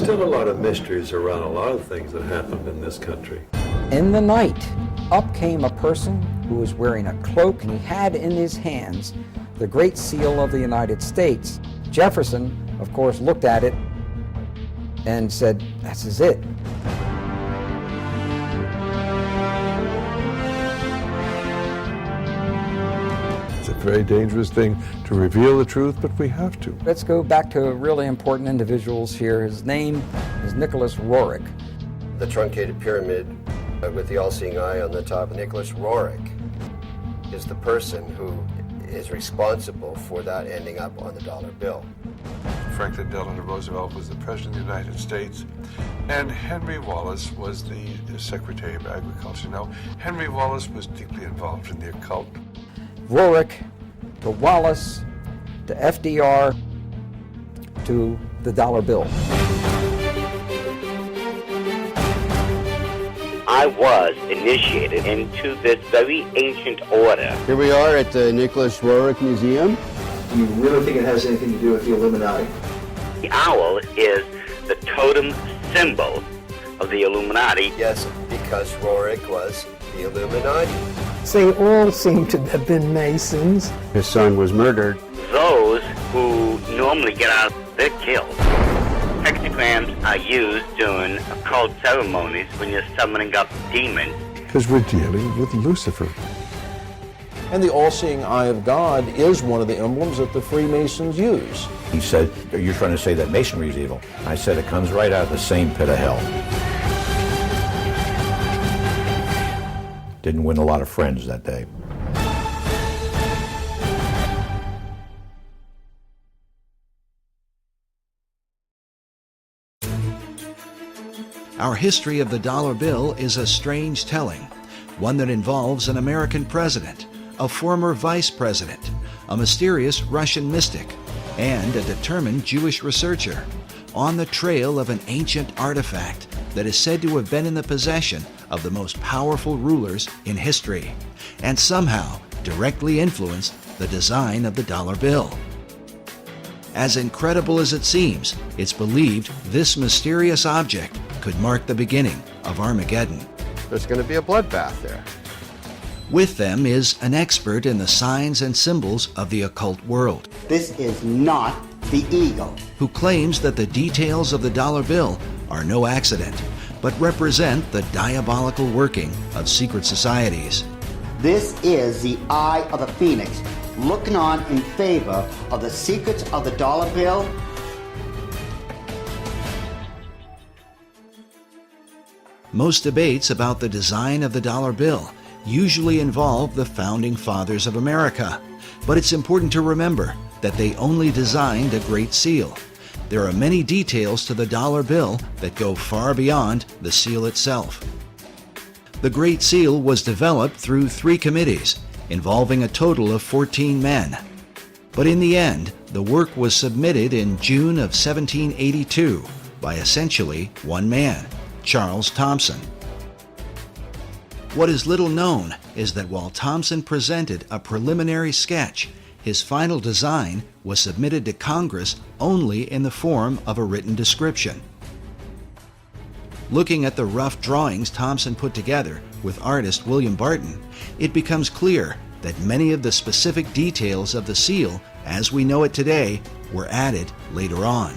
still a lot of mysteries around a lot of things that happened in this country. In the night, up came a person who was wearing a cloak, and he had in his hands the Great Seal of the United States. Jefferson, of course, looked at it and said, "This is it." It's a very dangerous thing to reveal the truth, but we have to. Let's go back to really important individuals here. His name is Nicholas Roerich. The truncated pyramid with the all-seeing eye on the top. Nicholas Roerich is the person who is responsible for that ending up on the dollar bill. Franklin Delano Roosevelt was the President of the United States, and Henry Wallace was the Secretary of Agriculture. Now, Henry Wallace was deeply involved in the occult. Roerich to Wallace to FDR to the dollar bill. I was initiated into this very ancient order. Here we are at the Nicholas Roerich Museum. Do you really think it has anything to do with the Illuminati? The owl is the totem symbol of the Illuminati. Yes, because Roerich was the Illuminati. They all seem to have been Masons. His son was murdered. Those who normally get out, they're killed. Hexagrams are used during occult ceremonies when you're summoning up demons. Because we're dealing with Lucifer. And the all-seeing eye of God is one of the emblems that the Freemasons use. He said, "You're trying to say that Masonry is evil." I said, "It comes right out of the same pit of hell." Didn't win a lot of friends that day. Our history of the dollar bill is a strange telling, one that involves an American president, a former vice president, a mysterious Russian mystic, and a determined Jewish researcher, on the trail of an ancient artifact that is said to have been in the possession of the most powerful rulers in history, and somehow directly influenced the design of the dollar bill. As incredible as it seems, it's believed this mysterious object could mark the beginning of Armageddon. There's going to be a bloodbath there. With them is an expert in the signs and symbols of the occult world. This is not the eagle. Who claims that the details of the dollar bill are no accident, but represent the diabolical working of secret societies. This is the eye of the phoenix, looking on in favor of the secrets of the dollar bill. Most debates about the design of the dollar bill usually involve the founding fathers of America, but it's important to remember that they only designed a Great Seal. There are many details to the dollar bill that go far beyond the seal itself. The Great Seal was developed through 3 committees, involving a total of 14 men. But in the end, the work was submitted in June of 1782 by essentially one man, Charles Thomson. What is little known is that while Thomson presented a preliminary sketch, his final design was submitted to Congress only in the form of a written description. Looking at the rough drawings Thomson put together with artist William Barton, it becomes clear that many of the specific details of the seal, as we know it today, were added later on.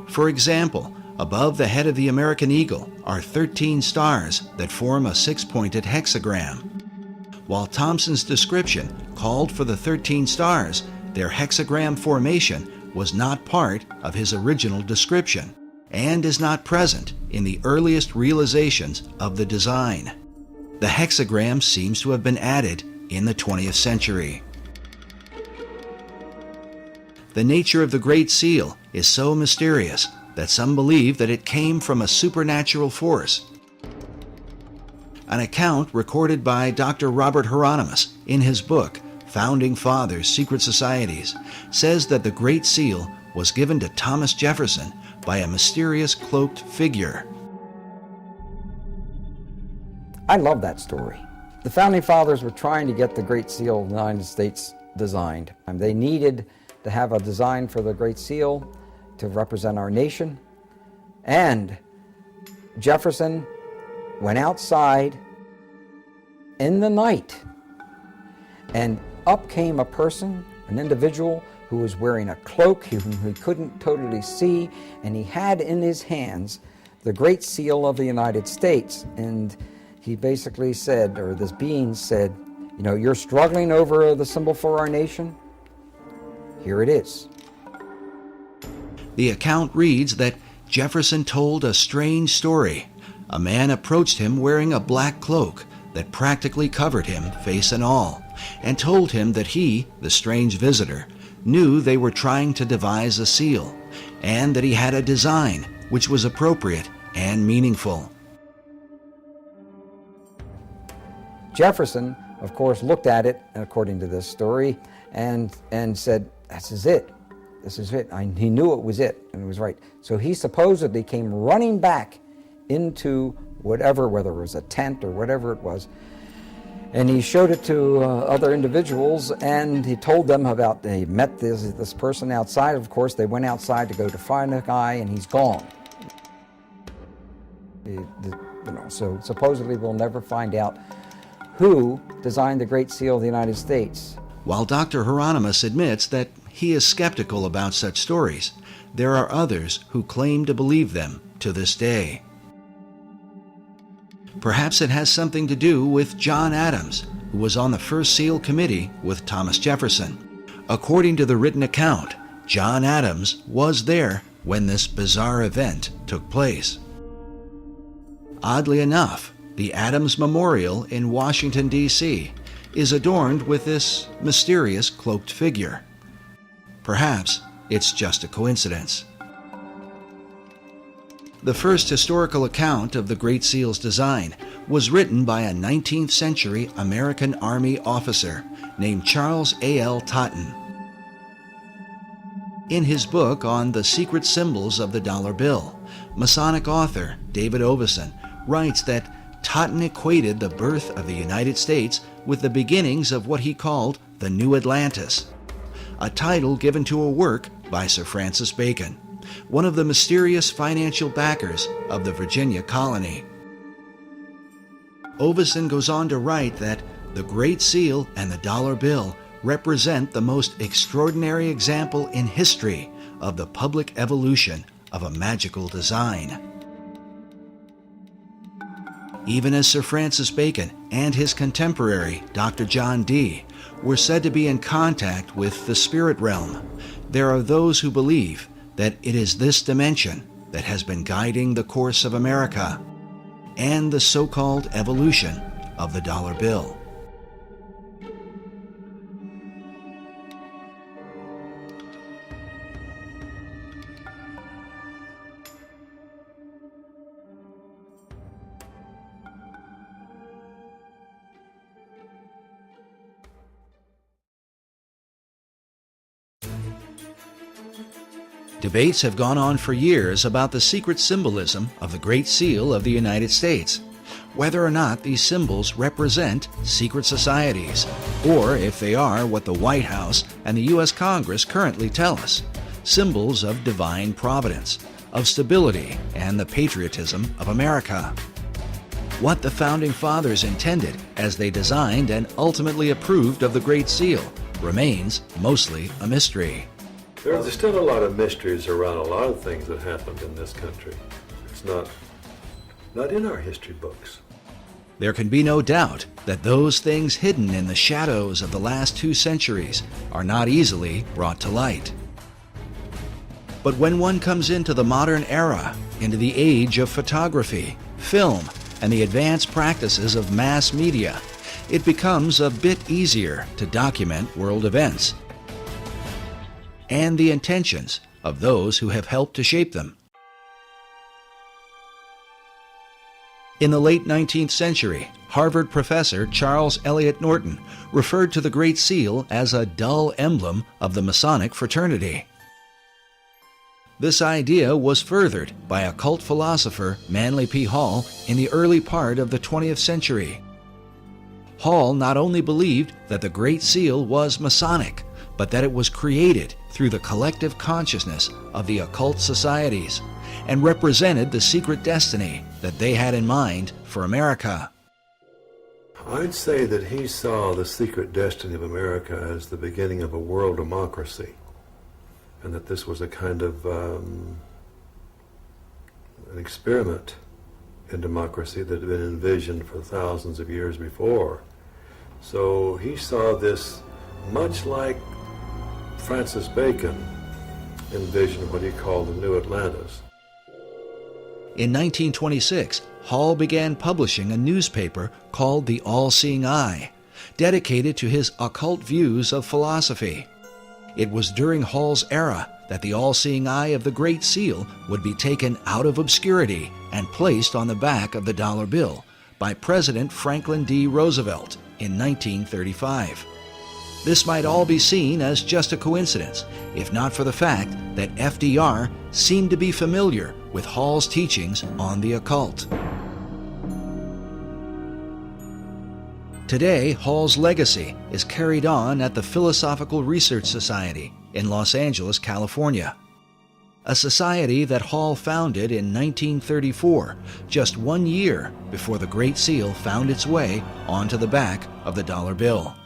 For example, above the head of the American eagle are 13 stars that form a 6-pointed hexagram. While Thomson's description called for the 13 stars, their hexagram formation was not part of his original description and is not present in the earliest realizations of the design. The hexagram seems to have been added in the 20th century. The nature of the Great Seal is so mysterious that some believe that it came from a supernatural force. An account recorded by Dr. Robert Hieronymus in his book, Founding Fathers, Secret Societies, says that the Great Seal was given to Thomas Jefferson by a mysterious cloaked figure. I love that story. The Founding Fathers were trying to get the Great Seal of the United States designed. They needed to have a design for the Great Seal to represent our nation. And Jefferson went outside in the night, and up came a person, an individual who was wearing a cloak whom he couldn't totally see, and he had in his hands the Great Seal of the United States. And he basically said, or this being said, you know, you're struggling over the symbol for our nation? Here it is. The account reads that Jefferson told a strange story. A man approached him wearing a black cloak that practically covered him, face and all, and told him that he, the strange visitor, knew they were trying to devise a seal, and that he had a design which was appropriate and meaningful. Jefferson, of course, looked at it, according to this story, and said, this is it. This is it. He knew it was it, and it was right. So he supposedly came running back into whatever, whether it was a tent or whatever it was, and he showed it to other individuals, and he told them about, he met this person outside. Of course, they went outside to go to find the guy, and he's gone. So supposedly we'll never find out who designed the Great Seal of the United States. While Dr. Hieronymus admits that he is skeptical about such stories, there are others who claim to believe them to this day. Perhaps it has something to do with John Adams, who was on the first seal committee with Thomas Jefferson. According to the written account, John Adams was there when this bizarre event took place. Oddly enough, the Adams Memorial in Washington, D.C. is adorned with this mysterious cloaked figure. Perhaps it's just a coincidence. The first historical account of the Great Seal's design was written by a 19th century American Army officer named Charles A.L. Totten. In his book on the secret symbols of the dollar bill, Masonic author David Oveson writes that Totten equated the birth of the United States with the beginnings of what he called the New Atlantis, a title given to a work by Sir Francis Bacon, one of the mysterious financial backers of the Virginia colony. Oveson goes on to write that the Great Seal and the dollar bill represent the most extraordinary example in history of the public evolution of a magical design. Even as Sir Francis Bacon and his contemporary, Dr. John Dee, were said to be in contact with the spirit realm, there are those who believe that it is this dimension that has been guiding the course of America and the so-called evolution of the dollar bill. Debates have gone on for years about the secret symbolism of the Great Seal of the United States, whether or not these symbols represent secret societies, or if they are what the White House and the U.S. Congress currently tell us, symbols of divine providence, of stability, and the patriotism of America. What the Founding Fathers intended as they designed and ultimately approved of the Great Seal remains mostly a mystery. There's still a lot of mysteries around a lot of things that happened in this country. It's not in our history books. There can be no doubt that those things hidden in the shadows of the last 2 centuries are not easily brought to light. But when one comes into the modern era, into the age of photography, film, and the advanced practices of mass media, it becomes a bit easier to document world events and the intentions of those who have helped to shape them. In the late 19th century, Harvard professor Charles Eliot Norton referred to the Great Seal as a dull emblem of the Masonic fraternity. This idea was furthered by occult philosopher Manly P. Hall in the early part of the 20th century. Hall not only believed that the Great Seal was Masonic, but that it was created through the collective consciousness of the occult societies and represented the secret destiny that they had in mind for America. I'd say that he saw the secret destiny of America as the beginning of a world democracy, and that this was a kind of an experiment in democracy that had been envisioned for thousands of years before. So he saw this much like Francis Bacon envisioned what he called the New Atlantis. In 1926, Hall began publishing a newspaper called The All-Seeing Eye, dedicated to his occult views of philosophy. It was during Hall's era that the All-Seeing Eye of the Great Seal would be taken out of obscurity and placed on the back of the dollar bill by President Franklin D. Roosevelt in 1935. This might all be seen as just a coincidence, if not for the fact that FDR seemed to be familiar with Hall's teachings on the occult. Today, Hall's legacy is carried on at the Philosophical Research Society in Los Angeles, California, a society that Hall founded in 1934, just 1 year before the Great Seal found its way onto the back of the dollar bill.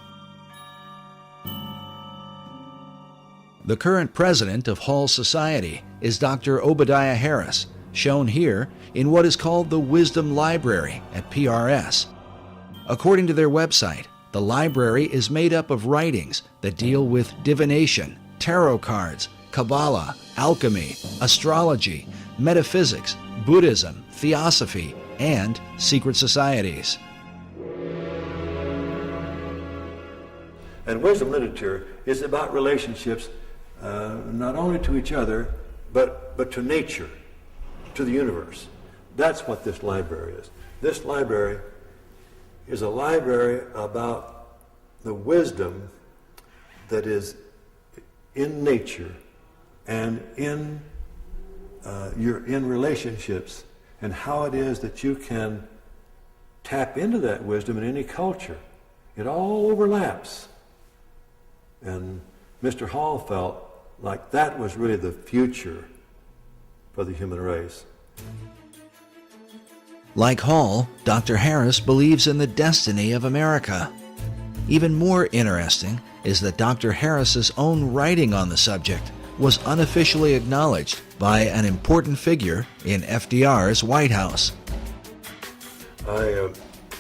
The current president of Hall's Society is Dr. Obadiah Harris, shown here in what is called the Wisdom Library at PRS. According to their website, the library is made up of writings that deal with divination, tarot cards, Kabbalah, alchemy, astrology, metaphysics, Buddhism, theosophy, and secret societies. And wisdom literature is about relationships not only to each other, but to nature, to the universe. That's what this library is. This library is a library about the wisdom that is in nature and in relationships, and how it is that you can tap into that wisdom in any culture. It all overlaps. And Mr. Hall felt like that was really the future for the human race. Like Hall, Dr. Harris believes in the destiny of America. Even more interesting is that Dr. Harris's own writing on the subject was unofficially acknowledged by an important figure in FDR's White House. I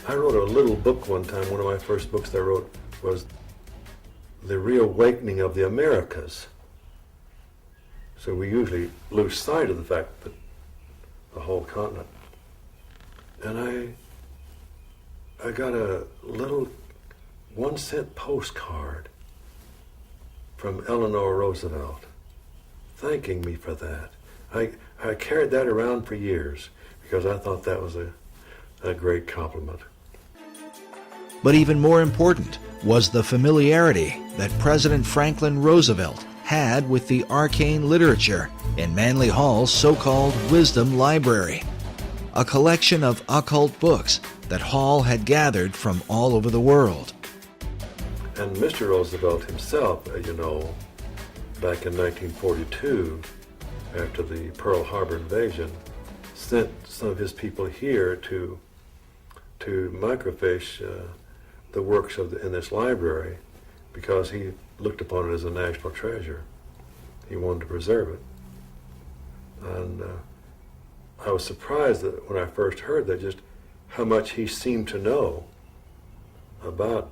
wrote a little book one time. One of my first books I wrote was The Reawakening of the Americas. So we usually lose sight of the fact that the whole continent. And I got a little 1-cent postcard from Eleanor Roosevelt thanking me for that. I carried that around for years because I thought that was a great compliment. But even more important was the familiarity that President Franklin Roosevelt had with the arcane literature in Manly Hall's so-called Wisdom Library, a collection of occult books that Hall had gathered from all over the world. And Mr. Roosevelt himself, as you know, back in 1942, after the Pearl Harbor invasion, sent some of his people here to microfiche the works in this library because he looked upon it as a national treasure. He wanted to preserve it. And I was surprised that when I first heard that, just how much he seemed to know about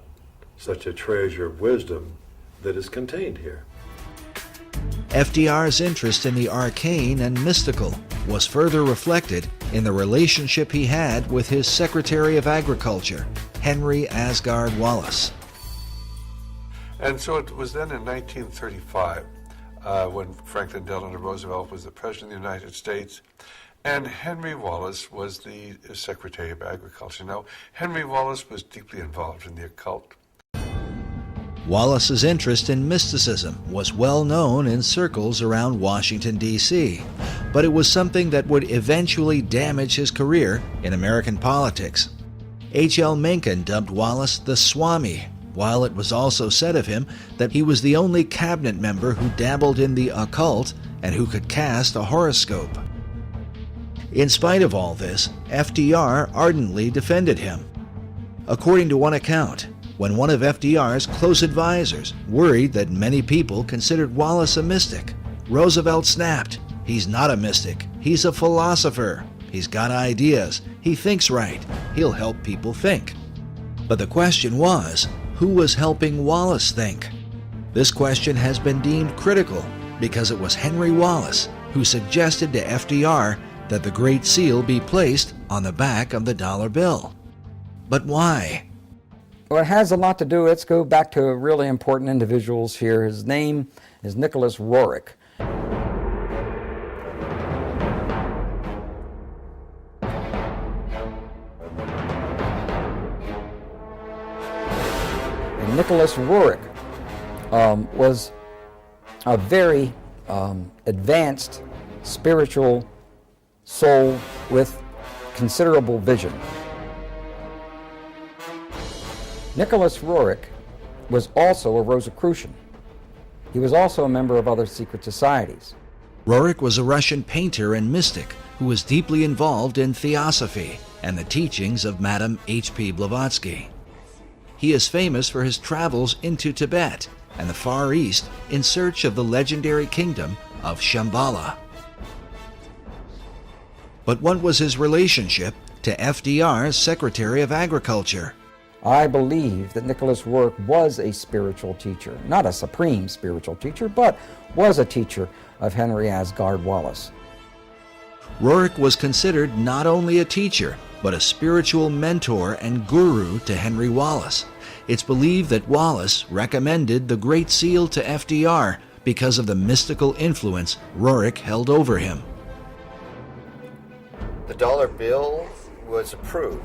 such a treasure of wisdom that is contained here. FDR's interest in the arcane and mystical was further reflected in the relationship he had with his Secretary of Agriculture, Henry Asgard Wallace. And so it was then in 1935 when Franklin Delano Roosevelt was the President of the United States, and Henry Wallace was the Secretary of Agriculture. Now, Henry Wallace was deeply involved in the occult. Wallace's interest in mysticism was well known in circles around Washington, D.C., but it was something that would eventually damage his career in American politics. H.L. Mencken dubbed Wallace the Swami, while it was also said of him that he was the only cabinet member who dabbled in the occult and who could cast a horoscope. In spite of all this, FDR ardently defended him. According to one account, when one of FDR's close advisors worried that many people considered Wallace a mystic, Roosevelt snapped, "He's not a mystic, he's a philosopher. He's got ideas, he thinks right, he'll help people think." But the question was, who was helping Wallace think? This question has been deemed critical because it was Henry Wallace who suggested to FDR that the Great Seal be placed on the back of the dollar bill. But why? Well, it has a lot to do. Let's go back to really important individuals here. His name is Nicholas Roerich. And Nicholas Roerich was a very advanced spiritual soul with considerable vision. Nicholas Roerich was also a Rosicrucian. He was also a member of other secret societies. Roerich was a Russian painter and mystic who was deeply involved in theosophy and the teachings of Madame H.P. Blavatsky. He is famous for his travels into Tibet and the Far East in search of the legendary kingdom of Shambhala. But what was his relationship to FDR's Secretary of Agriculture? I believe that Nicholas Roerich was a spiritual teacher, not a supreme spiritual teacher, but was a teacher of Henry Asgard Wallace. Roerich was considered not only a teacher, but a spiritual mentor and guru to Henry Wallace. It's believed that Wallace recommended the Great Seal to FDR because of the mystical influence Roerich held over him. The dollar bill was approved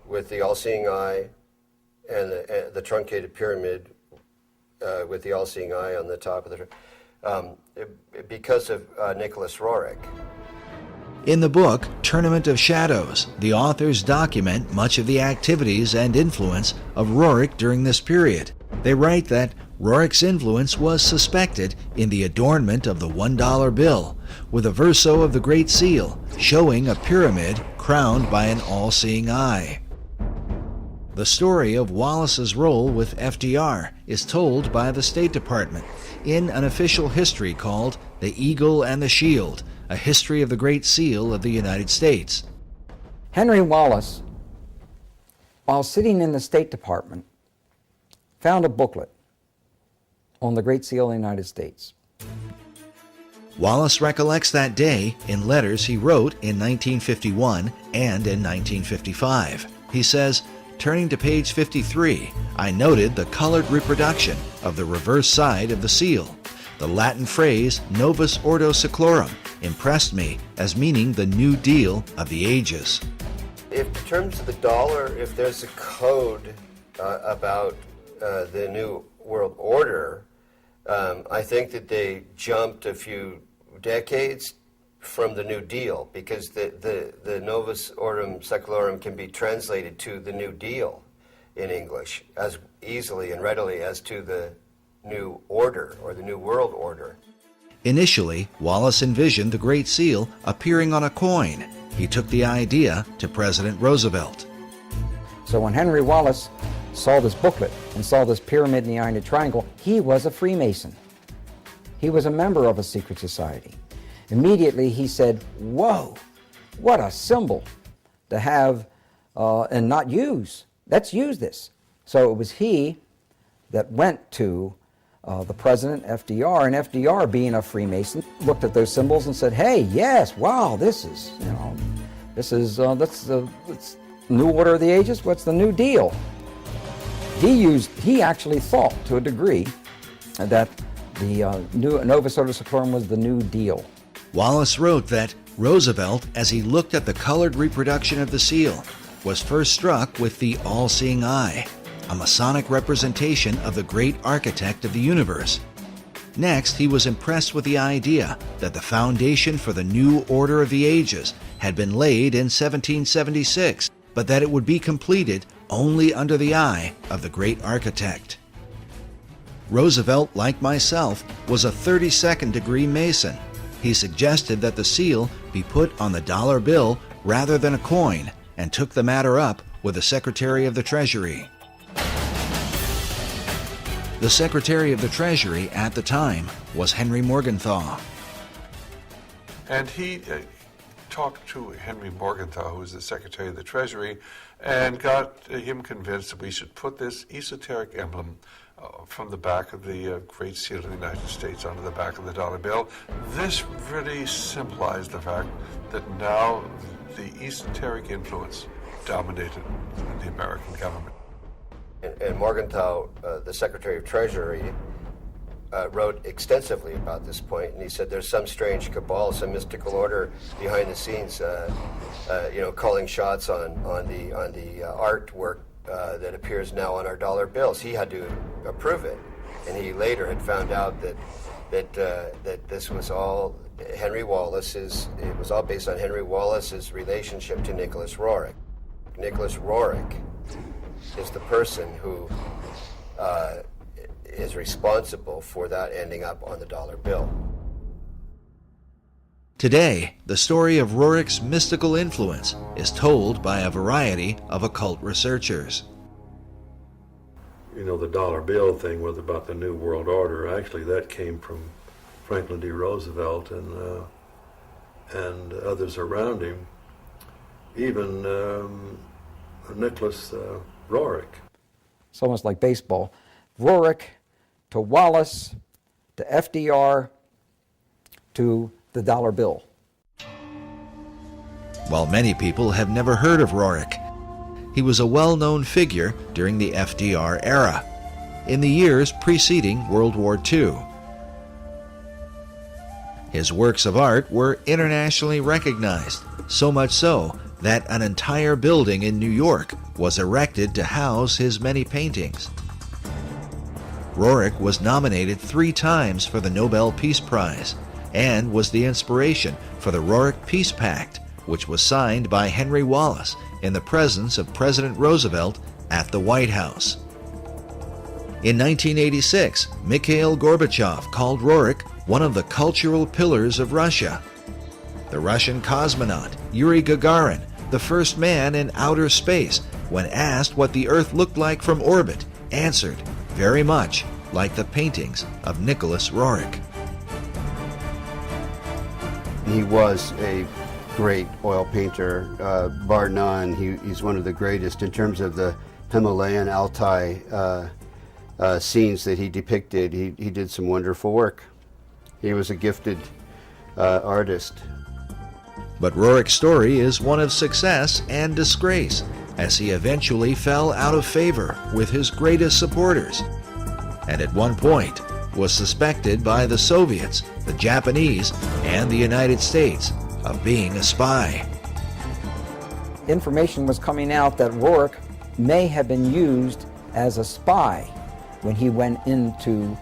with the all-seeing eye and the truncated pyramid with the all-seeing eye on the top of the because of Nicholas Roerich. In the book, Tournament of Shadows, the authors document much of the activities and influence of Roerich during this period. They write that Roerich's influence was suspected in the adornment of the $1 bill, with a verso of the Great Seal showing a pyramid crowned by an all-seeing eye. The story of Wallace's role with FDR is told by the State Department in an official history called The Eagle and the Shield, a history of the Great Seal of the United States. Henry Wallace, while sitting in the State Department, found a booklet on the Great Seal of the United States. Wallace recollects that day in letters he wrote in 1951 and in 1955. He says, turning to page 53, I noted the colored reproduction of the reverse side of the seal. The Latin phrase Novus Ordo Seclorum impressed me as meaning the New Deal of the ages. In terms of the dollar, if there's a code about the New World Order, I think that they jumped a few decades from the New Deal, because the Novus Ordo Seclorum can be translated to the New Deal in English as easily and readily as to the New Order or the New World Order. Initially, Wallace envisioned the Great Seal appearing on a coin. He took the idea to President Roosevelt. So when Henry Wallace saw this booklet and saw this pyramid in the Iron Triangle, he was a Freemason. He was a member of a secret society. Immediately he said, whoa, what a symbol to have and not use. Let's use this. So it was he that went to the president, FDR, and FDR, being a Freemason, looked at those symbols and said, hey, yes, wow, this is, that's the New Order of the Ages. What's the New Deal? He actually thought to a degree that the Novus Ordo Seclorum was the New Deal. Wallace wrote that Roosevelt, as he looked at the colored reproduction of the seal, was first struck with the all-seeing eye, a Masonic representation of the great architect of the universe. Next, he was impressed with the idea that the foundation for the New Order of the Ages had been laid in 1776, but that it would be completed only under the eye of the great architect. Roosevelt, like myself, was a 32nd degree Mason. He suggested that the seal be put on the dollar bill rather than a coin, and took the matter up with the Secretary of the Treasury. The Secretary of the Treasury at the time was Henry Morgenthau. And he talked to Henry Morgenthau, who was the Secretary of the Treasury, and got him convinced that we should put this esoteric emblem from the back of the Great Seal of the United States onto the back of the dollar bill. This really symbolized the fact that now the esoteric influence dominated the American government. And Morgenthau, the Secretary of Treasury, wrote extensively about this point, and he said there's some strange cabal, some mystical order behind the scenes, calling shots on the artwork that appears now on our dollar bills. He had to approve it, and he later had found out that this was all Henry Wallace's. It was all based on Henry Wallace's relationship to Nicholas Roerich. Nicholas Roerich is the person who is responsible for that ending up on the dollar bill. Today, the story of Roerich's mystical influence is told by a variety of occult researchers. You know, the dollar bill thing was about the New World Order. Actually, that came from Franklin D. Roosevelt and others around him, even Nicholas Roerich. It's almost like baseball. Roerich to Wallace to FDR to the dollar bill. While many people have never heard of Roerich, he was a well-known figure during the FDR era, in the years preceding World War II. His works of art were internationally recognized, so much so that an entire building in New York was erected to house his many paintings. Roerich was nominated 3 times for the Nobel Peace Prize and was the inspiration for the Roerich Peace Pact, which was signed by Henry Wallace in the presence of President Roosevelt at the White House. In 1986, Mikhail Gorbachev called Roerich one of the cultural pillars of Russia. The Russian cosmonaut Yuri Gagarin, the first man in outer space, when asked what the Earth looked like from orbit, answered, very much like the paintings of Nicholas Roerich. He was a great oil painter, bar none. He's one of the greatest in terms of the Himalayan Altai scenes that he depicted. He did some wonderful work. He was a gifted artist. But Roerich's story is one of success and disgrace, as he eventually fell out of favor with his greatest supporters, and at one point was suspected by the Soviets, the Japanese, and the United States of being a spy. Information was coming out that Roerich may have been used as a spy when he went into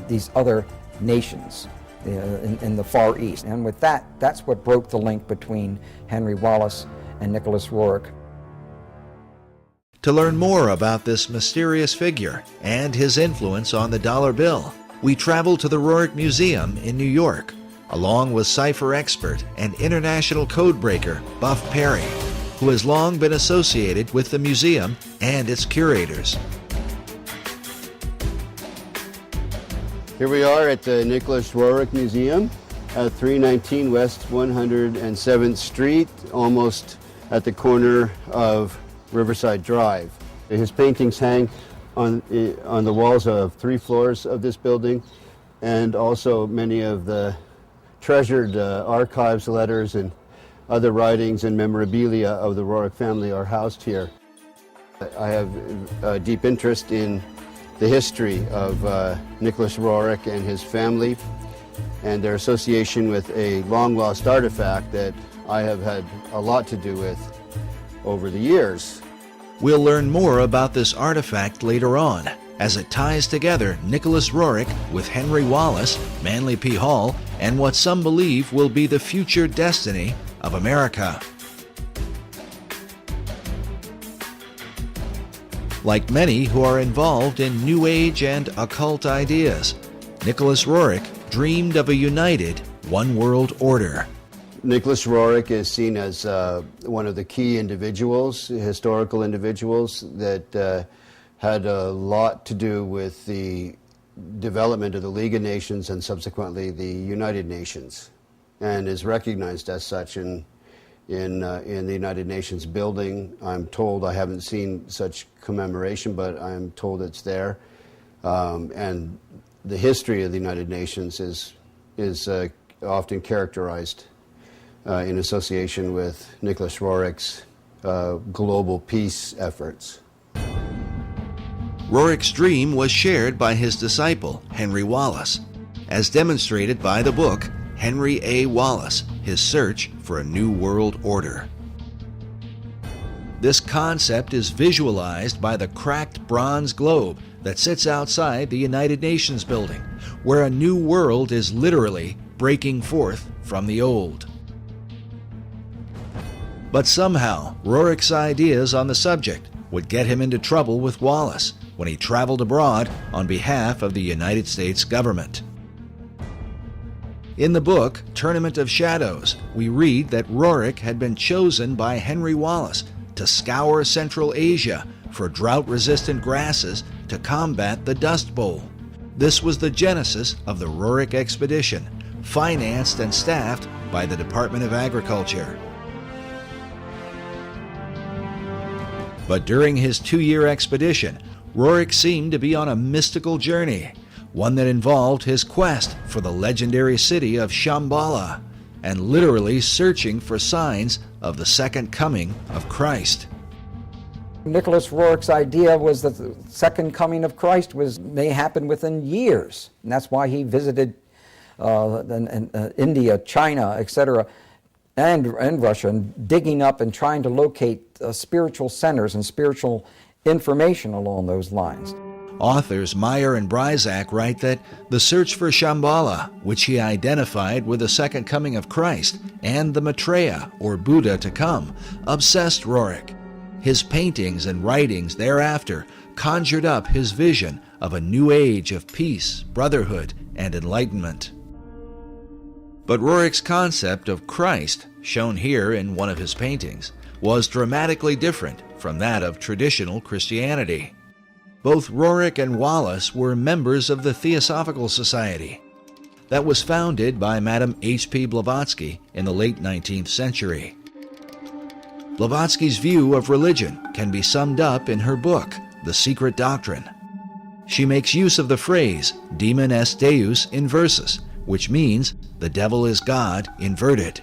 these other nations in the Far East. And with that, that's what broke the link between Henry Wallace and Nicholas Roerich. To learn more about this mysterious figure and his influence on the dollar bill, we traveled to the Roerich Museum in New York, along with cipher expert and international codebreaker Buff Perry, who has long been associated with the museum and its curators. Here we are at the Nicholas Roerich Museum at 319 West 107th Street, almost at the corner of Riverside Drive. His paintings hang on the walls of 3 floors of this building, and also many of the treasured archives, letters, and other writings and memorabilia of the Roerich family are housed here. I have a deep interest in the history of Nicholas Roerich and his family and their association with a long-lost artifact that I have had a lot to do with over the years. We'll learn more about this artifact later on, as it ties together Nicholas Roerich with Henry Wallace, Manly P. Hall, and what some believe will be the future destiny of America. Like many who are involved in New Age and occult ideas, Nicholas Roerich dreamed of a united one world order. Nicholas Roerich is seen as one of the key individuals, historical individuals, that had a lot to do with the development of the League of Nations and subsequently the United Nations, and is recognized as such in the United Nations building. I'm told, I haven't seen such commemoration, but I'm told it's there. And the history of the United Nations is often characterized in association with Nicholas Roerich's global peace efforts. Roerich's dream was shared by his disciple, Henry Wallace, as demonstrated by the book Henry A. Wallace, His Search for a New World Order. This concept is visualized by the cracked bronze globe that sits outside the United Nations building, where a new world is literally breaking forth from the old. But somehow, Roerich's ideas on the subject would get him into trouble with Wallace when he traveled abroad on behalf of the United States government. In the book, Tournament of Shadows, we read that Roerich had been chosen by Henry Wallace to scour Central Asia for drought-resistant grasses to combat the Dust Bowl. This was the genesis of the Roerich expedition, financed and staffed by the Department of Agriculture. But during his 2-year expedition, Roerich seemed to be on a mystical journey, one that involved his quest for the legendary city of Shambhala, and literally searching for signs of the second coming of Christ. Nicholas Roerich's idea was that the second coming of Christ may happen within years, and that's why he visited India, China, etc., and Russia, and digging up and trying to locate spiritual centers and spiritual information along those lines. Authors Meyer and Bryzak write that the search for Shambhala, which he identified with the second coming of Christ and the Maitreya, or Buddha to come, obsessed Roerich. His paintings and writings thereafter conjured up his vision of a new age of peace, brotherhood, and enlightenment. But Roerich's concept of Christ, shown here in one of his paintings, was dramatically different from that of traditional Christianity. Both Roerich and Wallace were members of the Theosophical Society that was founded by Madame H.P. Blavatsky in the late 19th century. Blavatsky's view of religion can be summed up in her book, The Secret Doctrine. She makes use of the phrase, demon est deus inversus, which means the devil is God inverted.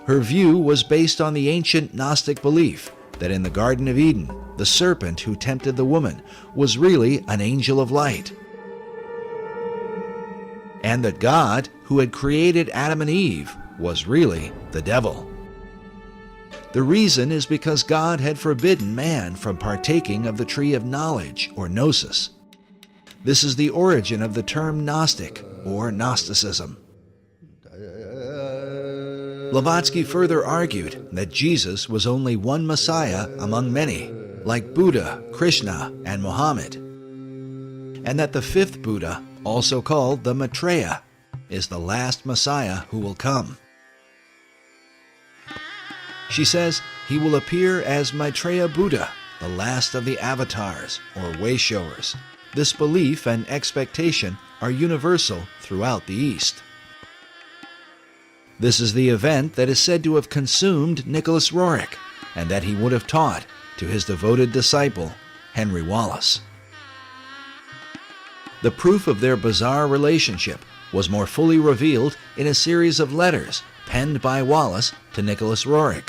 Her view was based on the ancient Gnostic belief that in the Garden of Eden, the serpent who tempted the woman was really an angel of light, and that God, who had created Adam and Eve, was really the devil. The reason is because God had forbidden man from partaking of the tree of knowledge, or gnosis. This is the origin of the term Gnostic, or Gnosticism. Blavatsky further argued that Jesus was only one Messiah among many, like Buddha, Krishna, and Muhammad, and that the fifth Buddha, also called the Maitreya, is the last Messiah who will come. She says he will appear as Maitreya Buddha, the last of the avatars, or way-showers. This belief and expectation are universal throughout the East. This is the event that is said to have consumed Nicholas Roerich, and that he would have taught to his devoted disciple, Henry Wallace. The proof of their bizarre relationship was more fully revealed in a series of letters penned by Wallace to Nicholas Roerich.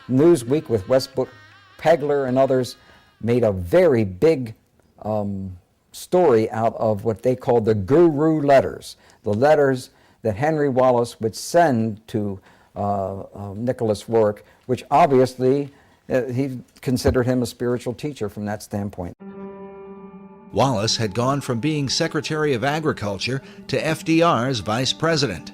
Newsweek with Westbrook Pegler and others made a very big story out of what they called the Guru letters, the letters that Henry Wallace would send to Nicholas Roerich, which obviously he considered him a spiritual teacher from that standpoint. Wallace had gone from being Secretary of Agriculture to FDR's Vice President.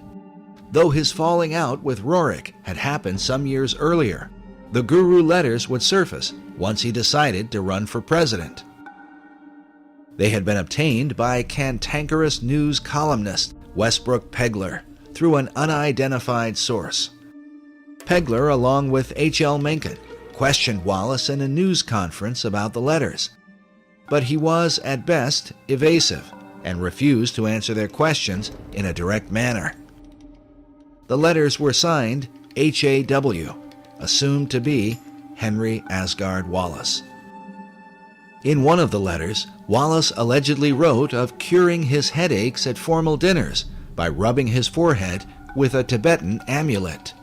Though his falling out with Roerich had happened some years earlier, the Guru letters would surface once he decided to run for president. They had been obtained by cantankerous news columnist Westbrook Pegler through an unidentified source. Pegler, along with H.L. Mencken, questioned Wallace in a news conference about the letters, but he was, at best, evasive and refused to answer their questions in a direct manner. The letters were signed H.A.W., assumed to be Henry Asgard Wallace. In one of the letters, Wallace allegedly wrote of curing his headaches at formal dinners by rubbing his forehead with a Tibetan amulet.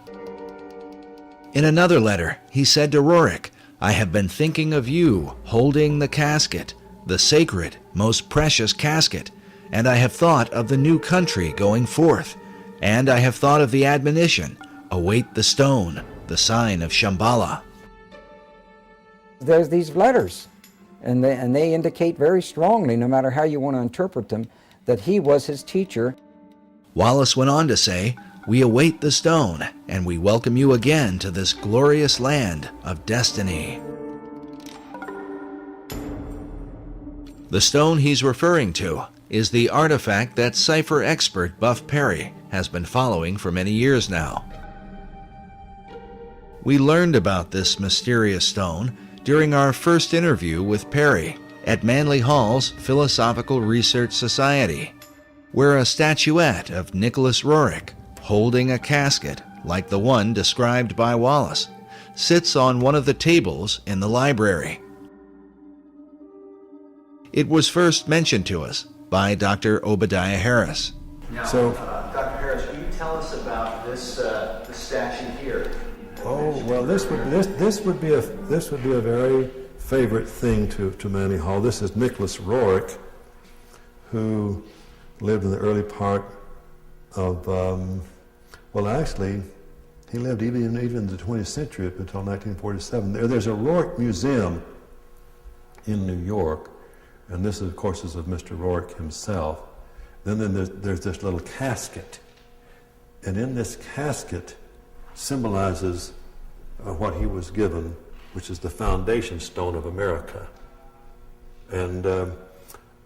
In another letter, he said to Roerich, "I have been thinking of you holding the casket, the sacred, most precious casket, and I have thought of the new country going forth, and I have thought of the admonition, await the stone, the sign of Shambhala." There's these letters, and they indicate very strongly, no matter how you want to interpret them, that he was his teacher. Wallace went on to say, "We await the stone, and we welcome you again to this glorious land of destiny." The stone he's referring to is the artifact that cipher expert Buff Perry has been following for many years now. We learned about this mysterious stone during our first interview with Perry at Manly Hall's Philosophical Research Society, where a statuette of Nicholas Roerich, holding a casket like the one described by Wallace, sits on one of the tables in the library. It was first mentioned to us by Dr. Obadiah Harris. Now, So- Dr. Harris, can you tell us about this statue here? Oh well, this would be a very favorite thing to Manly Hall. This is Nicholas Roerich, who lived in the early part of actually, he lived even in the 20th century up until 1947. There's a Roerich Museum in New York, and this, of course, is of Mr. Roerich himself. Then there's this little casket, and in this casket symbolizes what he was given, which is the foundation stone of America. And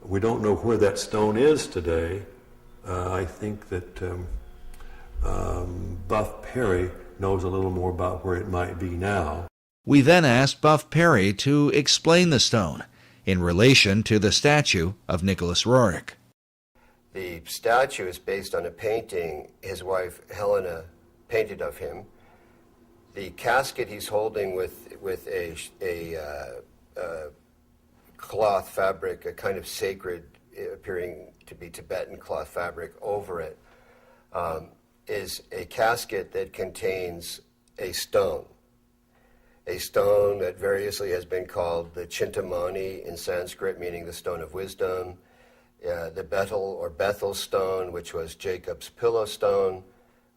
we don't know where that stone is today. I think that Buff Perry knows a little more about where it might be now. We then asked Buff Perry to explain the stone in relation to the statue of Nicholas Roerich. The statue is based on a painting his wife Helena painted of him. The casket he's holding with a cloth fabric, a kind of sacred, appearing to be Tibetan cloth fabric over it, is a casket that contains a stone that variously has been called the Chintamani in Sanskrit, meaning the stone of wisdom, the Bethel or Bethel stone, which was Jacob's pillow stone,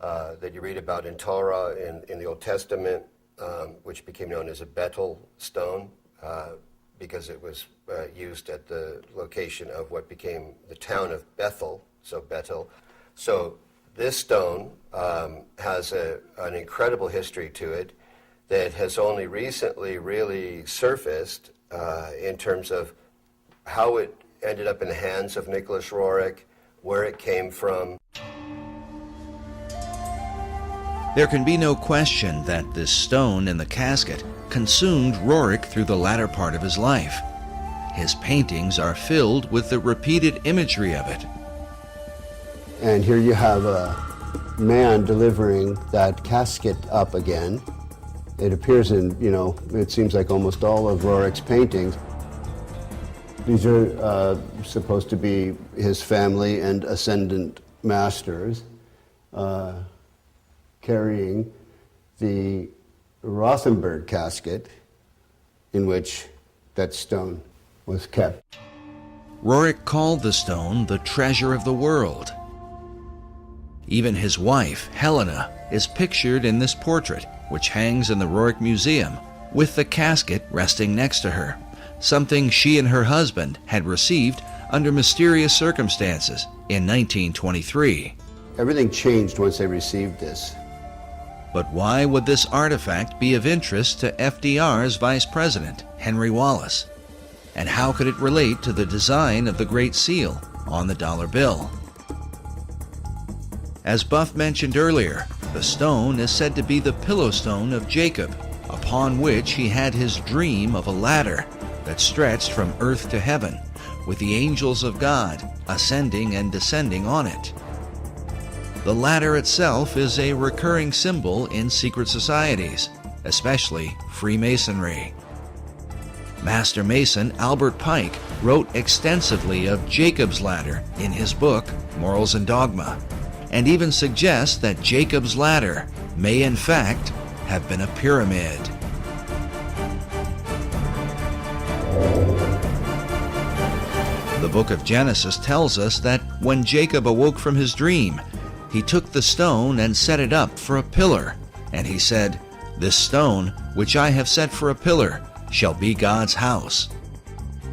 that you read about in Torah in the Old Testament, which became known as a Bethel stone because it was used at the location of what became the town of Bethel, so Bethel. So this stone has an incredible history to it that has only recently really surfaced in terms of how it ended up in the hands of Nicholas Roerich, where it came from. There can be no question that this stone in the casket consumed Roerich through the latter part of his life. His paintings are filled with the repeated imagery of it. And here you have a man delivering that casket up again. It appears in, it seems like almost all of Roerich's paintings. These are supposed to be his family and ascendant masters carrying the Rothenberg casket in which that stone was kept. Roerich called the stone the treasure of the world. Even his wife, Helena, is pictured in this portrait, which hangs in the Roerich Museum, with the casket resting next to her, something she and her husband had received under mysterious circumstances in 1923. Everything changed once they received this. But why would this artifact be of interest to FDR's Vice President, Henry Wallace? And how could it relate to the design of the Great Seal on the dollar bill? As Buff mentioned earlier, the stone is said to be the pillow stone of Jacob, upon which he had his dream of a ladder that stretched from earth to heaven, with the angels of God ascending and descending on it. The ladder itself is a recurring symbol in secret societies, especially Freemasonry. Master Mason Albert Pike wrote extensively of Jacob's ladder in his book, Morals and Dogma, and even suggests that Jacob's ladder may in fact have been a pyramid. The book of Genesis tells us that when Jacob awoke from his dream, he took the stone and set it up for a pillar, and he said, "This stone, which I have set for a pillar, shall be God's house."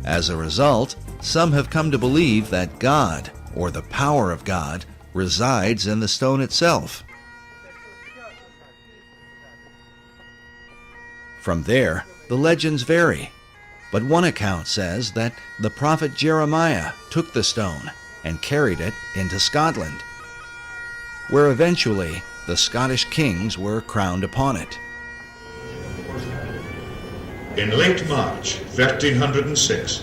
As a result, some have come to believe that God, or the power of God, resides in the stone itself. From there, the legends vary, but one account says that the prophet Jeremiah took the stone and carried it into Scotland, where eventually the Scottish kings were crowned upon it. In late March 1306,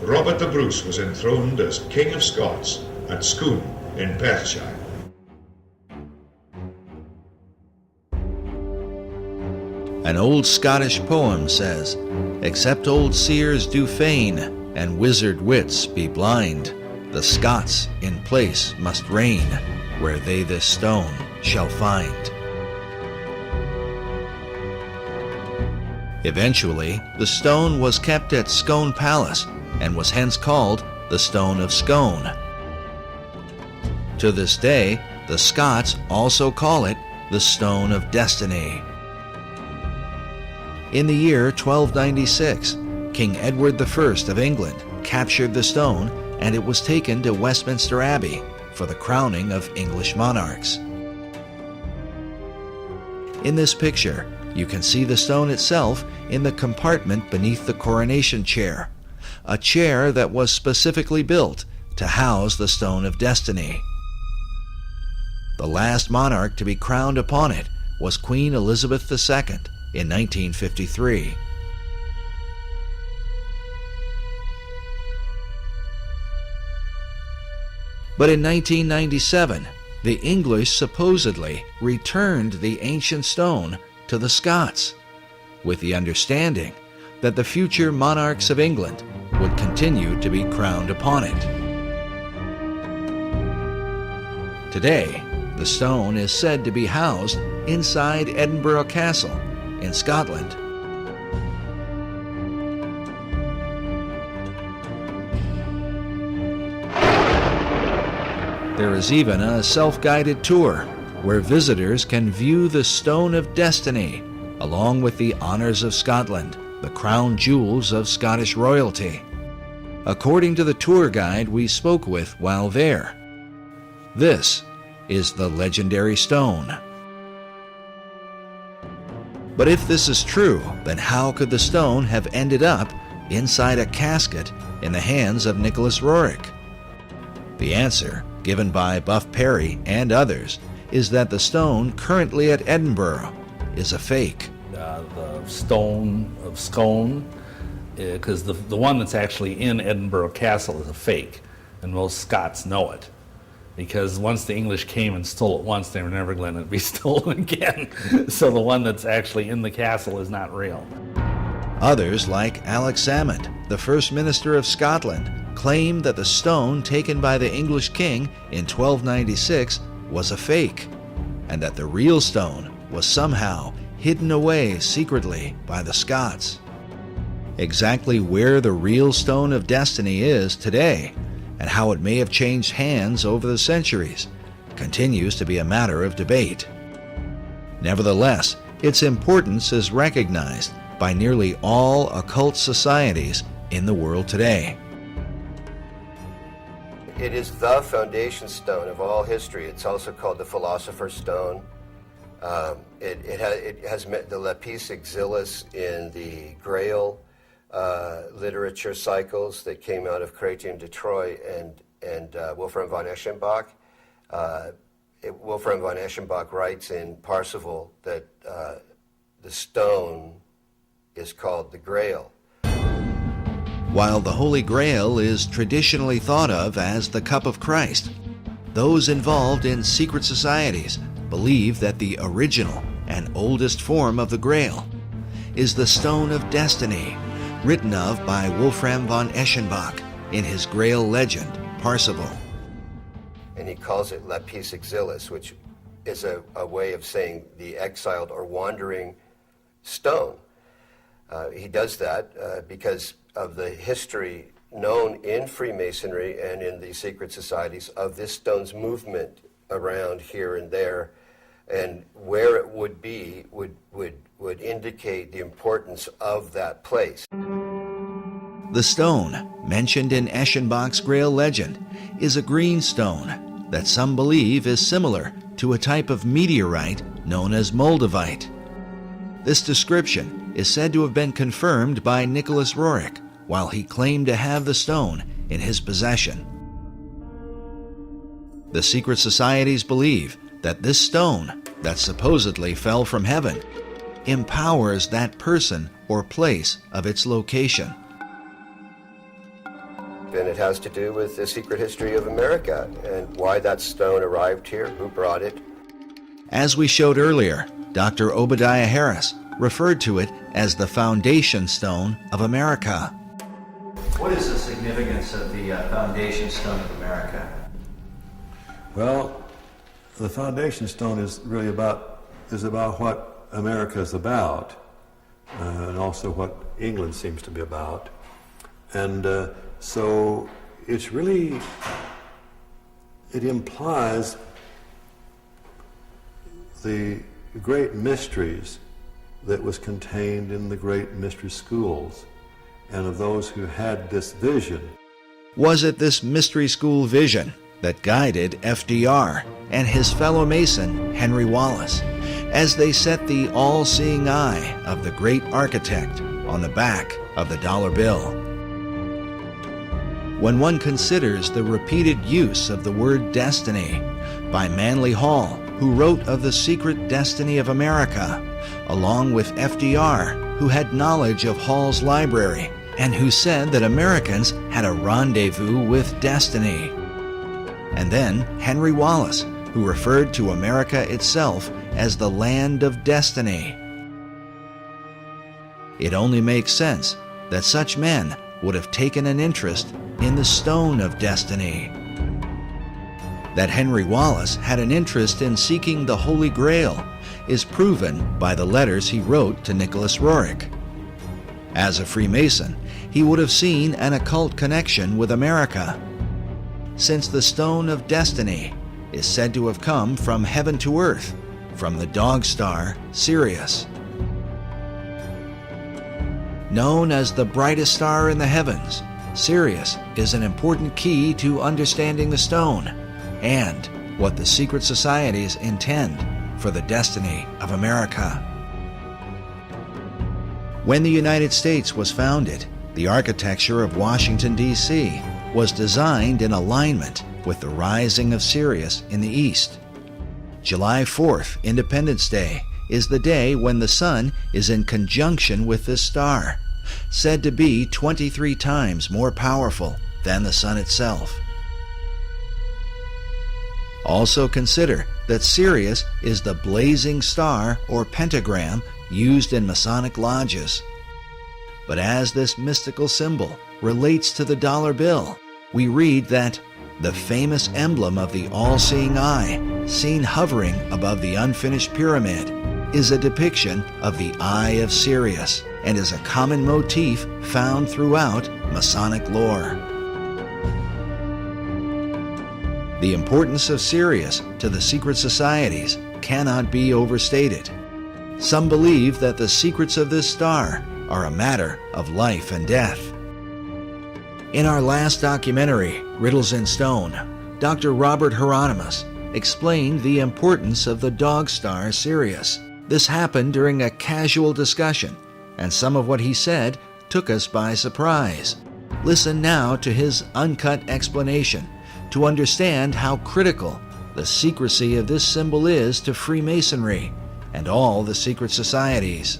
Robert the Bruce was enthroned as King of Scots at Scone in Perthshire. An old Scottish poem says, "Except old seers do feign, and wizard wits be blind, the Scots in place must reign, where they this stone shall find." Eventually, the stone was kept at Scone Palace and was hence called the Stone of Scone. To this day, the Scots also call it the Stone of Destiny. In the year 1296, King Edward I of England captured the stone, and it was taken to Westminster Abbey for the crowning of English monarchs. In this picture, you can see the stone itself in the compartment beneath the coronation chair, a chair that was specifically built to house the Stone of Destiny. The last monarch to be crowned upon it was Queen Elizabeth II in 1953. But in 1997, the English supposedly returned the ancient stone to the Scots, with the understanding that the future monarchs of England would continue to be crowned upon it. Today, the stone is said to be housed inside Edinburgh Castle in Scotland. There is even a self-guided tour where visitors can view the Stone of Destiny along with the Honours of Scotland, the crown jewels of Scottish royalty. According to the tour guide we spoke with while there, this is the legendary stone. But if this is true, then how could the stone have ended up inside a casket in the hands of Nicholas Roerich? The answer, given by Buff Perry and others, is that the stone currently at Edinburgh is a fake. The stone of Scone, because the one that's actually in Edinburgh Castle is a fake, and most Scots know it. Because once the English came and stole it once, they were never going to be stolen again. So the one that's actually in the castle is not real. Others, like Alex Salmond, the First Minister of Scotland, claimed that the stone taken by the English king in 1296 was a fake, and that the real stone was somehow hidden away secretly by the Scots. Exactly where the real Stone of Destiny is today, and how it may have changed hands over the centuries, continues to be a matter of debate. Nevertheless, its importance is recognized by nearly all occult societies in the world today. It is the foundation stone of all history. It's also called the philosopher's stone. It has met the lapis exilis in the Grail literature cycles that came out of Chrétien de Troyes and Wolfram von Eschenbach. Wolfram von Eschenbach writes in Parsifal that the stone is called the Grail. While the Holy Grail is traditionally thought of as the cup of Christ, those involved in secret societies believe that the original and oldest form of the Grail is the Stone of Destiny, written of by Wolfram von Eschenbach in his Grail legend, Parsifal. And he calls it lapis exilis, which is a way of saying the exiled or wandering stone. He does that because of the history known in Freemasonry and in the secret societies of this stone's movement around here and there, and where it would be would indicate the importance of that place. The stone, mentioned in Eschenbach's Grail legend, is a green stone that some believe is similar to a type of meteorite known as moldavite. This description is said to have been confirmed by Nicholas Roerich while he claimed to have the stone in his possession. The secret societies believe that this stone, that supposedly fell from heaven, empowers that person or place of its location. And it has to do with the secret history of America and why that stone arrived here, who brought it. As we showed earlier, Dr. Obadiah Harris referred to it as the foundation stone of America. What is the significance of the foundation stone of America? Well, the foundation stone is really about what America is about, and also what England seems to be about. And so it's really, it implies the great mysteries that was contained in the great mystery schools and of those who had this vision. Was it this mystery school vision that guided FDR and his fellow Mason, Henry Wallace, as they set the all-seeing eye of the great architect on the back of the dollar bill? When one considers the repeated use of the word destiny by Manly Hall, who wrote of the secret destiny of America, along with FDR, who had knowledge of Hall's library and who said that Americans had a rendezvous with destiny. And then Henry Wallace, who referred to America itself as the land of destiny. It only makes sense that such men would have taken an interest in the stone of destiny. That Henry Wallace had an interest in seeking the Holy Grail is proven by the letters he wrote to Nicholas Roerich. As a Freemason, he would have seen an occult connection with America, since the Stone of Destiny is said to have come from heaven to earth, from the dog star Sirius. Known as the brightest star in the heavens, Sirius is an important key to understanding the stone and what the secret societies intend for the destiny of America. When the United States was founded, the architecture of Washington, D.C. was designed in alignment with the rising of Sirius in the east. July 4th, Independence Day, is the day when the sun is in conjunction with this star, said to be 23 times more powerful than the sun itself. Also consider that Sirius is the blazing star or pentagram used in Masonic lodges. But as this mystical symbol relates to the dollar bill, we read that the famous emblem of the all-seeing eye, seen hovering above the unfinished pyramid, is a depiction of the Eye of Sirius and is a common motif found throughout Masonic lore. The importance of Sirius to the secret societies cannot be overstated. Some believe that the secrets of this star are a matter of life and death. In our last documentary, Riddles in Stone, Dr. Robert Hieronymus explained the importance of the dog star Sirius. This happened during a casual discussion, and some of what he said took us by surprise. Listen now to his uncut explanation to understand how critical the secrecy of this symbol is to Freemasonry and all the secret societies.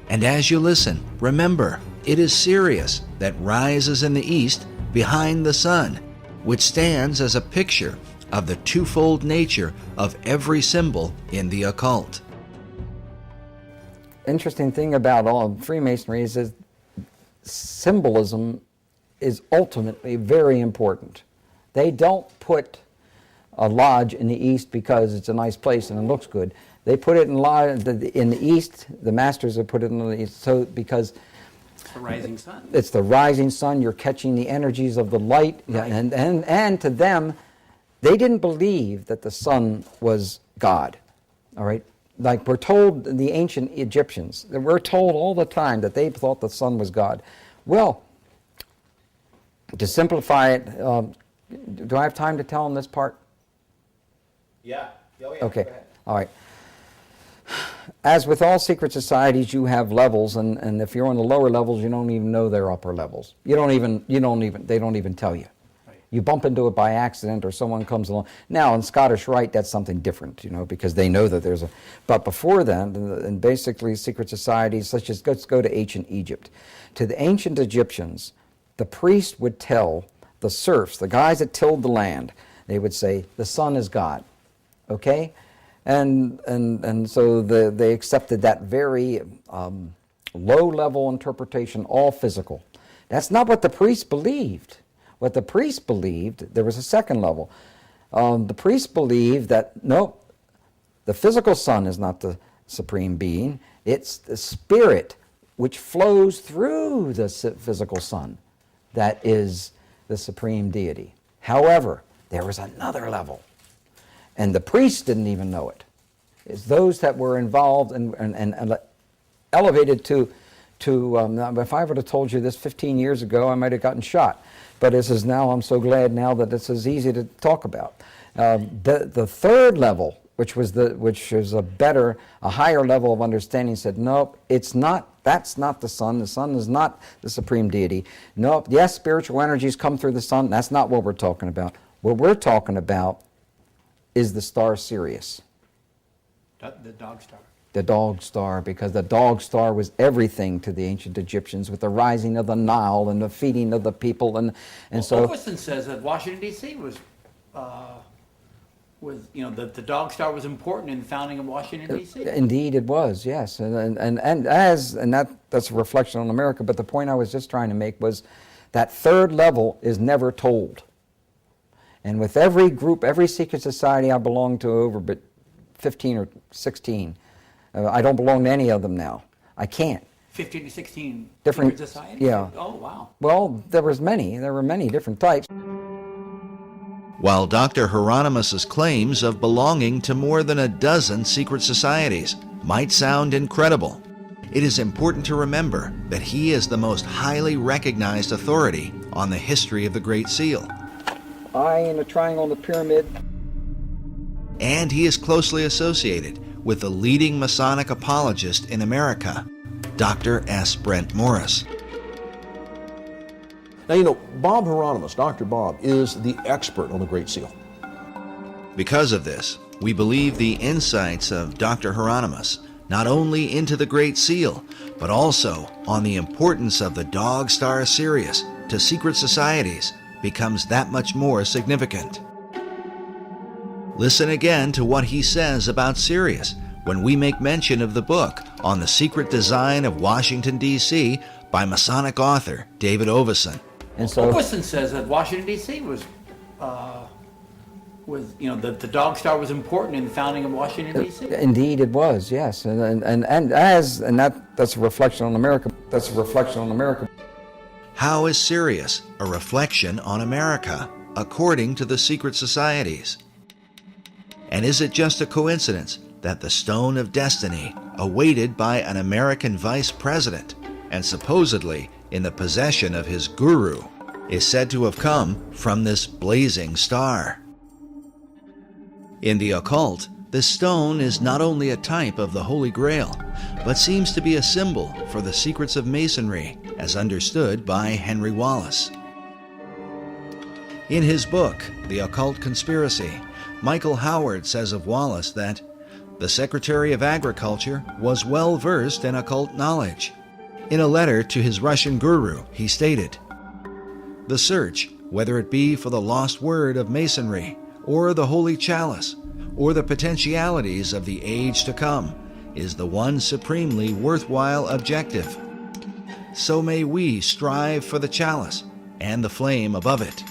And as you listen, remember, it is Sirius that rises in the east behind the sun, which stands as a picture of the twofold nature of every symbol in the occult. Interesting thing about all of Freemasonry is that symbolism is ultimately very important. They don't put a lodge in the east because it's a nice place and it looks good. They put it in the east. The masters have put it in the east, so because it's the rising sun. It's the rising sun. You're catching the energies of the light, right. and to them, they didn't believe that the sun was God. All right, like we're told, the ancient Egyptians, we're told all the time that they thought the sun was God. Well, to simplify it, do I have time to tell them this part? Yeah. Oh, yeah. Okay. All right. As with all secret societies, you have levels, and if you're on the lower levels, you don't even know they're upper levels. They don't even tell you. Right. You bump into it by accident, or someone comes along. Now, in Scottish Rite, that's something different, because they know that there's a. But before then, and basically secret societies, such as let's go to ancient Egypt. To the ancient Egyptians, the priest would tell the serfs, the guys that tilled the land, they would say, the sun is God. Okay? And so they accepted that very low-level interpretation, all physical. That's not what the priests believed. What the priests believed, there was a second level. The priests believed that, no, the physical sun is not the supreme being. It's the spirit which flows through the physical sun that is the supreme deity. However, there was another level. And the priests didn't even know it. It's those that were involved and elevated to if I would have told you this 15 years ago, I might have gotten shot. But this is now, I'm so glad now that this is easy to talk about. The third level, which is a higher level of understanding, said, nope, it's not, that's not the sun. The sun is not the supreme deity. Nope, yes, spiritual energies come through the sun. That's not what we're talking about. What we're talking about is the star Sirius. The dog star. The dog star, because the dog star was everything to the ancient Egyptians, with the rising of the Nile and the feeding of the people, and so. Augustine says that Washington D.C. was the dog star was important in the founding of Washington D.C. Indeed, it was, yes, and that's a reflection on America. But the point I was just trying to make was that third level is never told. And with every group, every secret society I belong to, over but 15 or 16, I don't belong to any of them now. I can't. 15 to 16 different secret societies? Yeah. Oh, wow. Well, there were many different types. While Dr. Hieronymus's claims of belonging to more than a dozen secret societies might sound incredible, it is important to remember that he is the most highly recognized authority on the history of the Great Seal. Eye in a triangle in the pyramid. And he is closely associated with the leading Masonic apologist in America, Dr. S. Brent Morris. Now, Bob Hieronymus, Dr. Bob, is the expert on the Great Seal. Because of this, we believe the insights of Dr. Hieronymus, not only into the Great Seal, but also on the importance of the dog star Sirius to secret societies, becomes that much more significant. Listen again to what he says about Sirius when we make mention of the book on the secret design of Washington, D.C. by Masonic author David Oveson. And so Augustine says that Washington, D.C. was the dog star was important in the founding of Washington, D.C. Indeed, it was, yes, and that's a reflection on America. That's a reflection on America. How is Sirius a reflection on America, according to the secret societies? And is it just a coincidence that the Stone of Destiny, awaited by an American vice president, and supposedly in the possession of his guru, is said to have come from this blazing star? In the occult, this stone is not only a type of the Holy Grail, but seems to be a symbol for the secrets of Masonry, as understood by Henry Wallace. In his book, The Occult Conspiracy, Michael Howard says of Wallace that the Secretary of Agriculture was well versed in occult knowledge. In a letter to his Russian guru, he stated, "The search, whether it be for the lost word of Masonry, or the Holy Chalice, or the potentialities of the age to come, is the one supremely worthwhile objective. So may we strive for the chalice and the flame above it."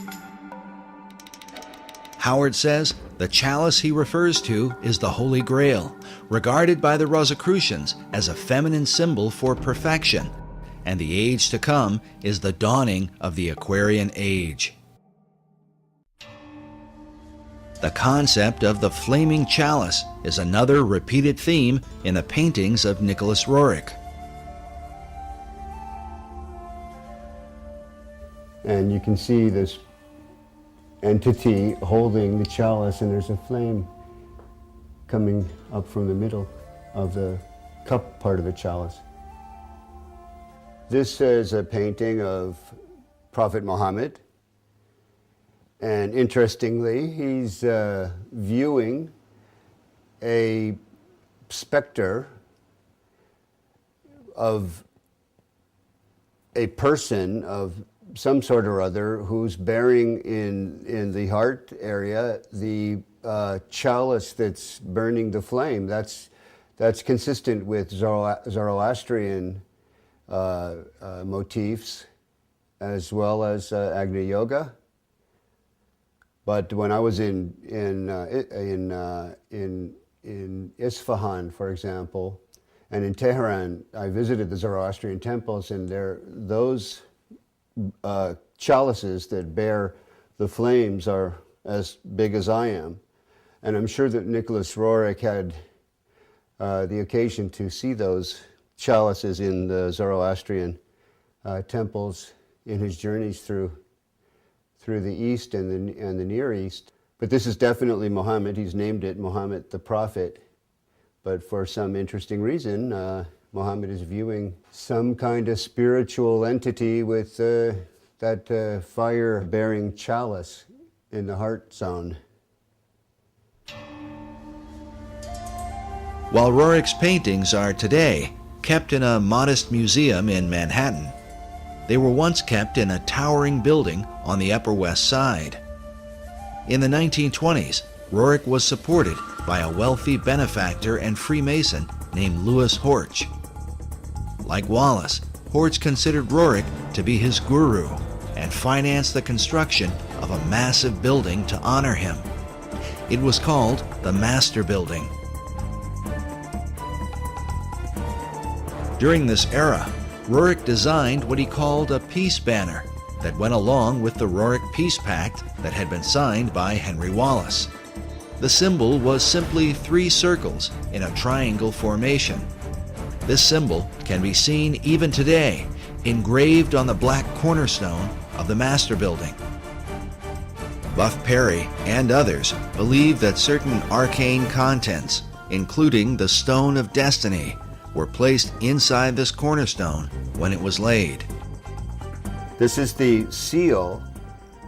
Howard says the chalice he refers to is the Holy Grail, regarded by the Rosicrucians as a feminine symbol for perfection, and the age to come is the dawning of the Aquarian Age. The concept of the flaming chalice is another repeated theme in the paintings of Nicholas Roerich. And you can see this entity holding the chalice, and there's a flame coming up from the middle of the cup part of the chalice. This is a painting of Prophet Muhammad, and interestingly, he's viewing a specter of a person of some sort or other who's bearing in the heart area the chalice that's burning the flame. That's consistent with Zoroastrian motifs as well as Agni Yoga. But when I was in Isfahan, for example, and in Tehran, I visited the Zoroastrian temples, and those chalices that bear the flames are as big as I am. And I'm sure that Nicholas Roerich had the occasion to see those chalices in the Zoroastrian temples in his journeys through the East and the Near East. But this is definitely Muhammad. He's named it Muhammad the Prophet. But for some interesting reason, Muhammad is viewing some kind of spiritual entity with that fire-bearing chalice in the heart zone. While Roerich's paintings are today kept in a modest museum in Manhattan, they were once kept in a towering building on the Upper West Side. In the 1920s, Roerich was supported by a wealthy benefactor and Freemason named Louis Horch. Like Wallace, Horch considered Roerich to be his guru and financed the construction of a massive building to honor him. It was called the Master Building. During this era, Roerich designed what he called a peace banner that went along with the Roerich Peace Pact that had been signed by Henry Wallace. The symbol was simply 3 circles in a triangle formation. This symbol can be seen even today, engraved on the black cornerstone of the Master Building. Buff Perry and others believe that certain arcane contents, including the Stone of Destiny, were placed inside this cornerstone when it was laid. This is the seal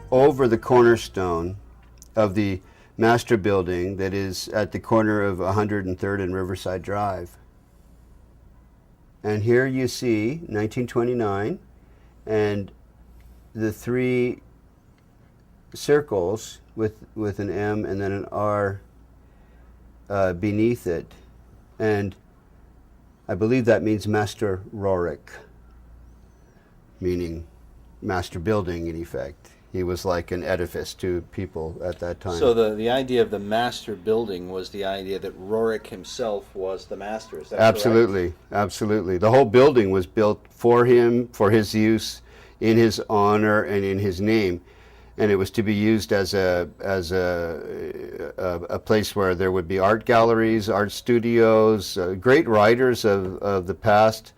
over the cornerstone of the Master Building that is at the corner of 103rd and Riverside Drive. And here you see 1929 and the 3 circles with an M and then an R beneath it. And I believe that means Master Roerich, meaning master building in effect. He was like an edifice to people at that time. So the idea of the master building was the idea that Roerich himself was the master, is that absolutely, correct? Absolutely. The whole building was built for him, for his use, in his honor and in his name. And it was to be used as a place where there would be art galleries, art studios. Great writers of the past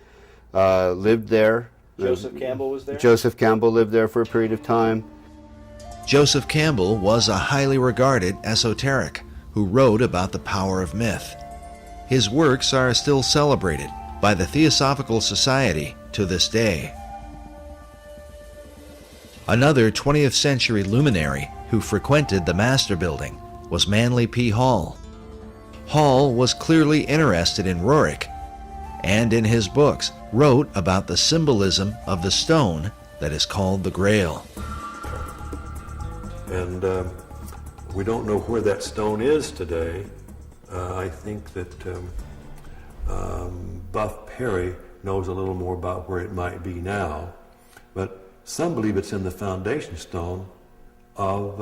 lived there. Joseph Campbell was there? Joseph Campbell lived there for a period of time. Joseph Campbell was a highly regarded esoteric who wrote about the power of myth. His works are still celebrated by the Theosophical Society to this day. Another 20th century luminary who frequented the Master Building was Manly P. Hall. Hall was clearly interested in Roerich, and in his books wrote about the symbolism of the stone that is called the Grail. And we don't know where that stone is today. I think that Buff Perry knows a little more about where it might be now, but some believe it's in the foundation stone of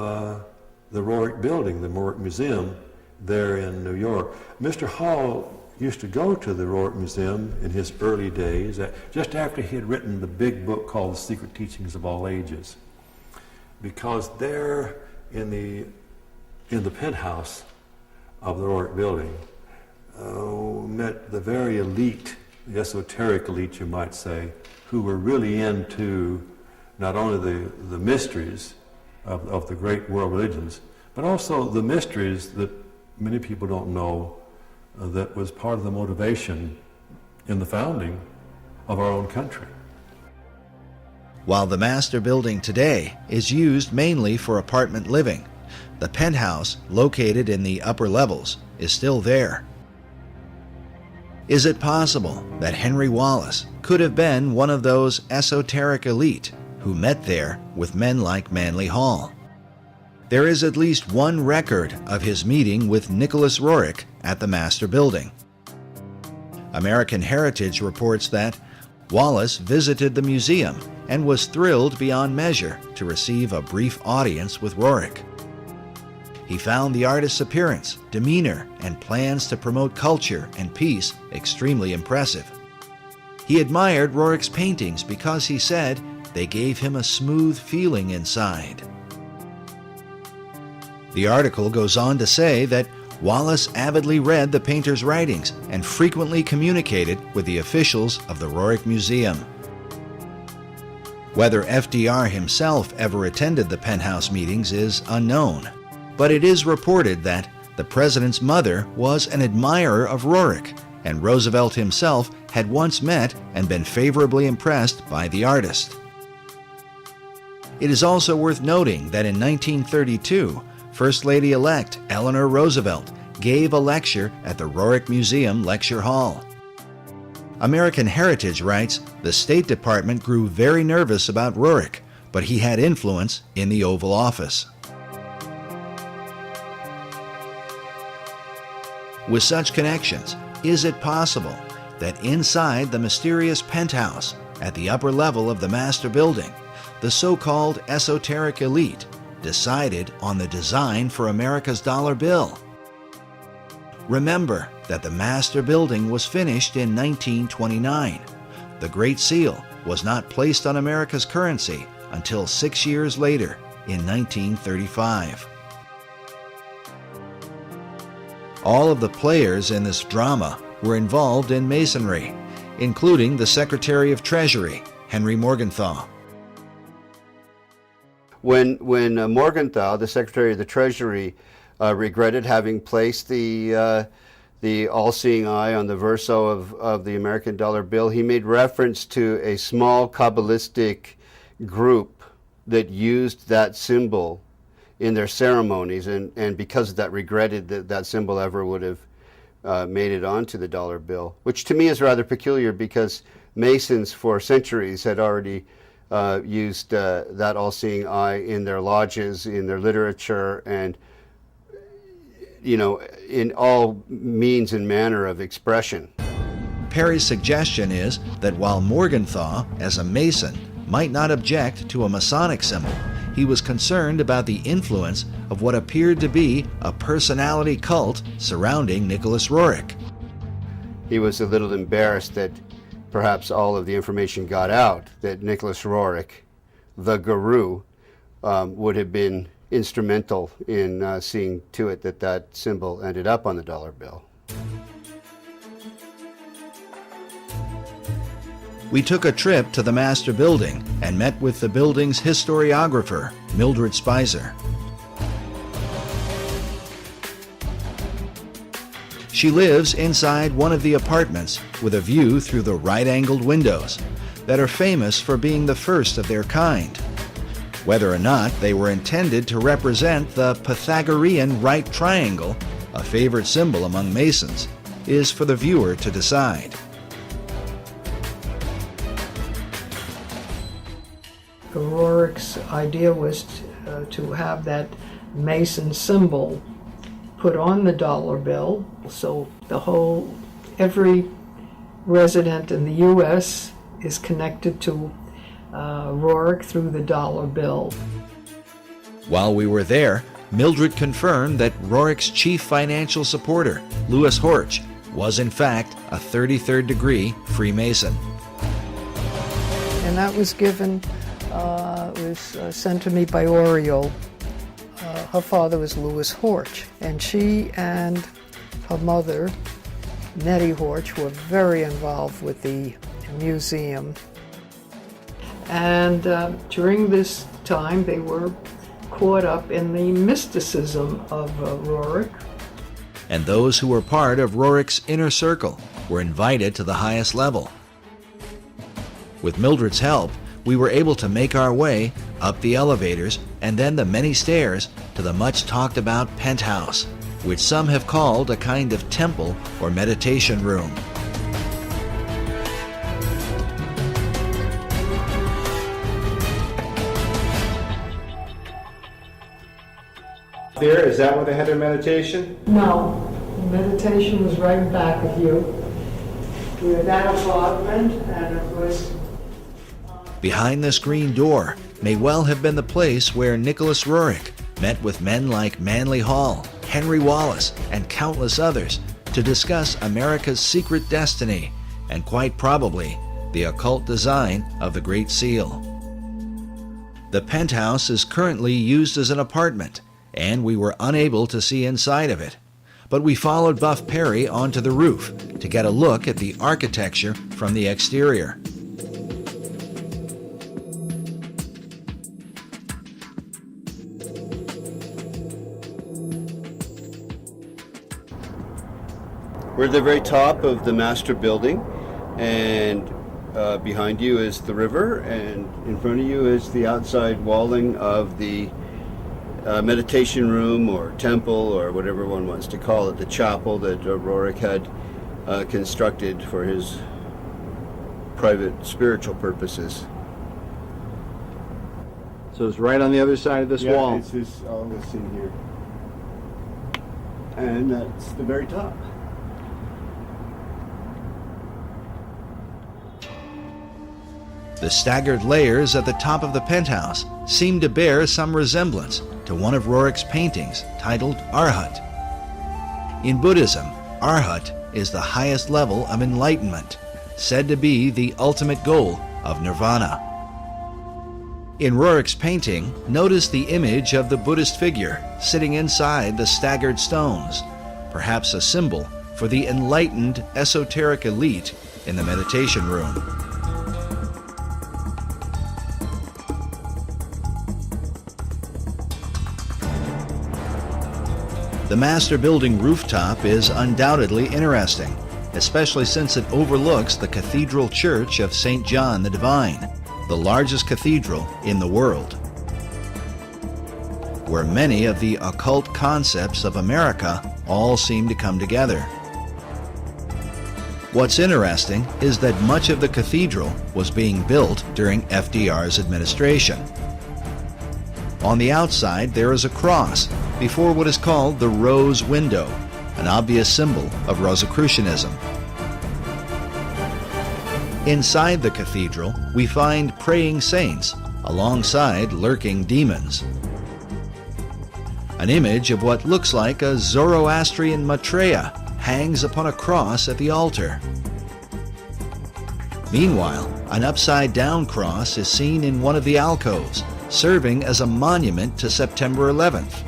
the Roerich Building, the Roerich Museum there in New York. Mr. Hall used to go to the Roerich Museum in his early days, just after he had written the big book called The Secret Teachings of All Ages, because there in the penthouse of the Roerich Building met the very elite, the esoteric elite you might say, who were really into not only the mysteries of the great world religions, but also the mysteries that many people don't know that was part of the motivation in the founding of our own country. While the Master Building today is used mainly for apartment living, the penthouse, located in the upper levels, is still there. Is it possible that Henry Wallace could have been one of those esoteric elite who met there with men like Manly Hall? There is at least one record of his meeting with Nicholas Roerich at the Master Building. American Heritage reports that Wallace visited the museum and was thrilled beyond measure to receive a brief audience with Roerich. He found the artist's appearance, demeanor, and plans to promote culture and peace extremely impressive. He admired Roerich's paintings because he said they gave him a smooth feeling inside. The article goes on to say that Wallace avidly read the painter's writings and frequently communicated with the officials of the Roerich Museum. Whether FDR himself ever attended the penthouse meetings is unknown, but it is reported that the president's mother was an admirer of Roerich, and Roosevelt himself had once met and been favorably impressed by the artist. It is also worth noting that in 1932, First Lady-elect Eleanor Roosevelt gave a lecture at the Roerich Museum Lecture Hall. American Heritage writes, the State Department grew very nervous about Roerich, but he had influence in the Oval Office. With such connections, is it possible that inside the mysterious penthouse at the upper level of the Master Building, the so-called esoteric elite decided on the design for America's dollar bill? Remember that the Master Building was finished in 1929. The Great Seal was not placed on America's currency until 6 years later, in 1935. All of the players in this drama were involved in Masonry, including the Secretary of Treasury, Henry Morgenthau. When Morgenthau, the Secretary of the Treasury, regretted having placed the all-seeing eye on the verso of the American dollar bill, he made reference to a small Kabbalistic group that used that symbol in their ceremonies, and because of that regretted that that symbol ever would have made it onto the dollar bill, which to me is rather peculiar because Masons for centuries had already used that all-seeing eye in their lodges, in their literature, and in all means and manner of expression. Perry's suggestion is that while Morgenthau, as a Mason, might not object to a Masonic symbol, he was concerned about the influence of what appeared to be a personality cult surrounding Nicholas Roerich. He was a little embarrassed that perhaps all of the information got out that Nicholas Roerich, the guru, would have been instrumental in seeing to it that that symbol ended up on the dollar bill. We took a trip to the Master Building and met with the building's historiographer, Mildred Spicer. She lives inside one of the apartments with a view through the right-angled windows that are famous for being the first of their kind. Whether or not they were intended to represent the Pythagorean right triangle, a favorite symbol among Masons, is for the viewer to decide. Roerich's idea was to have that Mason symbol put on the dollar bill, so every resident in the U.S. is connected to Roerich through the dollar bill. While we were there, Mildred confirmed that Roerich's chief financial supporter, Louis Horch, was in fact a 33rd degree Freemason. And that was given, sent to me by Oriole. Her father was Louis Horch, and she and her mother, Nettie Horch, were very involved with the museum. And during this time, they were caught up in the mysticism of Roerich. And those who were part of Roerich's inner circle were invited to the highest level. With Mildred's help, we were able to make our way up the elevators and then the many stairs to the much talked about penthouse, which some have called a kind of temple or meditation room. There, is that where they had their meditation? No, meditation was right back of you. We were that apartment, and it was... Behind this green door may well have been the place where Nicholas Roerich met with men like Manly Hall, Henry Wallace, and countless others to discuss America's secret destiny and quite probably the occult design of the Great Seal. The penthouse is currently used as an apartment, and we were unable to see inside of it. But we followed Buff Perry onto the roof to get a look at the architecture from the exterior. We're at the very top of the master building, and behind you is the river, and in front of you is the outside walling of the meditation room or temple or whatever one wants to call it, the chapel that Roerich had constructed for his private spiritual purposes. So it's right on the other side of this wall. It's this, all this in here. And that's the very top. The staggered layers at the top of the penthouse seem to bear some resemblance to one of Roerich's paintings titled Arhat. In Buddhism, Arhat is the highest level of enlightenment, said to be the ultimate goal of nirvana. In Roerich's painting, notice the image of the Buddhist figure sitting inside the staggered stones, perhaps a symbol for the enlightened esoteric elite in the meditation room. The master building rooftop is undoubtedly interesting, especially since it overlooks the Cathedral Church of St. John the Divine, the largest cathedral in the world, where many of the occult concepts of America all seem to come together. What's interesting is that much of the cathedral was being built during FDR's administration. On the outside, there is a cross before what is called the Rose Window, an obvious symbol of Rosicrucianism. Inside the cathedral, we find praying saints alongside lurking demons. An image of what looks like a Zoroastrian Maitreya hangs upon a cross at the altar. Meanwhile, an upside-down cross is seen in one of the alcoves, serving as a monument to September 11th.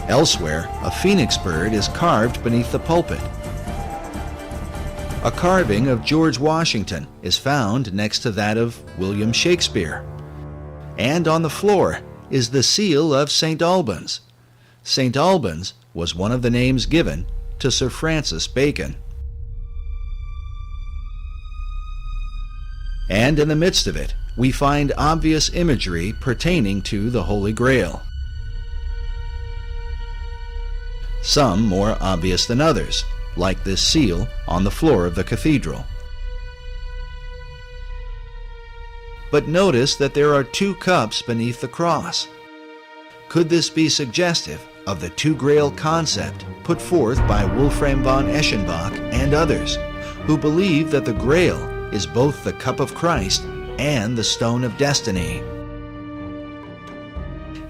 Elsewhere, a phoenix bird is carved beneath the pulpit. A carving of George Washington is found next to that of William Shakespeare. And on the floor is the seal of St. Albans. St. Albans was one of the names given to Sir Francis Bacon. And in the midst of it, we find obvious imagery pertaining to the Holy Grail. Some more obvious than others, like this seal on the floor of the cathedral. But notice that there are two cups beneath the cross. Could this be suggestive of the two grail concept put forth by Wolfram von Eschenbach and others, who believe that the grail is both the cup of Christ and the stone of destiny?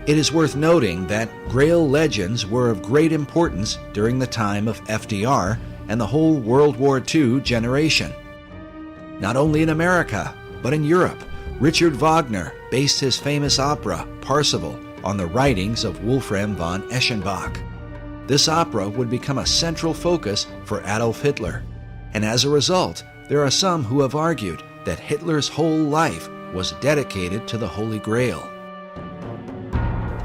It is worth noting that Grail legends were of great importance during the time of FDR and the whole World War II generation. Not only in America, but in Europe, Richard Wagner based his famous opera, Parsifal, on the writings of Wolfram von Eschenbach. This opera would become a central focus for Adolf Hitler, and as a result, there are some who have argued that Hitler's whole life was dedicated to the Holy Grail.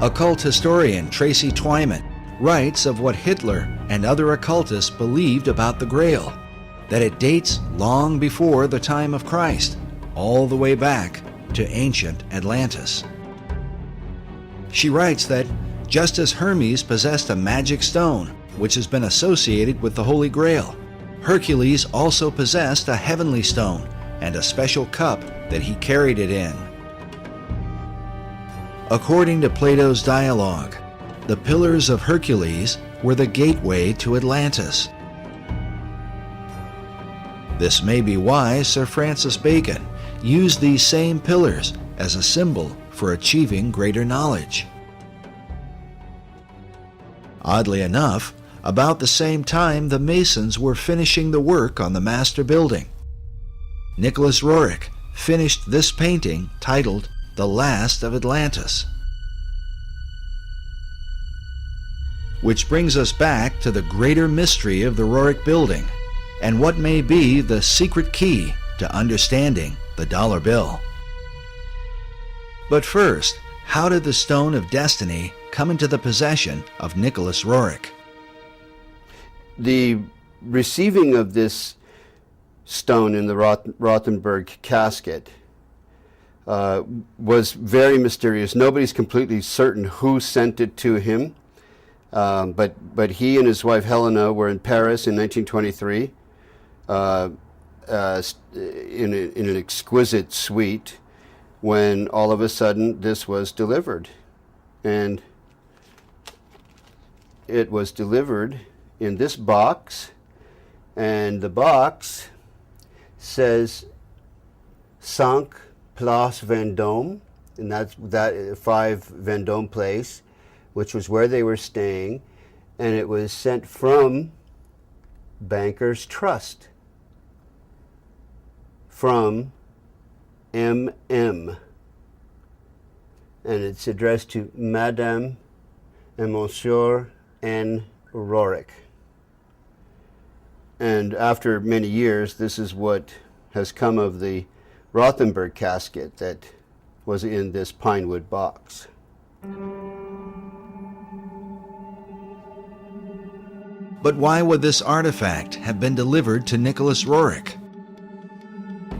Occult historian Tracy Twyman writes of what Hitler and other occultists believed about the Grail, that it dates long before the time of Christ, all the way back to ancient Atlantis. She writes that just as Hermes possessed a magic stone, which has been associated with the Holy Grail, Hercules also possessed a heavenly stone and a special cup that he carried it in. According to Plato's dialogue, the Pillars of Hercules were the gateway to Atlantis. This may be why Sir Francis Bacon used these same pillars as a symbol for achieving greater knowledge. Oddly enough, about the same time the Masons were finishing the work on the master building, Nicholas Roerich finished this painting titled The Last of Atlantis. Which brings us back to the greater mystery of the Roerich building and what may be the secret key to understanding the dollar bill. But first, how did the Stone of Destiny come into the possession of Nicholas Roerich? The receiving of this stone in the Rothenburg casket was very mysterious. Nobody's completely certain who sent it to him, but he and his wife Helena were in Paris in 1923 in an exquisite suite when all of a sudden this was delivered. And it was delivered in this box, and the box says 5 Place Vendôme, and that's 5 Vendôme Place, which was where they were staying, and it was sent from Bankers Trust, from MM, and it's addressed to Madame and Monsieur N. Roerich. And after many years, this is what has come of the Rothenburg casket that was in this pine wood box. But why would this artifact have been delivered to Nicholas Roerich?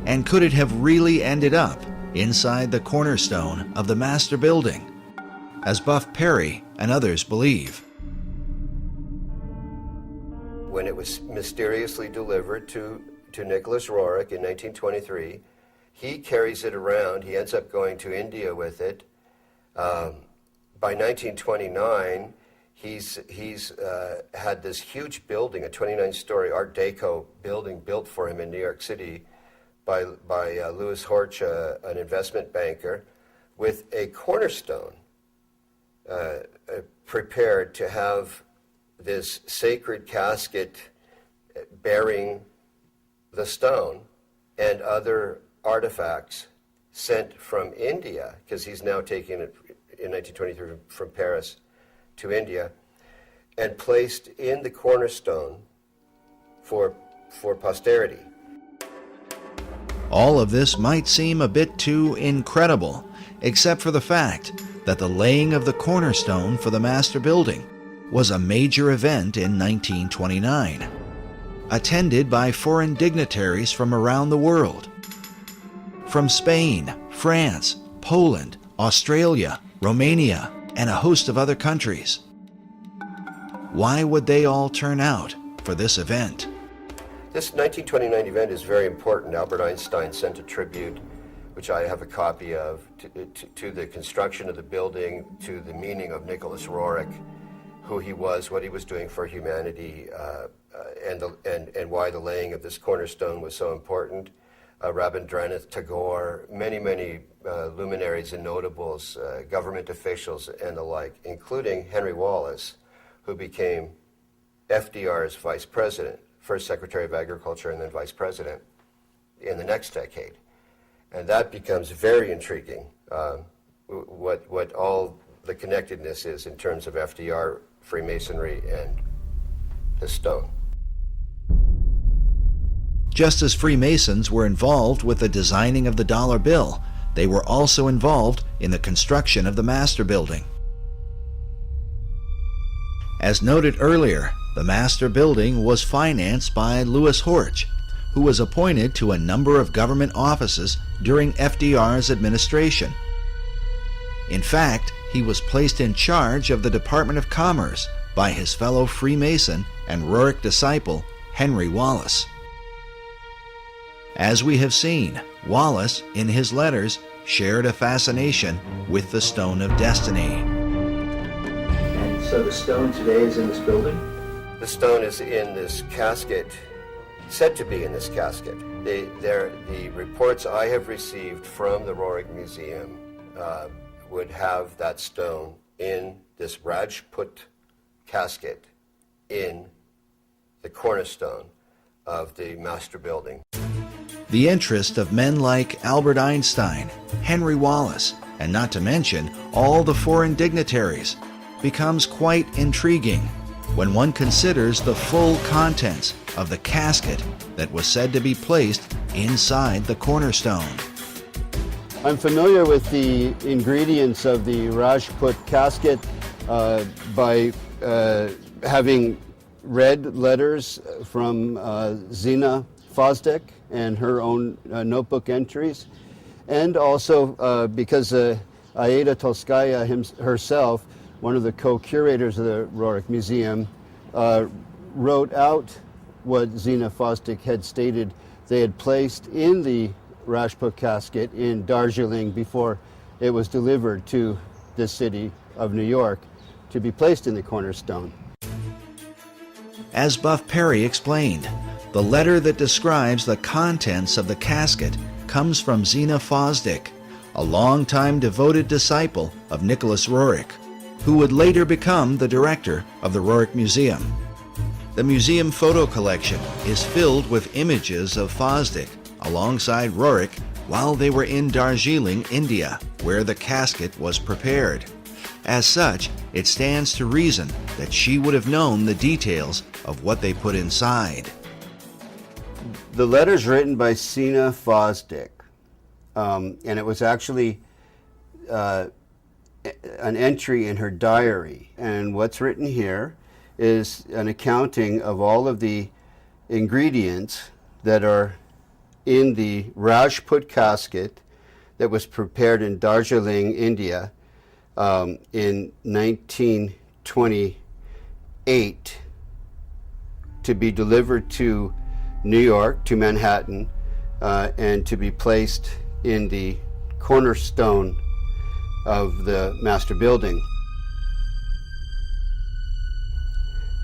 And could it have really ended up inside the cornerstone of the master building, as Buff Perry and others believe? When it was mysteriously delivered to Nicholas Roerich in 1923, he carries it around. He ends up going to India with it. By 1929, he's had this huge building, a 29-story Art Deco building built for him in New York City by Louis Horch, an investment banker, with a cornerstone prepared to have this sacred casket bearing the stone and other artifacts sent from India, because he's now taking it in 1923 from Paris to India, and placed in the cornerstone for posterity. All of this might seem a bit too incredible, except for the fact that the laying of the cornerstone for the master building was a major event in 1929, attended by foreign dignitaries from around the world. From Spain, France, Poland, Australia, Romania, and a host of other countries. Why would they all turn out for this event? This 1929 event is very important. Albert Einstein sent a tribute, which I have a copy of, to the construction of the building, to the meaning of Nicholas Roerich, who he was, what he was doing for humanity, and why the laying of this cornerstone was so important. Rabindranath Tagore, many luminaries and notables, government officials and the like, including Henry Wallace, who became FDR's vice president, first Secretary of Agriculture and then vice president in the next decade. And that becomes very intriguing, what all the connectedness is in terms of FDR, Freemasonry, and the stone. Just as Freemasons were involved with the designing of the dollar bill, they were also involved in the construction of the Master Building. As noted earlier, the Master Building was financed by Nicholas Roerich, who was appointed to a number of government offices during FDR's administration. In fact, he was placed in charge of the Department of Commerce by his fellow Freemason and Roerich disciple, Henry Wallace. As we have seen, Wallace, in his letters, shared a fascination with the Stone of Destiny. And so the stone today is in this building? The stone is in this casket, said to be in this casket. The reports I have received from the Roerich Museum would have that stone in this Rajput casket in the cornerstone of the Master Building. The interest of men like Albert Einstein, Henry Wallace, and not to mention all the foreign dignitaries becomes quite intriguing when one considers the full contents of the casket that was said to be placed inside the cornerstone. I'm familiar with the ingredients of the Rajput casket by having read letters from Zina Fosdick and her own notebook entries, and also because Aida Tolskaya herself, one of the co-curators of the Roerich Museum, wrote out what Zina Fosdick had stated they had placed in the Rajput casket in Darjeeling before it was delivered to the city of New York to be placed in the cornerstone. As Buff Perry explained, the letter that describes the contents of the casket comes from Zina Fosdick, a longtime devoted disciple of Nicholas Roerich, who would later become the director of the Roerich Museum. The museum photo collection is filled with images of Fosdick alongside Roerich while they were in Darjeeling, India, where the casket was prepared. As such, it stands to reason that she would have known the details of what they put inside. The letter's written by Zina Fosdick, and it was actually an entry in her diary. And what's written here is an accounting of all of the ingredients that are in the Rajput casket that was prepared in Darjeeling, India, in 1928 to be delivered to New York, to Manhattan, and to be placed in the cornerstone of the Master Building.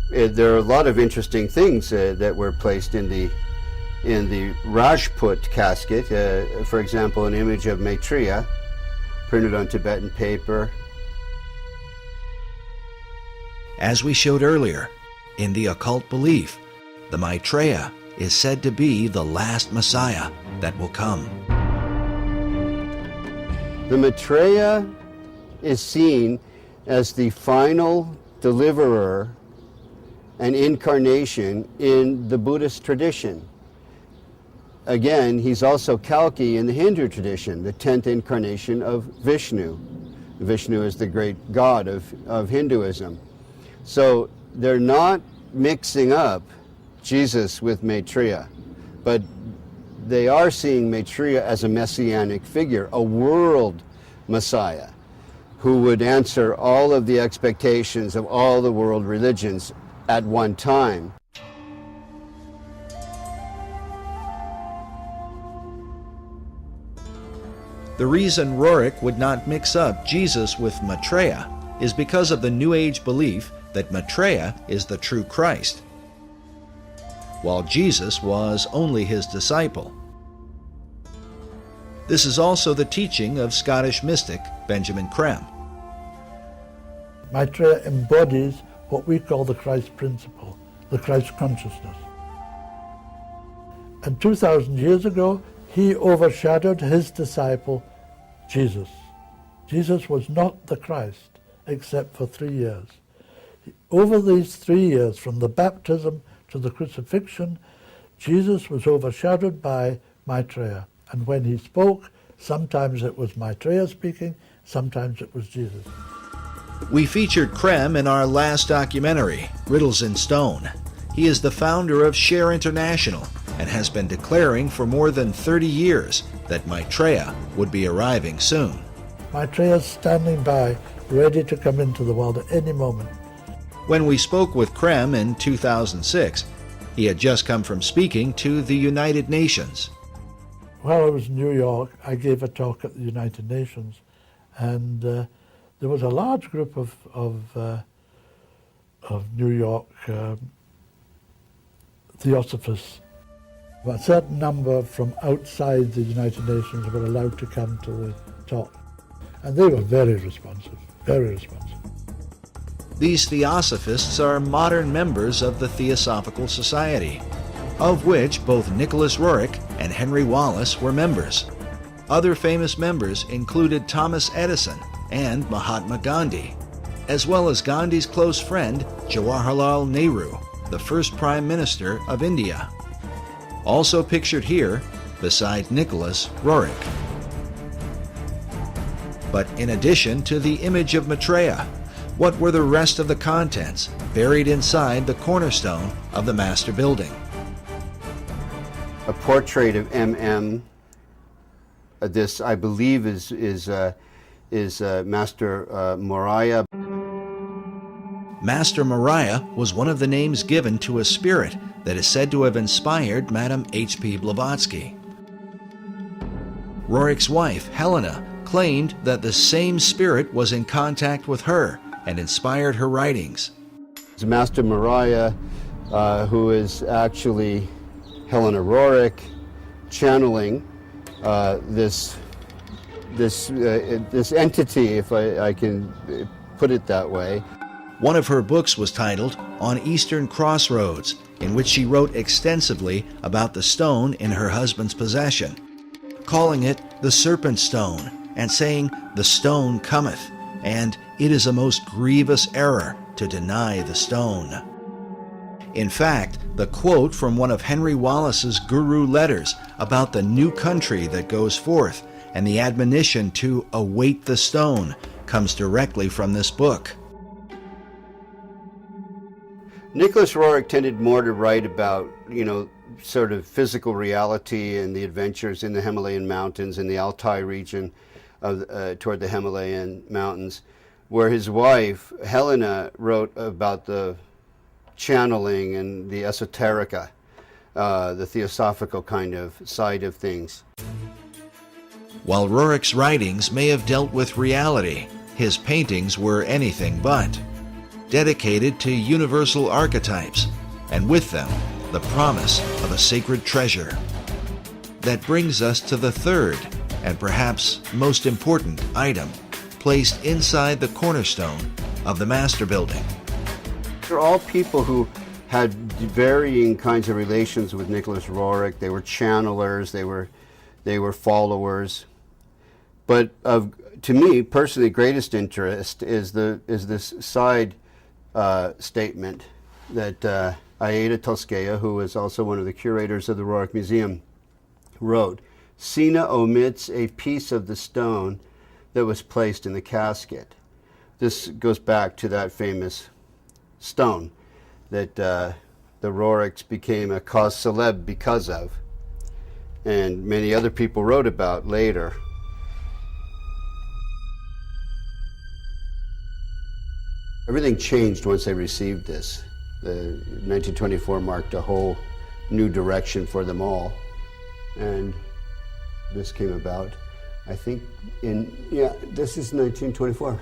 There are a lot of interesting things that were placed in the Rajput casket. For example, an image of Maitreya printed on Tibetan paper. As we showed earlier, in the occult belief, the Maitreya is said to be the last Messiah that will come. The Maitreya is seen as the final deliverer and incarnation in the Buddhist tradition. Again, he's also Kalki in the Hindu tradition, the 10th incarnation of Vishnu. Vishnu is the great god of Hinduism. So they're not mixing up Jesus with Maitreya, but they are seeing Maitreya as a messianic figure, a world Messiah, who would answer all of the expectations of all the world religions at one time. The reason Roerich would not mix up Jesus with Maitreya is because of the New Age belief that Maitreya is the true Christ, while Jesus was only his disciple. This is also the teaching of Scottish mystic Benjamin Creme. Maitreya embodies what we call the Christ principle, the Christ consciousness. And 2,000 years ago, he overshadowed his disciple, Jesus. Jesus was not the Christ, except for 3 years. Over these 3 years, from the baptism to the crucifixion, Jesus was overshadowed by Maitreya. And when he spoke, sometimes it was Maitreya speaking, sometimes it was Jesus. We featured Creme in our last documentary, Riddles in Stone. He is the founder of Share International and has been declaring for more than 30 years that Maitreya would be arriving soon. Maitreya is standing by, ready to come into the world at any moment. When we spoke with Creme in 2006, he had just come from speaking to the United Nations. While I was in New York, I gave a talk at the United Nations, and there was a large group of New York theosophists. A certain number from outside the United Nations were allowed to come to the talk, and they were very responsive, very responsive. These theosophists are modern members of the Theosophical Society, of which both Nicholas Roerich and Henry Wallace were members. Other famous members included Thomas Edison and Mahatma Gandhi, as well as Gandhi's close friend Jawaharlal Nehru, the first Prime Minister of India. Also pictured here, beside Nicholas Roerich. But in addition to the image of Maitreya, what were the rest of the contents buried inside the cornerstone of the master building? A portrait of M.M. This, I believe, is Master Moriah. Master Moriah was one of the names given to a spirit that is said to have inspired Madame H.P. Blavatsky. Roerich's wife, Helena, claimed that the same spirit was in contact with her and inspired her writings. It's Master Moriah, who is actually Helena Roerich, channeling this entity, if I can put it that way. One of her books was titled On Eastern Crossroads, in which she wrote extensively about the stone in her husband's possession, calling it the Serpent Stone, and saying, "The stone cometh, and it is a most grievous error to deny the stone." In fact, the quote from one of Henry Wallace's guru letters about the new country that goes forth and the admonition to await the stone comes directly from this book. Nicholas Roerich tended more to write about, sort of physical reality and the adventures in the Himalayan mountains, in the Altai region toward the Himalayan mountains, where his wife, Helena, wrote about the channeling and the esoterica, the theosophical kind of side of things. While Roerich's writings may have dealt with reality, his paintings were anything but. Dedicated to universal archetypes, and with them, the promise of a sacred treasure. That brings us to the third, and perhaps most important item, placed inside the cornerstone of the master building. They're all people who had varying kinds of relations with Nicholas Roerich. They were channelers, they were followers. But to me, personally, greatest interest is this side statement that Aida Tolskaya, who is also one of the curators of the Roerich Museum, wrote. Sina omits a piece of the stone that was placed in the casket. This goes back to that famous stone that the Roerichs became a cause célèbre because of, and many other people wrote about later. Everything changed once they received this. The 1924 marked a whole new direction for them all, and this came about, I think, this is 1924.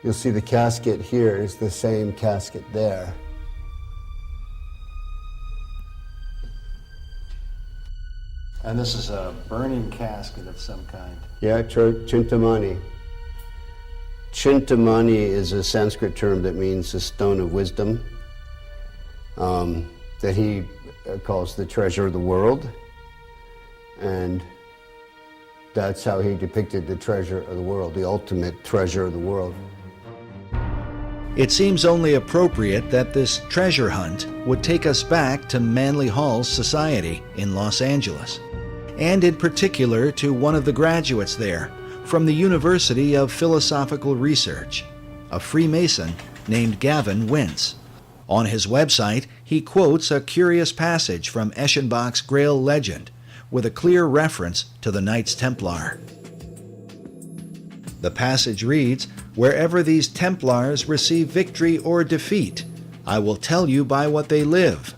You'll see the casket here is the same casket there. And this is a burning casket of some kind. Yeah, Chintamani. Chintamani is a Sanskrit term that means a stone of wisdom, that he calls the treasure of the world. And that's how he depicted the treasure of the world, the ultimate treasure of the world. It seems only appropriate that this treasure hunt would take us back to Manly Hall's society in Los Angeles, and in particular to one of the graduates there from the University of Philosophical Research, a Freemason named Gavin Wentz. On his website, he quotes a curious passage from Eschenbach's Grail legend with a clear reference to the Knights Templar. The passage reads, "Wherever these Templars receive victory or defeat, I will tell you by what they live.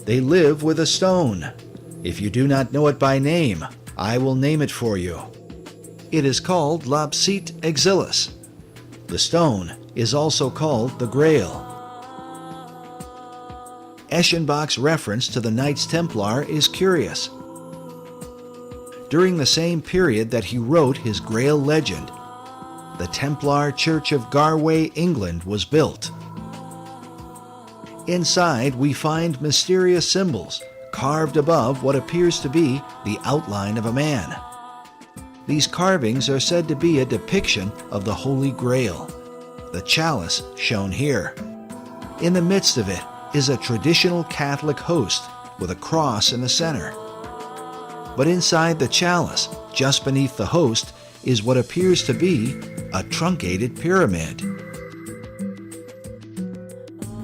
They live with a stone. If you do not know it by name, I will name it for you. It is called Lapsit Exilis. The stone is also called the Grail." Eschenbach's reference to the Knights Templar is curious. During the same period that he wrote his Grail legend, the Templar Church of Garway, England was built. Inside, we find mysterious symbols carved above what appears to be the outline of a man. These carvings are said to be a depiction of the Holy Grail, the chalice shown here. In the midst of it is a traditional Catholic host with a cross in the center. But inside the chalice, just beneath the host, is what appears to be a truncated pyramid.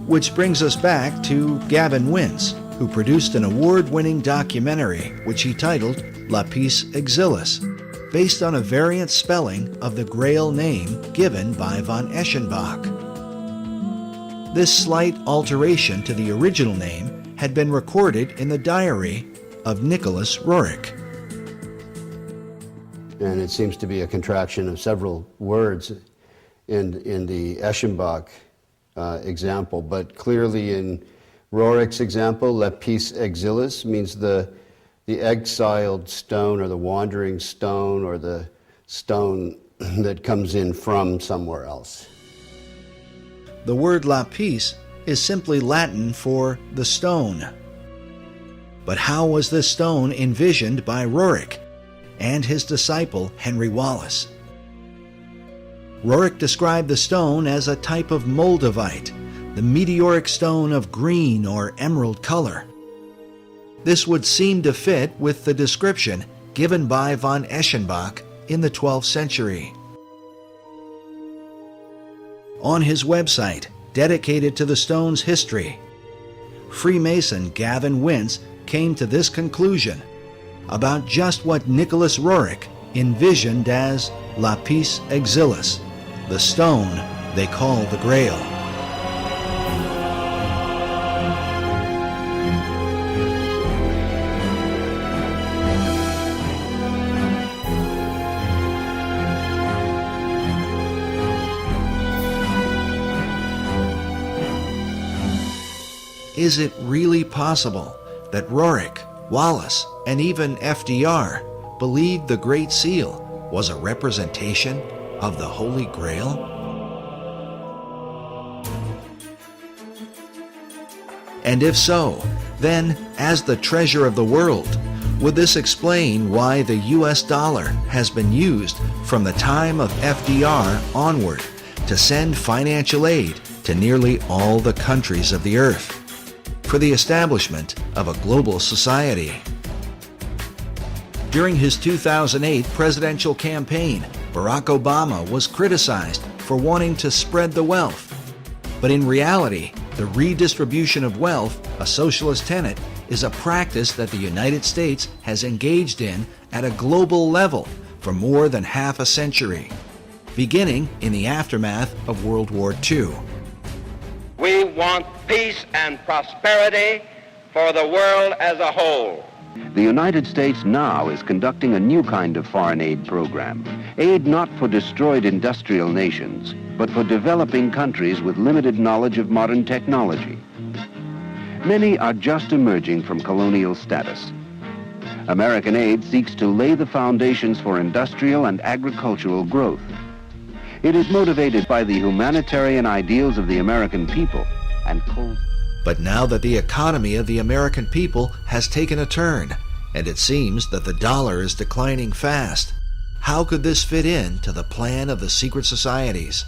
Which brings us back to Gavin Wentz, who produced an award-winning documentary which he titled Lapis Exilis, based on a variant spelling of the Grail name given by von Eschenbach. This slight alteration to the original name had been recorded in the diary of Nicholas Roerich. And it seems to be a contraction of several words in the Eschenbach example, but clearly in Roerich's example, Lapis Exilis means the exiled stone, or the wandering stone, or the stone that comes in from somewhere else. The word lapis is simply Latin for the stone. But how was this stone envisioned by Roerich and his disciple Henry Wallace? Roerich described the stone as a type of moldavite, the meteoric stone of green or emerald color. This would seem to fit with the description given by von Eschenbach in the 12th century. On his website, dedicated to the stone's history, Freemason Gavin Wentz came to this conclusion about just what Nicholas Roerich envisioned as Lapis Exilis, the stone they call the Grail. Is it really possible that Roerich, Wallace, and even FDR believed the Great Seal was a representation of the Holy Grail? And if so, then, as the treasure of the world, would this explain why the US dollar has been used from the time of FDR onward to send financial aid to nearly all the countries of the earth for the establishment of a global society? During his 2008 presidential campaign, Barack Obama was criticized for wanting to spread the wealth. But in reality, the redistribution of wealth, a socialist tenet, is a practice that the United States has engaged in at a global level for more than half a century, beginning in the aftermath of World War II. We want peace and prosperity for the world as a whole. The United States now is conducting a new kind of foreign aid program. Aid not for destroyed industrial nations, but for developing countries with limited knowledge of modern technology. Many are just emerging from colonial status. American aid seeks to lay the foundations for industrial and agricultural growth. It is motivated by the humanitarian ideals of the American people and But now that the economy of the American people has taken a turn, and it seems that the dollar is declining fast, how could this fit in to the plan of the secret societies?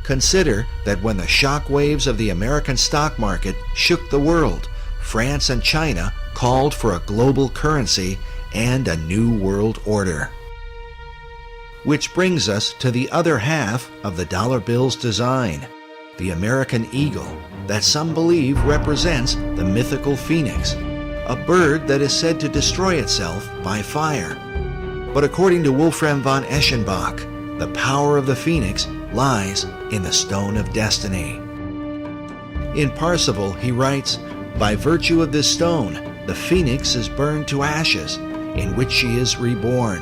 Consider that when the shock waves of the American stock market shook the world, France and China called for a global currency and a new world order. Which brings us to the other half of the dollar bill's design, the American eagle, that some believe represents the mythical phoenix, a bird that is said to destroy itself by fire. But according to Wolfram von Eschenbach, the power of the phoenix lies in the stone of destiny. In Parsifal, he writes, "By virtue of this stone, the phoenix is burned to ashes, in which she is reborn.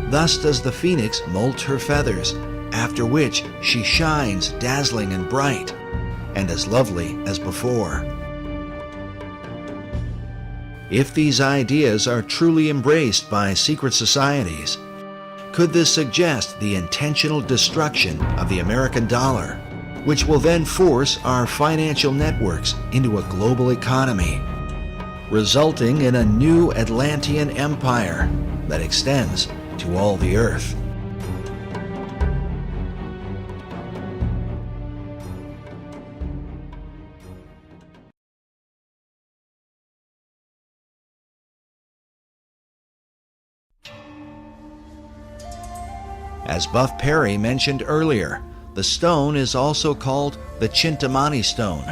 Thus does the phoenix molt her feathers, after which she shines dazzling and bright, and as lovely as before." If these ideas are truly embraced by secret societies, could this suggest the intentional destruction of the American dollar, which will then force our financial networks into a global economy, resulting in a new Atlantean empire that extends to all the earth? As Buff Perry mentioned earlier, the stone is also called the Chintamani stone.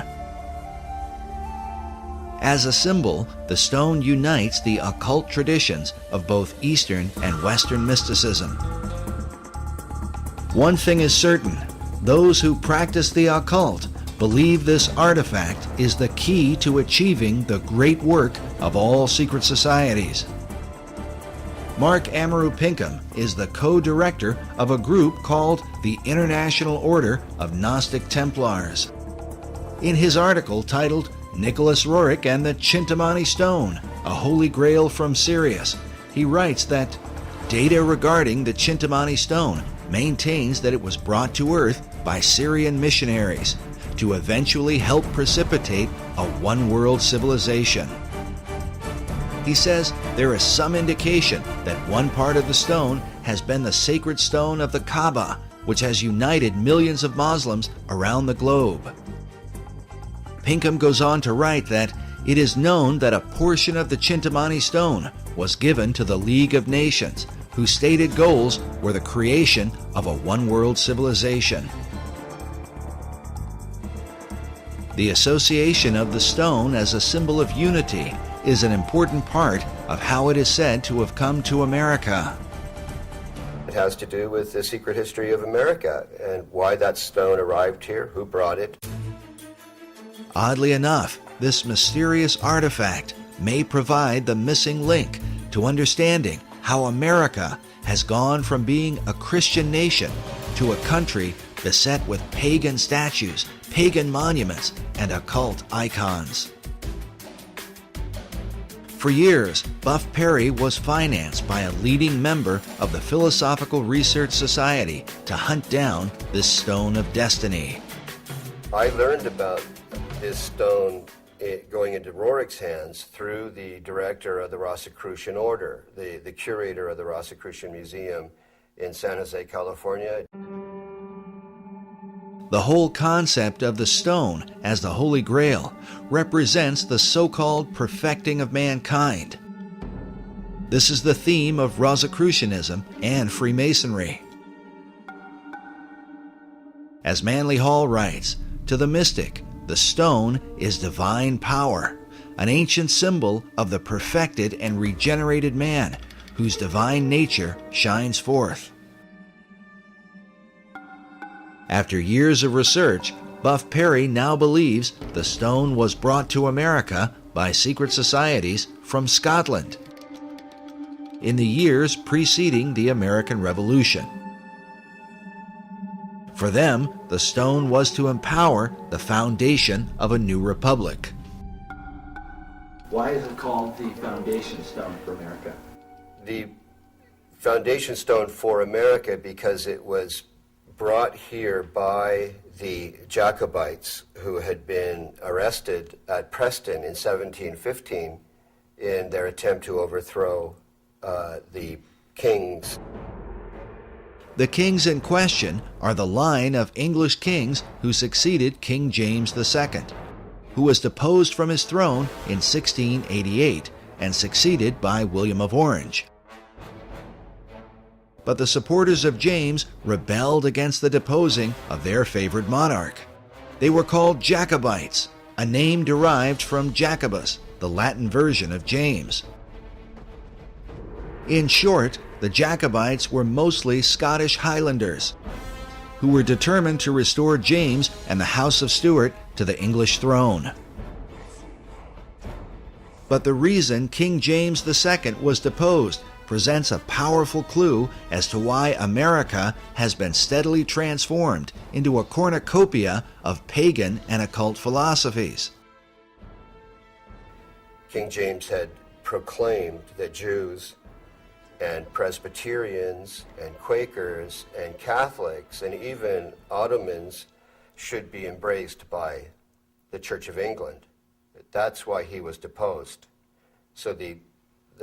As a symbol, the stone unites the occult traditions of both Eastern and Western mysticism. One thing is certain, those who practice the occult believe this artifact is the key to achieving the great work of all secret societies. Mark Amaru Pinkham is the co-director of a group called the International Order of Gnostic Templars. In his article titled Nicholas Roerich and the Chintamani Stone, a Holy Grail from Sirius, he writes that data regarding the Chintamani Stone maintains that it was brought to Earth by Syrian missionaries to eventually help precipitate a one-world civilization. He says there is some indication that one part of the stone has been the sacred stone of the Kaaba, which has united millions of Muslims around the globe. Pinkham goes on to write that it is known that a portion of the Chintamani stone was given to the League of Nations, whose stated goals were the creation of a one-world civilization. The association of the stone as a symbol of unity is an important part of how it is said to have come to America. It has to do with the secret history of America and why that stone arrived here, who brought it. Oddly enough, this mysterious artifact may provide the missing link to understanding how America has gone from being a Christian nation to a country beset with pagan statues, pagan monuments, and occult icons. For years, Buff Perry was financed by a leading member of the Philosophical Research Society to hunt down this stone of destiny. I learned about this stone going into Roerich's hands through the director of the Rosicrucian Order, the curator of the Rosicrucian Museum in San Jose, California. The whole concept of the stone as the Holy Grail represents the so-called perfecting of mankind. This is the theme of Rosicrucianism and Freemasonry. As Manly Hall writes, to the mystic, the stone is divine power, an ancient symbol of the perfected and regenerated man, whose divine nature shines forth. After years of research, Buff Perry now believes the stone was brought to America by secret societies from Scotland in the years preceding the American Revolution. For them, the stone was to empower the foundation of a new republic. Why is it called the foundation stone for America? The foundation stone for America because it was brought here by the Jacobites who had been arrested at Preston in 1715 in their attempt to overthrow the kings. The kings in question are the line of English kings who succeeded King James II, who was deposed from his throne in 1688 and succeeded by William of Orange. But the supporters of James rebelled against the deposing of their favored monarch. They were called Jacobites, a name derived from Jacobus, the Latin version of James. In short, the Jacobites were mostly Scottish Highlanders, who were determined to restore James and the House of Stuart to the English throne. But the reason King James II was deposed presents a powerful clue as to why America has been steadily transformed into a cornucopia of pagan and occult philosophies. King James had proclaimed that Jews and Presbyterians and Quakers and Catholics and even Ottomans should be embraced by the Church of England. That's why he was deposed. So the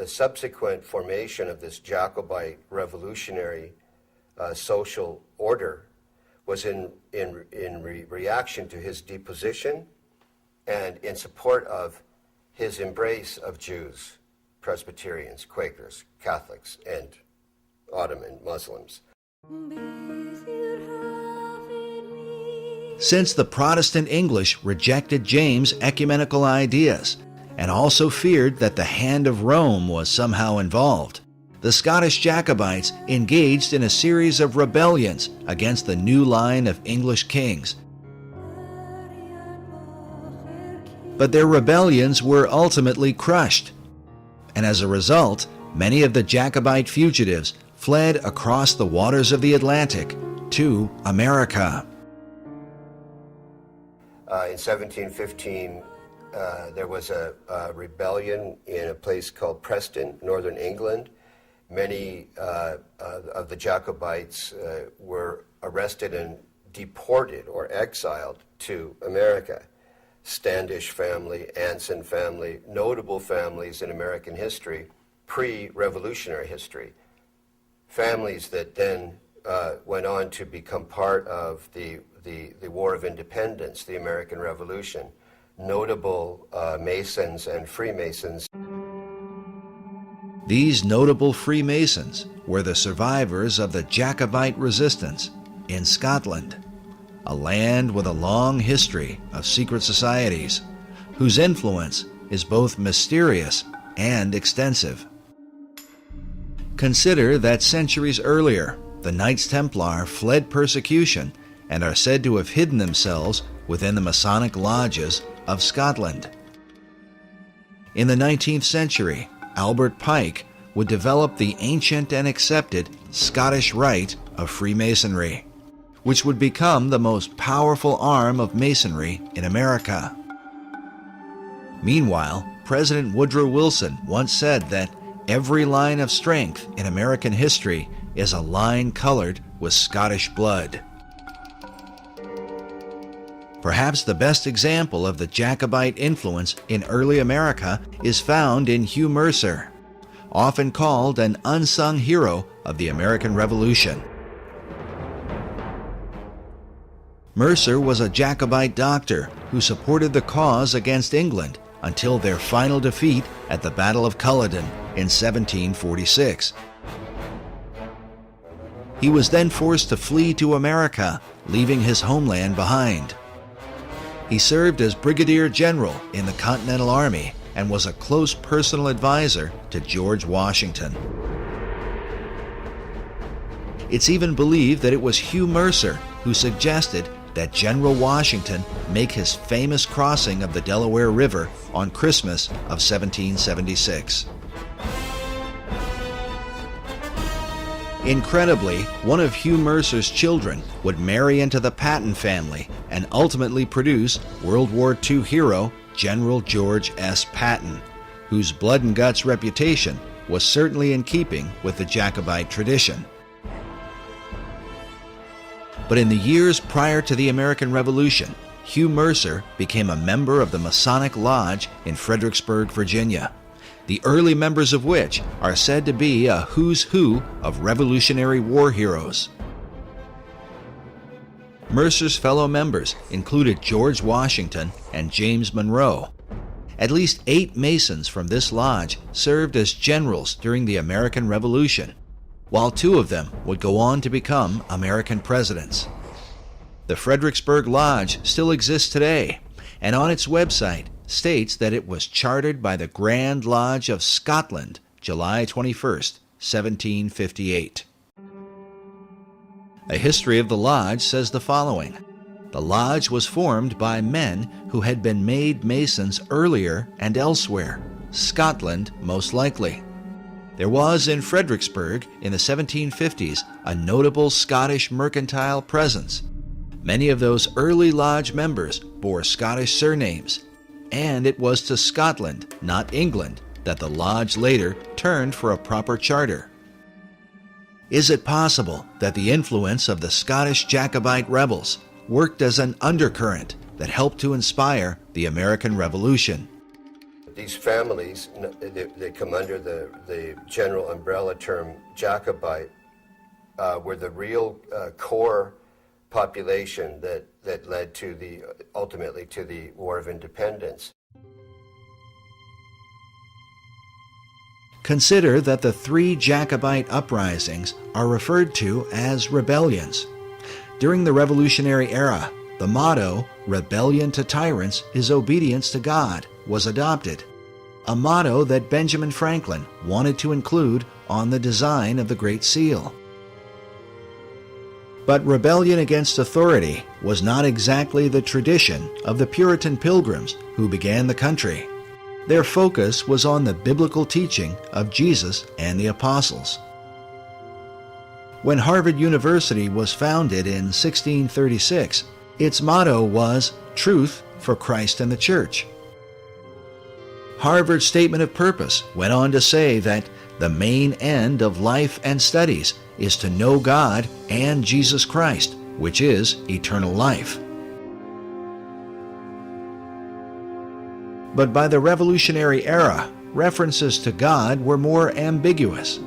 subsequent formation of this Jacobite revolutionary social order was in reaction to his deposition and in support of his embrace of Jews, Presbyterians, Quakers, Catholics, and Ottoman Muslims. Since the Protestant English rejected James' ecumenical ideas and also feared that the hand of Rome was somehow involved, the Scottish Jacobites engaged in a series of rebellions against the new line of English kings. But their rebellions were ultimately crushed, and as a result, many of the Jacobite fugitives fled across the waters of the Atlantic to America. In 1715, there was a rebellion in a place called Preston, northern England. Many of the Jacobites were arrested and deported or exiled to America. Standish family, Anson family, notable families in American history, pre-revolutionary history. Families that then went on to become part of the War of Independence, the American Revolution. Notable Masons and Freemasons. These notable Freemasons were the survivors of the Jacobite resistance in Scotland, a land with a long history of secret societies, whose influence is both mysterious and extensive. Consider that centuries earlier, the Knights Templar fled persecution and are said to have hidden themselves within the Masonic lodges of Scotland. In the 19th century, Albert Pike would develop the ancient and accepted Scottish Rite of Freemasonry, which would become the most powerful arm of Masonry in America. Meanwhile, President Woodrow Wilson once said that every line of strength in American history is a line colored with Scottish blood. Perhaps the best example of the Jacobite influence in early America is found in Hugh Mercer, often called an unsung hero of the American Revolution. Mercer was a Jacobite doctor who supported the cause against England until their final defeat at the Battle of Culloden in 1746. He was then forced to flee to America, leaving his homeland behind. He served as Brigadier General in the Continental Army and was a close personal advisor to George Washington. It's even believed that it was Hugh Mercer who suggested that General Washington make his famous crossing of the Delaware River on Christmas of 1776. Incredibly, one of Hugh Mercer's children would marry into the Patton family and ultimately produce World War II hero General George S. Patton, whose blood and guts reputation was certainly in keeping with the Jacobite tradition. But in the years prior to the American Revolution, Hugh Mercer became a member of the Masonic Lodge in Fredericksburg, Virginia, the early members of which are said to be a who's who of Revolutionary War heroes. Mercer's fellow members included George Washington and James Monroe. At least 8 Masons from this lodge served as generals during the American Revolution, while 2 of them would go on to become American presidents. The Fredericksburg Lodge still exists today, and on its website states that it was chartered by the Grand Lodge of Scotland, July 21st, 1758. A history of the lodge says the following. The lodge was formed by men who had been made Masons earlier and elsewhere, Scotland most likely. There was in Fredericksburg in the 1750s a notable Scottish mercantile presence. Many of those early lodge members bore Scottish surnames, and it was to Scotland, not England, that the lodge later turned for a proper charter. Is it possible that the influence of the Scottish Jacobite rebels worked as an undercurrent that helped to inspire the American Revolution? These families, they come under the general umbrella term Jacobite, were the real core population that led to ultimately to the War of Independence. Consider that the 3 Jacobite uprisings are referred to as rebellions. During the Revolutionary era, the motto, "Rebellion to tyrants is obedience to God," was adopted, a motto that Benjamin Franklin wanted to include on the design of the Great Seal. But rebellion against authority was not exactly the tradition of the Puritan Pilgrims who began the country. Their focus was on the biblical teaching of Jesus and the apostles. When Harvard University was founded in 1636, its motto was "Truth for Christ and the Church." Harvard's statement of purpose went on to say that the main end of life and studies is to know God and Jesus Christ, which is eternal life. But by the Revolutionary era, references to God were more ambiguous,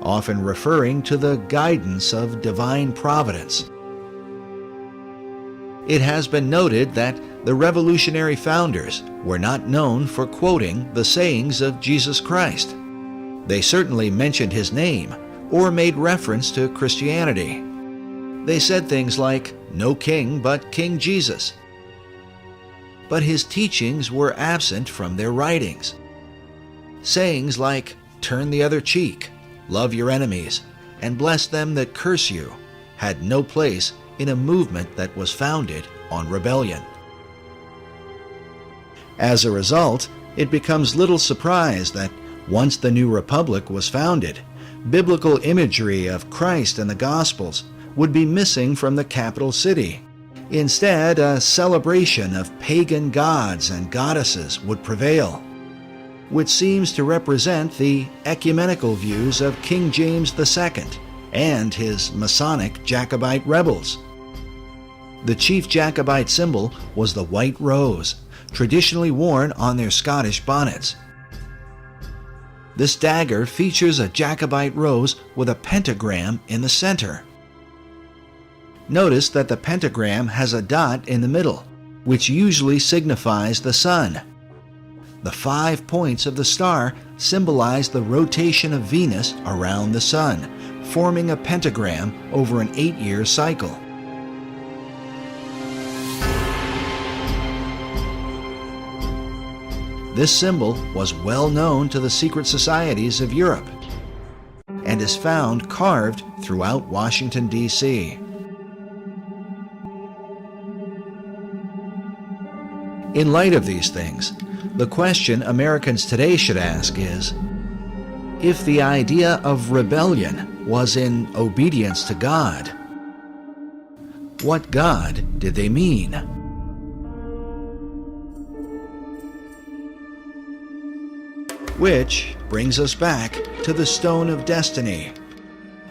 often referring to the guidance of divine providence. It has been noted that the revolutionary founders were not known for quoting the sayings of Jesus Christ. They certainly mentioned his name or made reference to Christianity. They said things like, "No king but King Jesus." But his teachings were absent from their writings. Sayings like, "Turn the other cheek," "Love your enemies," and "Bless them that curse you," had no place in a movement that was founded on rebellion. As a result, it becomes little surprise that once the new republic was founded, biblical imagery of Christ and the Gospels would be missing from the capital city. Instead, a celebration of pagan gods and goddesses would prevail, which seems to represent the ecumenical views of King James II and his Masonic Jacobite rebels. The chief Jacobite symbol was the white rose, traditionally worn on their Scottish bonnets. This dagger features a Jacobite rose with a pentagram in the center. Notice that the pentagram has a dot in the middle, which usually signifies the sun. The 5 points of the star symbolize the rotation of Venus around the sun, forming a pentagram over an 8-year cycle. This symbol was well known to the secret societies of Europe and is found carved throughout Washington, D.C. In light of these things, the question Americans today should ask is, if the idea of rebellion was in obedience to God, what God did they mean? Which brings us back to the Stone of Destiny,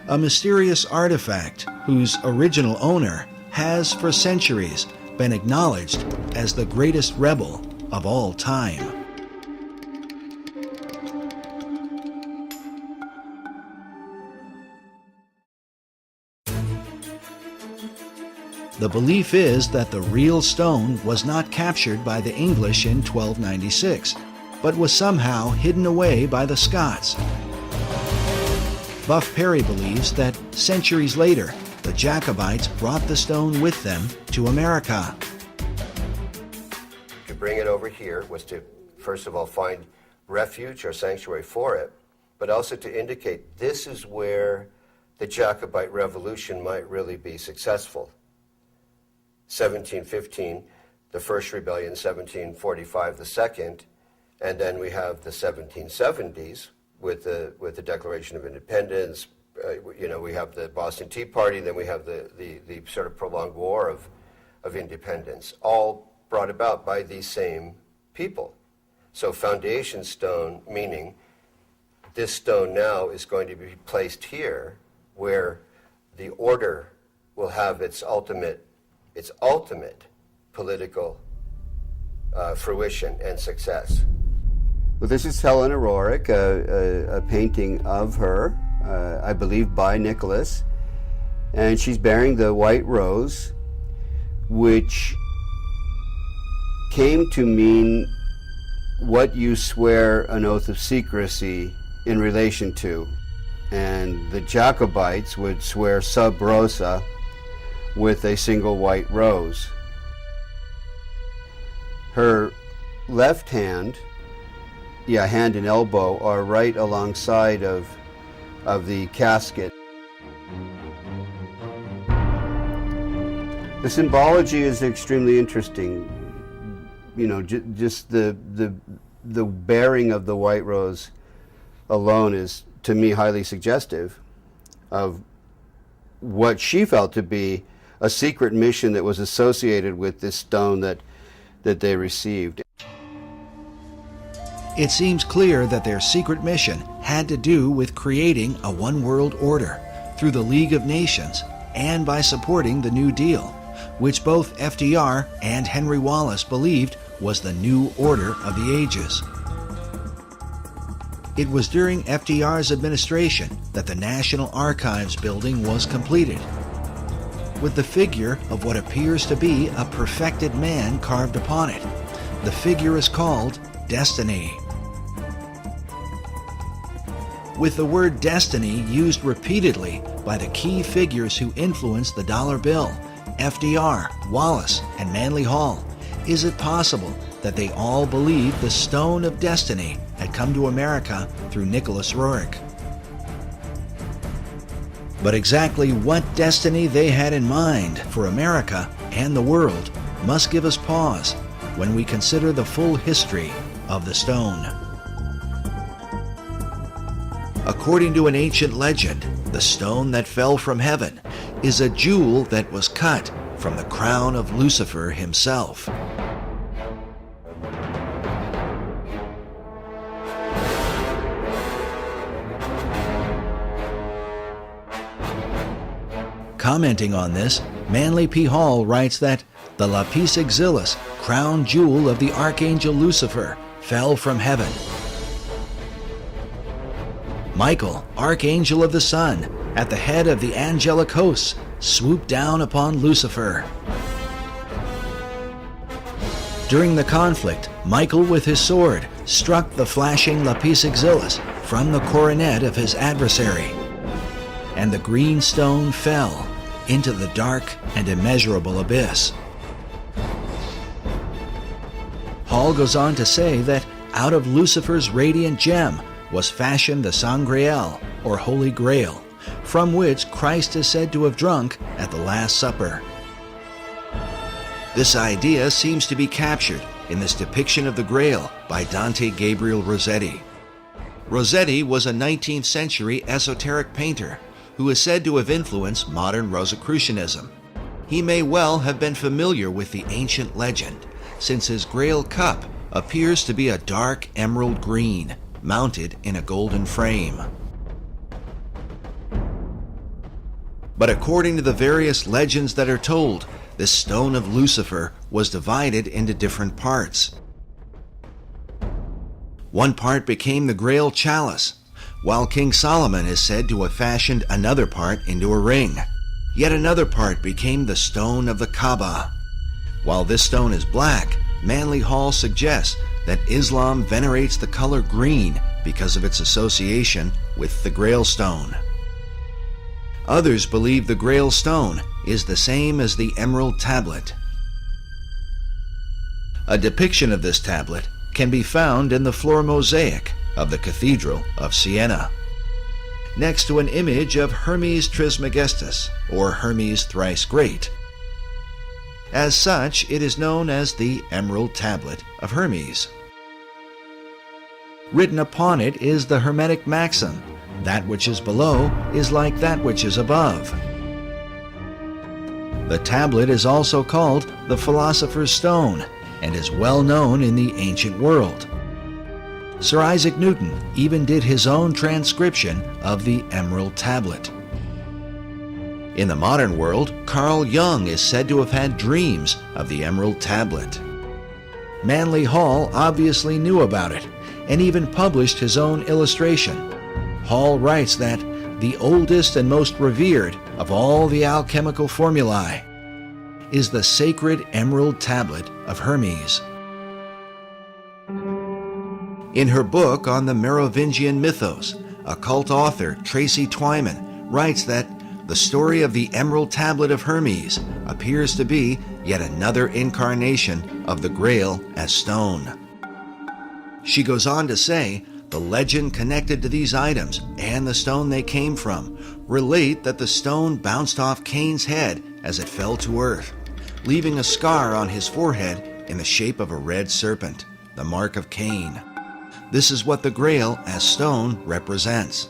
a mysterious artifact whose original owner has for centuries been acknowledged as the greatest rebel of all time. The belief is that the real stone was not captured by the English in 1296, but was somehow hidden away by the Scots. Buff Perry believes that centuries later, the Jacobites brought the stone with them to America. To bring it over here was to, first of all, find refuge or sanctuary for it, but also to indicate this is where the Jacobite Revolution might really be successful. 1715, the first rebellion, 1745, the second, and then we have the 1770s with the Declaration of Independence. We have the Boston Tea Party, then we have the sort of prolonged war of independence, all brought about by these same people. So foundation stone, meaning this stone now is going to be placed here where the order will have its ultimate political fruition and success. Well, this is Helena Roerich, a painting of her, I believe by Nicholas, and she's bearing the white rose, which came to mean what you swear an oath of secrecy in relation to. And the Jacobites would swear sub rosa with a single white rose. Her left hand, hand and elbow, are right alongside of the casket. The symbology is extremely interesting. Just the bearing of the white rose alone is, to me, highly suggestive of what she felt to be a secret mission that was associated with this stone that they received. It seems clear that their secret mission had to do with creating a one-world order through the League of Nations and by supporting the New Deal, which both FDR and Henry Wallace believed was the new order of the ages. It was during FDR's administration that the National Archives building was completed, with the figure of what appears to be a perfected man carved upon it. The figure is called Destiny. With the word destiny used repeatedly by the key figures who influenced the dollar bill, FDR, Wallace, and Manly Hall, is it possible that they all believed the Stone of Destiny had come to America through Nicholas Roerich? But exactly what destiny they had in mind for America and the world must give us pause when we consider the full history of the stone. According to an ancient legend, the stone that fell from heaven is a jewel that was cut from the crown of Lucifer himself. Commenting on this, Manly P. Hall writes that the lapis exilis, crown jewel of the archangel Lucifer, fell from heaven. Michael, archangel of the sun, at the head of the angelic hosts, swooped down upon Lucifer. During the conflict, Michael with his sword struck the flashing lapis exilis from the coronet of his adversary, and the green stone fell into the dark and immeasurable abyss. Hall goes on to say that out of Lucifer's radiant gem was fashioned the Sangreal, or Holy Grail, from which Christ is said to have drunk at the Last Supper. This idea seems to be captured in this depiction of the Grail by Dante Gabriel Rossetti. Rossetti was a 19th century esoteric painter who is said to have influenced modern Rosicrucianism. He may well have been familiar with the ancient legend, since his Grail cup appears to be a dark emerald green, mounted in a golden frame. But according to the various legends that are told, this stone of Lucifer was divided into different parts. One part became the Grail chalice, while King Solomon is said to have fashioned another part into a ring. Yet another part became the stone of the Kaaba. While this stone is black, Manly Hall suggests that Islam venerates the color green because of its association with the Grail stone. Others believe the Grail stone is the same as the Emerald Tablet. A depiction of this tablet can be found in the floor mosaic of the Cathedral of Siena, next to an image of Hermes Trismegistus, or Hermes Thrice Great. As such, it is known as the Emerald Tablet of Hermes. Written upon it is the Hermetic maxim, "That which is below is like that which is above." The tablet is also called the Philosopher's Stone and is well known in the ancient world. Sir Isaac Newton even did his own transcription of the Emerald Tablet. In the modern world, Carl Jung is said to have had dreams of the Emerald Tablet. Manly Hall obviously knew about it and even published his own illustration. Hall writes that the oldest and most revered of all the alchemical formulae is the sacred Emerald Tablet of Hermes. In her book on the Merovingian mythos, occult author Tracy Twyman writes that the story of the Emerald Tablet of Hermes appears to be yet another incarnation of the Grail as stone. She goes on to say, the legend connected to these items and the stone they came from relate that the stone bounced off Cain's head as it fell to earth, leaving a scar on his forehead in the shape of a red serpent, the mark of Cain. This is what the Grail as stone represents.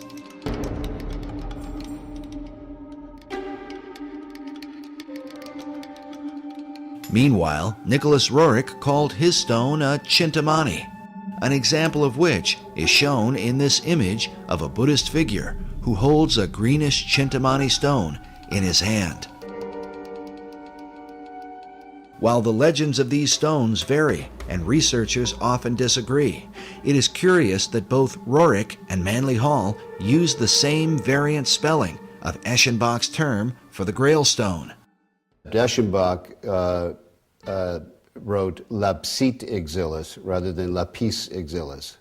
Meanwhile, Nicholas Roerich called his stone a Chintamani, an example of which is shown in this image of a Buddhist figure who holds a greenish Chintamani stone in his hand. While the legends of these stones vary and researchers often disagree, it is curious that both Roerich and Manly Hall used the same variant spelling of Eschenbach's term for the Grail stone. Eschenbach wrote lapsit exilis rather than lapis exilis.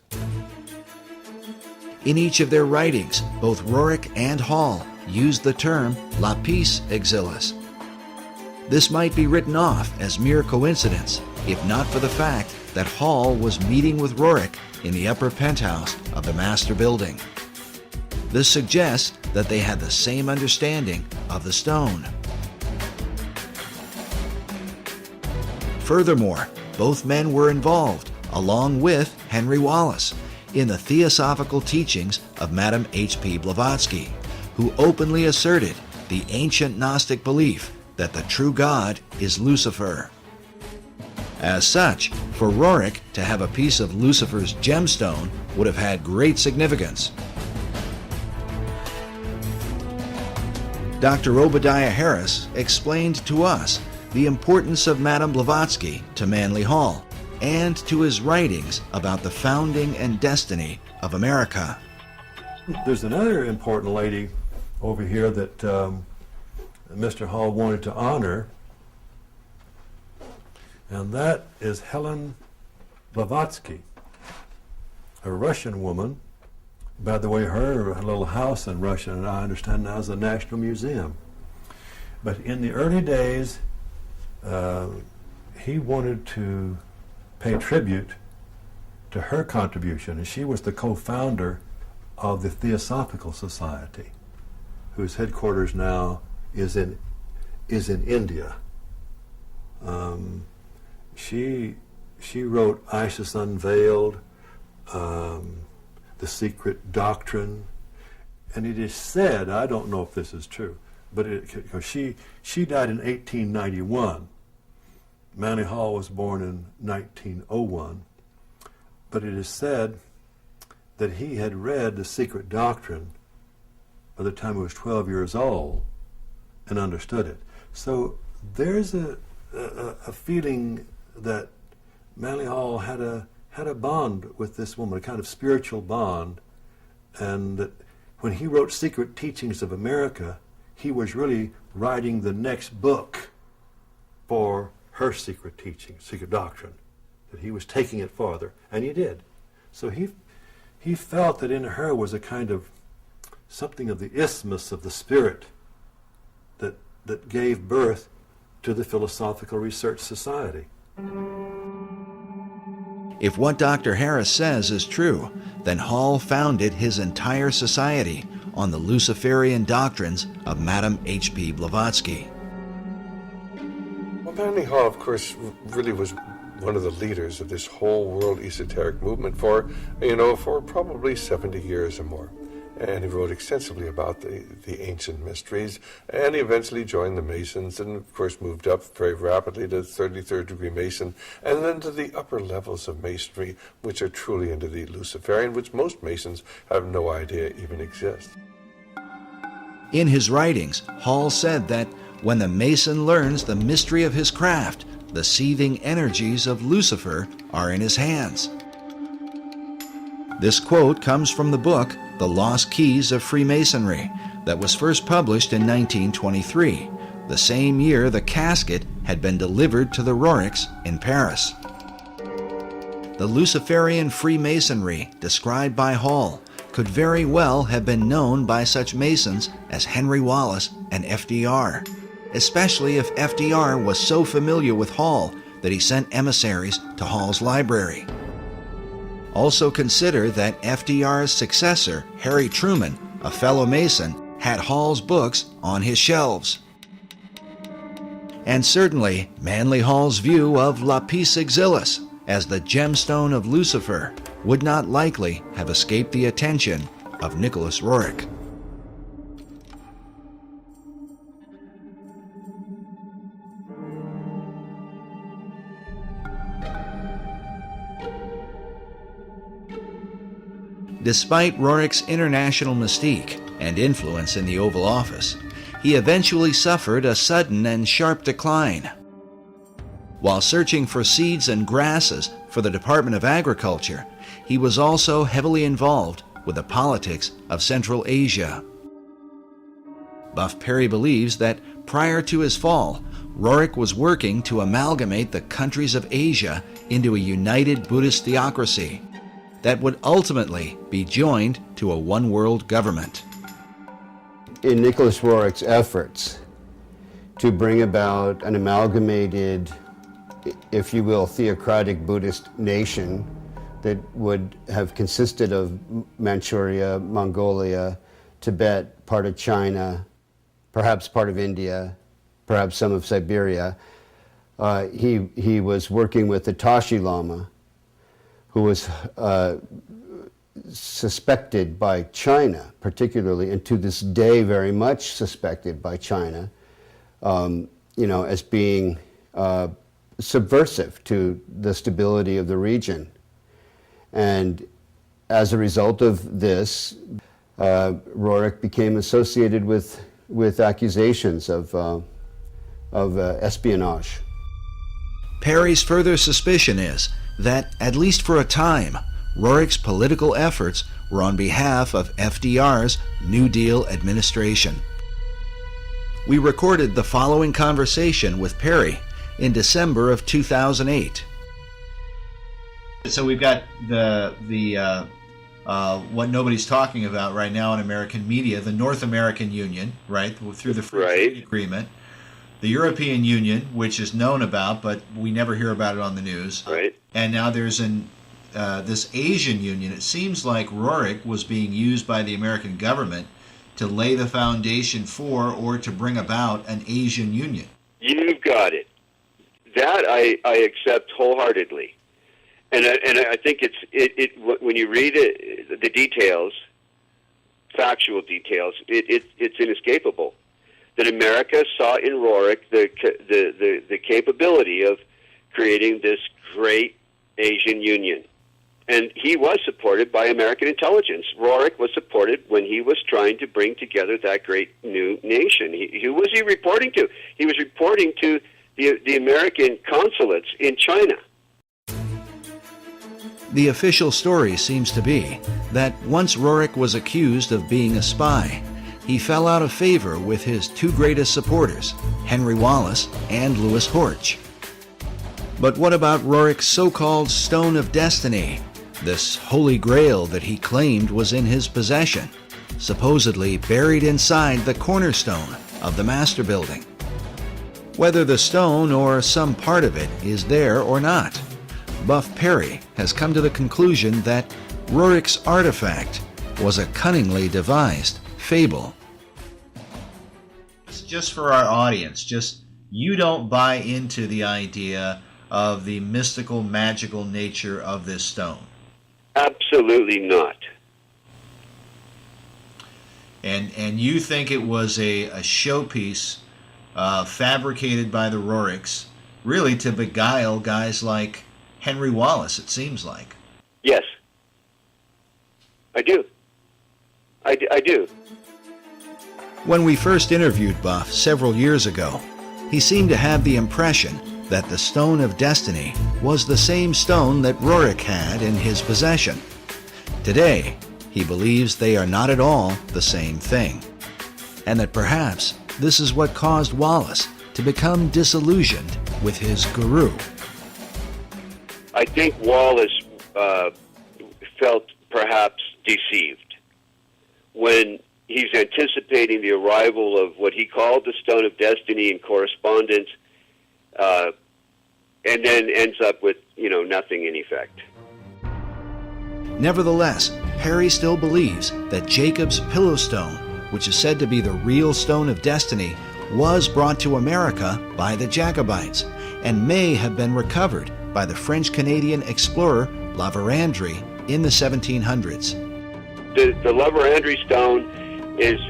In each of their writings, both Roerich and Hall used the term lapis exilis. This might be written off as mere coincidence, if not for the fact that Hall was meeting with Roerich in the upper penthouse of the master building. This suggests that they had the same understanding of the stone. Furthermore, both men were involved, along with Henry Wallace, in the theosophical teachings of Madame H.P. Blavatsky, who openly asserted the ancient Gnostic belief that the true God is Lucifer. As such, for Roerich to have a piece of Lucifer's gemstone would have had great significance. Dr. Obadiah Harris explained to us the importance of Madame Blavatsky to Manly Hall and to his writings about the founding and destiny of America. There's another important lady over here that Mr. Hall wanted to honor, and that is Helen Blavatsky, a Russian woman. By the way, her little house in Russia, and I understand now, is a National Museum. But in the early days, he wanted to pay tribute to her contribution, and she was the co-founder of the Theosophical Society, whose headquarters now is in India. She wrote Isis Unveiled, The Secret Doctrine, and it is said, I don't know if this is true, but she died in 1891. Manly Hall was born in 1901, but it is said that he had read The Secret Doctrine by the time he was 12 years old and understood it. So there's a feeling that Manly Hall had a bond with this woman, a kind of spiritual bond, and that when he wrote Secret Teachings of America, he was really writing the next book for her secret teaching, secret doctrine, that he was taking it farther, and he did. So he felt that in her was a kind of something of the isthmus of the spirit that gave birth to the Philosophical Research Society. If what Dr. Harris says is true, then Hall founded his entire society on the Luciferian doctrines of Madame H.P. Blavatsky. Well, Manly Hall, of course, really was one of the leaders of this whole world esoteric movement for probably 70 years or more. And he wrote extensively about the ancient mysteries, and he eventually joined the Masons and, of course, moved up very rapidly to 33rd degree Mason, and then to the upper levels of Masonry, which are truly into the Luciferian, which most Masons have no idea even exists. In his writings, Hall said that when the Mason learns the mystery of his craft, the seething energies of Lucifer are in his hands. This quote comes from the book The Lost Keys of Freemasonry that was first published in 1923, the same year the casket had been delivered to the Roerichs in Paris. The Luciferian Freemasonry described by Hall could very well have been known by such Masons as Henry Wallace and FDR, especially if FDR was so familiar with Hall that he sent emissaries to Hall's library. Also consider that FDR's successor, Harry Truman, a fellow Mason, had Hall's books on his shelves. And certainly, Manly Hall's view of Lapis Exilis as the gemstone of Lucifer would not likely have escaped the attention of Nicholas Roerich. Despite Roerich's international mystique and influence in the Oval Office, he eventually suffered a sudden and sharp decline. While searching for seeds and grasses for the Department of Agriculture, he was also heavily involved with the politics of Central Asia. Buff Perry believes that prior to his fall, Roerich was working to amalgamate the countries of Asia into a united Buddhist theocracy that would ultimately be joined to a one-world government. In Nicholas Roerich's efforts to bring about an amalgamated, if you will, theocratic Buddhist nation that would have consisted of Manchuria, Mongolia, Tibet, part of China, perhaps part of India, perhaps some of Siberia, he was working with the Tashi Lama, who was suspected by China, particularly, and to this day very much suspected by China, as being subversive to the stability of the region. And as a result of this, Roerich became associated with accusations of espionage. Perry's further suspicion is that, at least for a time, Roerich's political efforts were on behalf of FDR's New Deal administration. We recorded the following conversation with Perry in December of 2008. So we've got the what nobody's talking about right now in American media, the North American Union, right, through the Free Trade Agreement. The European Union, which is known about, but we never hear about it on the news. Right. And now there's this Asian Union, it seems like Roerich was being used by the American government to lay the foundation for or to bring about an Asian Union. You've got it. That I accept wholeheartedly, and I think it when you read it, the details, factual details, it's inescapable that America saw in Roerich the capability of creating this great Asian Union. And he was supported by American intelligence. Roerich was supported when he was trying to bring together that great new nation. Who was he reporting to? He was reporting to the American consulates in China. The official story seems to be that once Roerich was accused of being a spy, he fell out of favor with his two greatest supporters, Henry Wallace and Louis Horch. But what about Roerich's so-called Stone of Destiny? This holy grail that he claimed was in his possession, supposedly buried inside the cornerstone of the Master Building. Whether the stone or some part of it is there or not, Buff Perry has come to the conclusion that Roerich's artifact was a cunningly devised fable. Just for our audience, just you don't buy into the idea of the mystical, magical nature of this stone. Absolutely not. And you think it was a showpiece fabricated by the Roerichs, really to beguile guys like Henry Wallace, it seems like. Yes. I do. I do. When we first interviewed Buff several years ago, he seemed to have the impression that the Stone of Destiny was the same stone that Roerich had in his possession. Today, he believes they are not at all the same thing, and that perhaps this is what caused Wallace to become disillusioned with his guru. I think Wallace felt perhaps deceived when he's anticipating the arrival of what he called the Stone of Destiny in correspondence, and then ends up with, nothing in effect. Nevertheless, Perry still believes that Jacob's pillow stone, which is said to be the real Stone of Destiny, was brought to America by the Jacobites and may have been recovered by the French-Canadian explorer La Vérendrye in the 1700s. The La Vérendrye stone is,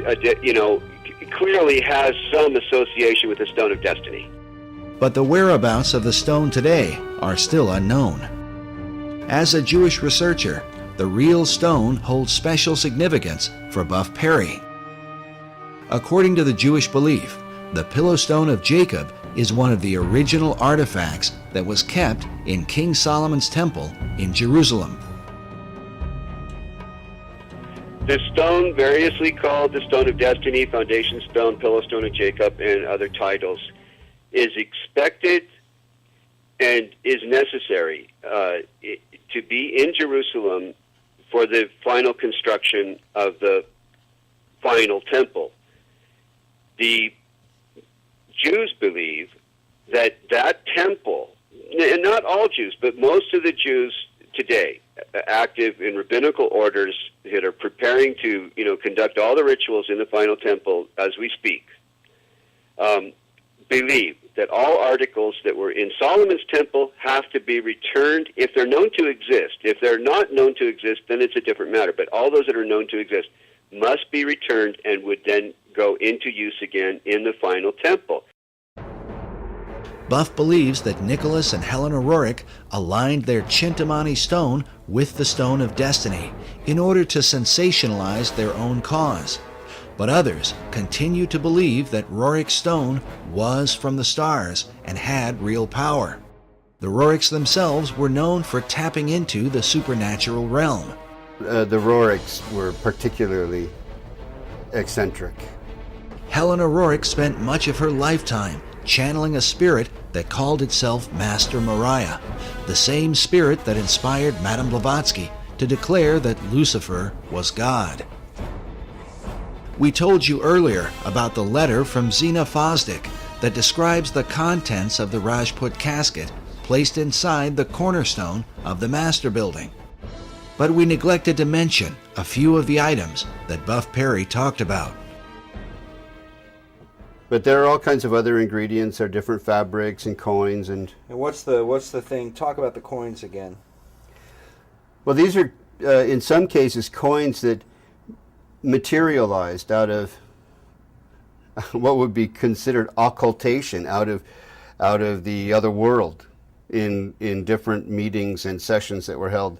clearly has some association with the Stone of Destiny. But the whereabouts of the stone today are still unknown. As a Jewish researcher, the real stone holds special significance for Buff Perry. According to the Jewish belief, the Pillow Stone of Jacob is one of the original artifacts that was kept in King Solomon's temple in Jerusalem. The stone, variously called the Stone of Destiny, Foundation Stone, Pillow Stone of Jacob, and other titles, is expected and is necessary to be in Jerusalem for the final construction of the final temple. The Jews believe that that temple, and not all Jews, but most of the Jews today, active in rabbinical orders that are preparing to, conduct all the rituals in the final temple as we speak, believe that all articles that were in Solomon's temple have to be returned if they're known to exist. If they're not known to exist, then it's a different matter. But all those that are known to exist must be returned and would then go into use again in the final temple. Buff believes that Nicholas and Helena Roerich aligned their Chintamani stone with the Stone of Destiny in order to sensationalize their own cause. But others continue to believe that Roerich's stone was from the stars and had real power. The Roerichs themselves were known for tapping into the supernatural realm. The Roerichs were particularly eccentric. Helena Roerich spent much of her lifetime channeling a spirit that called itself Master Mariah, the same spirit that inspired Madame Blavatsky to declare that Lucifer was God. We told you earlier about the letter from Zena Fosdick that describes the contents of the Rajput casket placed inside the cornerstone of the master building. But we neglected to mention a few of the items that Buff Perry talked about. But there are all kinds of other ingredients. There are different fabrics and coins and. And what's the thing? Talk about the coins again. Well, these are in some cases coins that materialized out of what would be considered occultation, out of the other world, in different meetings and sessions that were held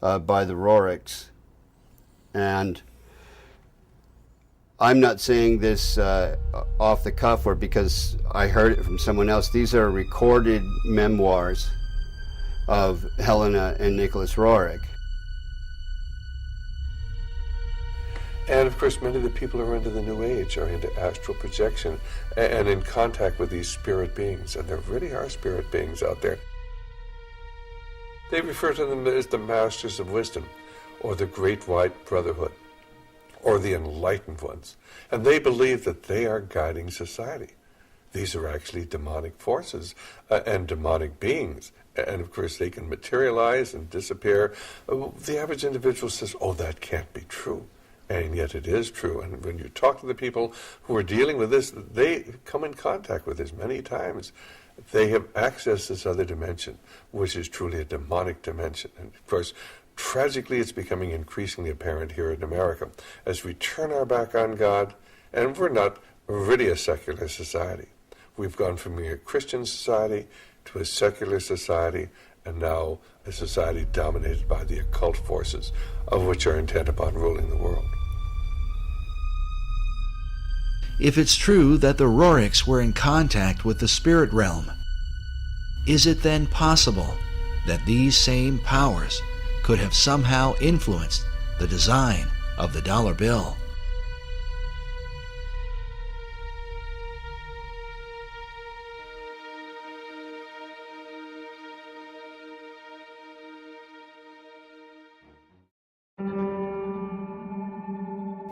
by the Roerichs. And I'm not saying this off the cuff or because I heard it from someone else. These are recorded memoirs of Helena and Nicholas Roerich. And of course, many of the people who are into the New Age are into astral projection and in contact with these spirit beings. And there really are spirit beings out there. They refer to them as the Masters of Wisdom, or the Great White Brotherhood, or the Enlightened Ones. And they believe that they are guiding society. These are actually demonic forces and demonic beings. And of course, they can materialize and disappear. The average individual says, oh, that can't be true. And yet it is true. And when you talk to the people who are dealing with this, they come in contact with this many times. They have accessed this other dimension, which is truly a demonic dimension. And of course, tragically, it's becoming increasingly apparent here in America as we turn our back on God, and we're not really a secular society. We've gone from being a Christian society to a secular society, and now a society dominated by the occult forces, of which are intent upon ruling the world. If it's true that the Roerichs were in contact with the spirit realm, is it then possible that these same powers could have somehow influenced the design of the dollar bill?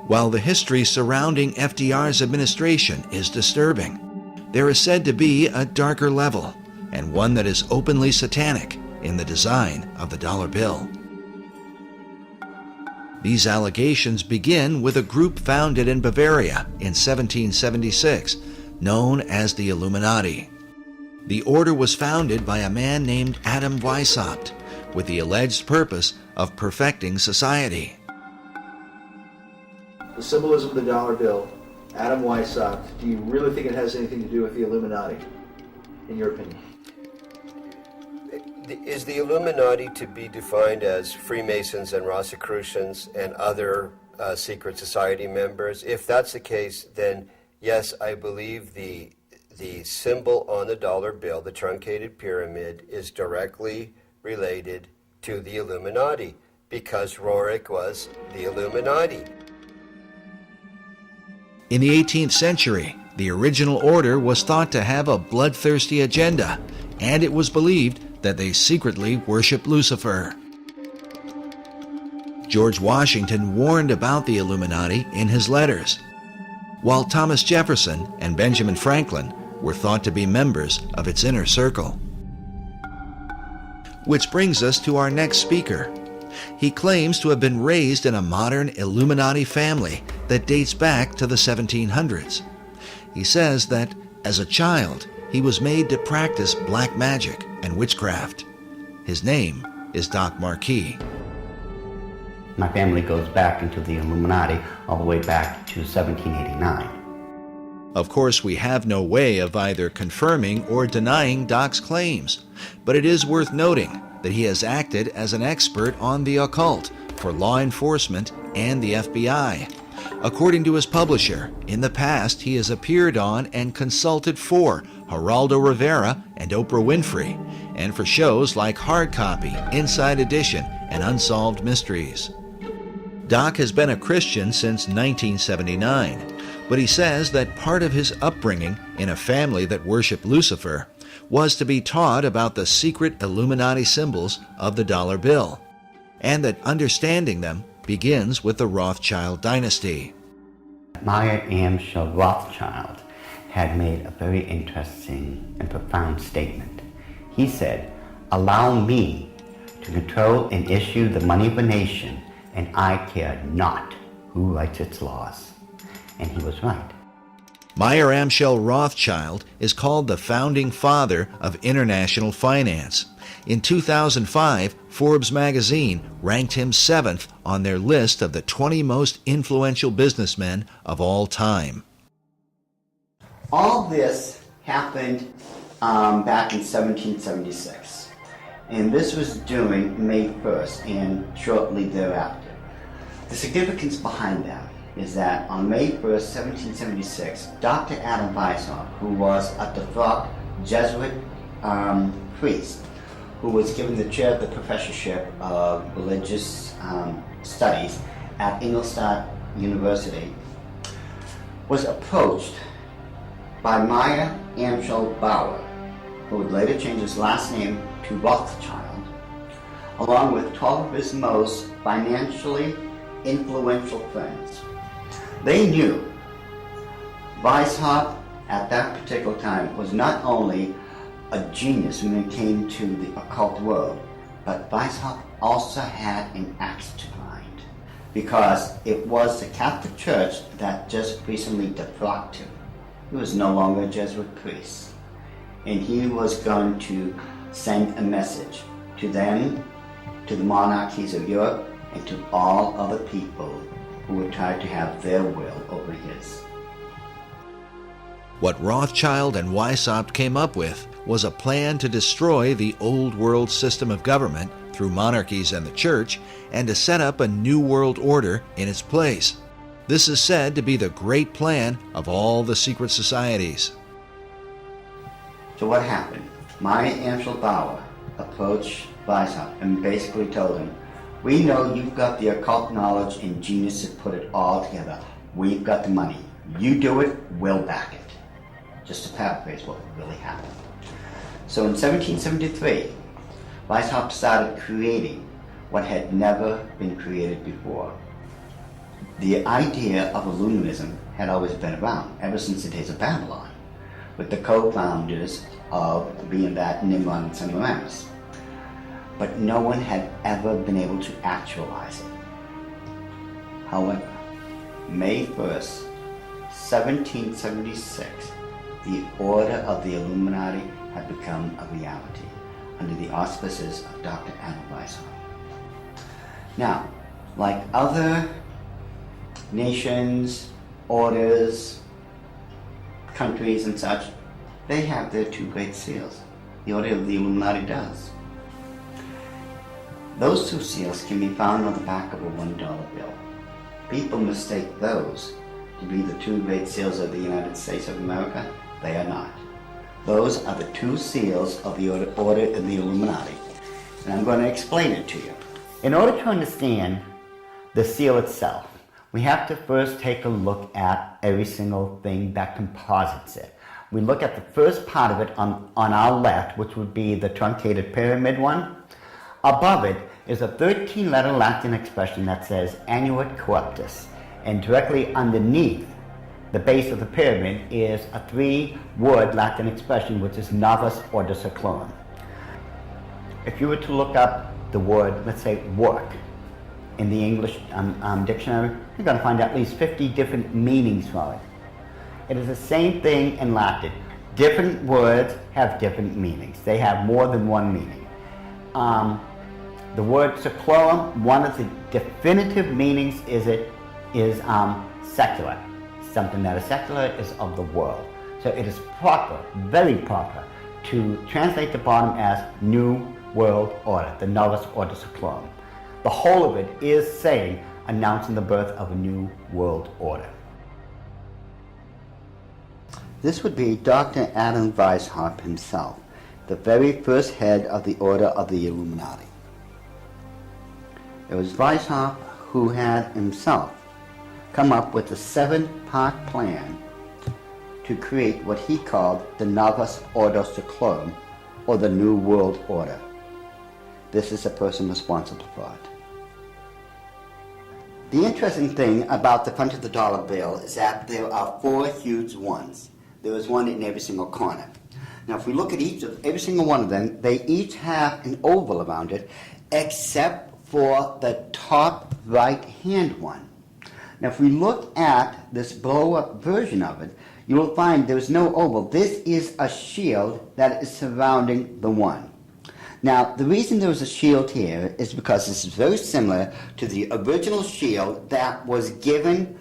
While the history surrounding FDR's administration is disturbing, there is said to be a darker level, and one that is openly satanic, in the design of the dollar bill. These allegations begin with a group founded in Bavaria in 1776, known as the Illuminati. The order was founded by a man named Adam Weishaupt, with the alleged purpose of perfecting society. The symbolism of the dollar bill, Adam Weishaupt, do you really think it has anything to do with the Illuminati, in your opinion? Is the Illuminati to be defined as Freemasons and Rosicrucians and other secret society members? If that's the case, then yes, I believe the symbol on the dollar bill, the truncated pyramid, is directly related to the Illuminati, because Roerich was the Illuminati. In the 18th century, the original order was thought to have a bloodthirsty agenda, and it was believed that they secretly worshiped Lucifer. George Washington warned about the Illuminati in his letters, while Thomas Jefferson and Benjamin Franklin were thought to be members of its inner circle. Which brings us to our next speaker. He claims to have been raised in a modern Illuminati family that dates back to the 1700s. He says that, as a child, he was made to practice black magic and witchcraft. His name is Doc Marquis. My family goes back into the Illuminati all the way back to 1789. Of course, we have no way of either confirming or denying Doc's claims, but it is worth noting that he has acted as an expert on the occult for law enforcement and the FBI. According to his publisher, in the past he has appeared on and consulted for Geraldo Rivera and Oprah Winfrey, and for shows like Hard Copy, Inside Edition, and Unsolved Mysteries. Doc has been a Christian since 1979, but he says that part of his upbringing in a family that worshiped Lucifer was to be taught about the secret Illuminati symbols of the dollar bill, and that understanding them begins with the Rothschild dynasty. Meyer Amschel Rothschild had made a very interesting and profound statement. He said, "Allow me to control and issue the money of a nation, and I care not who writes its laws." And he was right. Meyer Amschel Rothschild is called the founding father of international finance. In 2005, Forbes magazine ranked him 7th on their list of the 20 most influential businessmen of all time. All this happened back in 1776, and this was during May 1st and shortly thereafter. The significance behind that is that on May 1st, 1776, Dr. Adam Weishaupt, who was a devout Jesuit priest, who was given the chair of the professorship of religious studies at Ingolstadt University, was approached by Meyer Amschel Bauer, who would later change his last name to Rothschild, along with 12 of his most financially influential friends. They knew Weishaupt at that particular time was not only a genius when it came to the occult world, but Weishaupt also had an axe to grind, because it was the Catholic Church that just recently defrocked him. He was no longer a Jesuit priest, and he was going to send a message to them, to the monarchies of Europe, and to all other people who would try to have their will over his. What Rothschild and Weishaupt came up with was a plan to destroy the old world system of government through monarchies and the church, and to set up a new world order in its place. This is said to be the great plan of all the secret societies. So what happened? Meyer Amschel Bauer approached Weishaupt and basically told him, "We know you've got the occult knowledge and genius to put it all together. We've got the money. You do it, we'll back it." Just to paraphrase what really happened. So in 1773, Weishaupt started creating what had never been created before. The idea of Illuminism had always been around, ever since the days of Babylon, with the co-founders of being that Nimrod and Semiramis. But no one had ever been able to actualize it. However, May 1st, 1776, the Order of the Illuminati had become a reality under the auspices of Dr. Adam Weishaupt. Now, like other nations, orders, countries and such, they have their two great seals. The Order of the Illuminati does. Those two seals can be found on the back of a $1 bill. People mistake those to be the two great seals of the United States of America. They are not. Those are the two seals of the Order of the Illuminati. And I'm going to explain it to you. In order to understand the seal itself, we have to first take a look at every single thing that composites it. We look at the first part of it on our left, which would be the truncated pyramid one. Above it is a 13-letter Latin expression that says Annuit Corruptus, and directly underneath the base of the pyramid is a 3-word Latin expression, which is Novus Ordo Seclorum. If you were to look up the word, let's say, work, in the English dictionary, you're going to find at least 50 different meanings for it. It is the same thing in Latin. Different words have different meanings. They have more than one meaning. The word seclorum, one of the definitive meanings is secular. Something that is secular is of the world. So it is proper, very proper, to translate the bottom as New World Order, the Novus Ordo Seclorum. The whole of it is saying, announcing the birth of a new world order. This would be Dr. Adam Weishaupt himself, the very first head of the Order of the Illuminati. It was Weishaupt who had himself come up with a 7-part plan to create what he called the Novus Ordo Seclorum, or the New World Order. This is the person responsible for it. The interesting thing about the front of the dollar bill is that there are 4 huge ones. There is one in every single corner. Now, if we look at every single one of them, they each have an oval around it, except for the top right-hand one. Now, if we look at this blow-up version of it, you will find there's no oval. This is a shield that is surrounding the one. Now, the reason there was a shield here is because this is very similar to the original shield that was given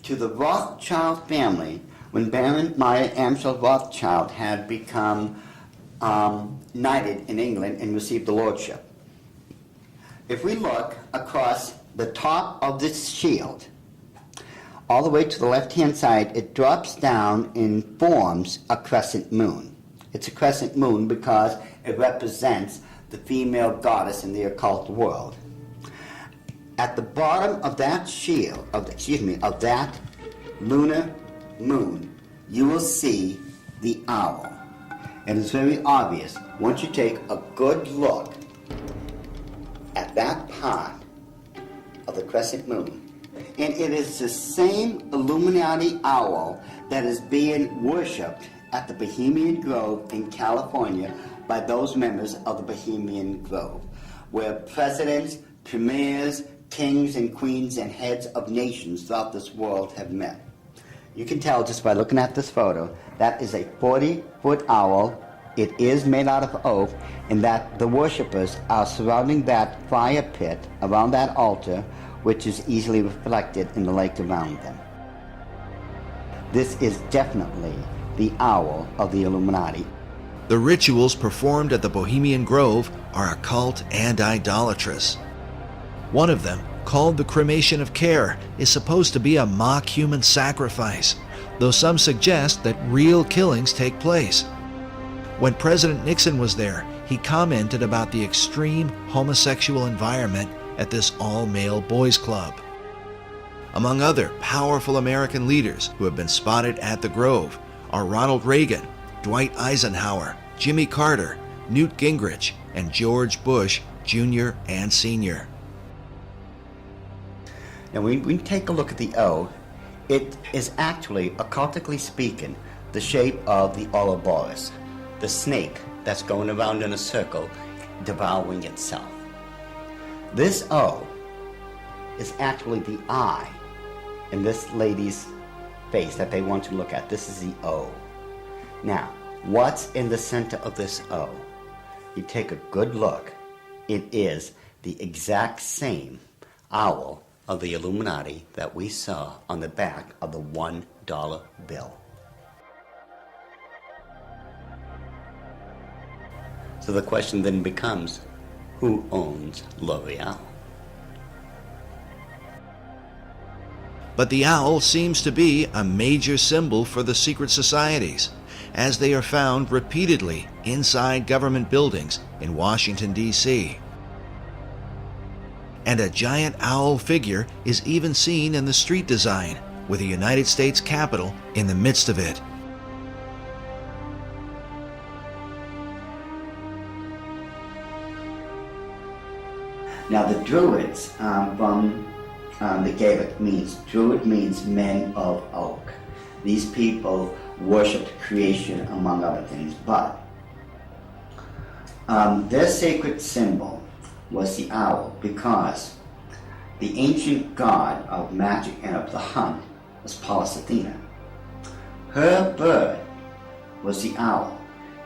to the Rothschild family when Baron Meyer Amschel Rothschild had become knighted in England and received the lordship. If we look across the top of this shield, all the way to the left-hand side, it drops down and forms a crescent moon. It's a crescent moon because it represents the female goddess in the occult world. At the bottom of that shield, of that lunar moon, you will see the owl. And it's very obvious once you take a good look at that part of the crescent moon. And it is the same Illuminati owl that is being worshipped at the Bohemian Grove in California by those members of the Bohemian Grove, where presidents, premiers, kings and queens and heads of nations throughout this world have met. You can tell just by looking at this photo, that is a 40-foot owl. It is made out of oak, and that the worshippers are surrounding that fire pit around that altar, which is easily reflected in the lake around them. This is definitely the owl of the Illuminati. The rituals performed at the Bohemian Grove are occult and idolatrous. One of them, called the cremation of care, is supposed to be a mock human sacrifice, though some suggest that real killings take place. When President Nixon was there, he commented about the extreme homosexual environment at this all-male boys' club. Among other powerful American leaders who have been spotted at the Grove are Ronald Reagan, Dwight Eisenhower, Jimmy Carter, Newt Gingrich, and George Bush Jr. and Sr. Now, when we take a look at the O, it is actually, occultically speaking, the shape of the Ouroboros, the snake that's going around in a circle, devouring itself. This O is actually the eye in this lady's face that they want to look at. This is the O. Now, what's in the center of this O? You take a good look. It is the exact same owl of the Illuminati that we saw on the back of the $1 bill. So the question then becomes, who owns L'Oreal? But the owl seems to be a major symbol for the secret societies, as they are found repeatedly inside government buildings in Washington, D.C. And a giant owl figure is even seen in the street design, with the United States Capitol in the midst of it. Now the Druids from the Gaelic means, Druid means men of oak. These people worshipped creation among other things, but their sacred symbol was the owl because the ancient god of magic and of the hunt was Pallas Athena. Her bird was the owl,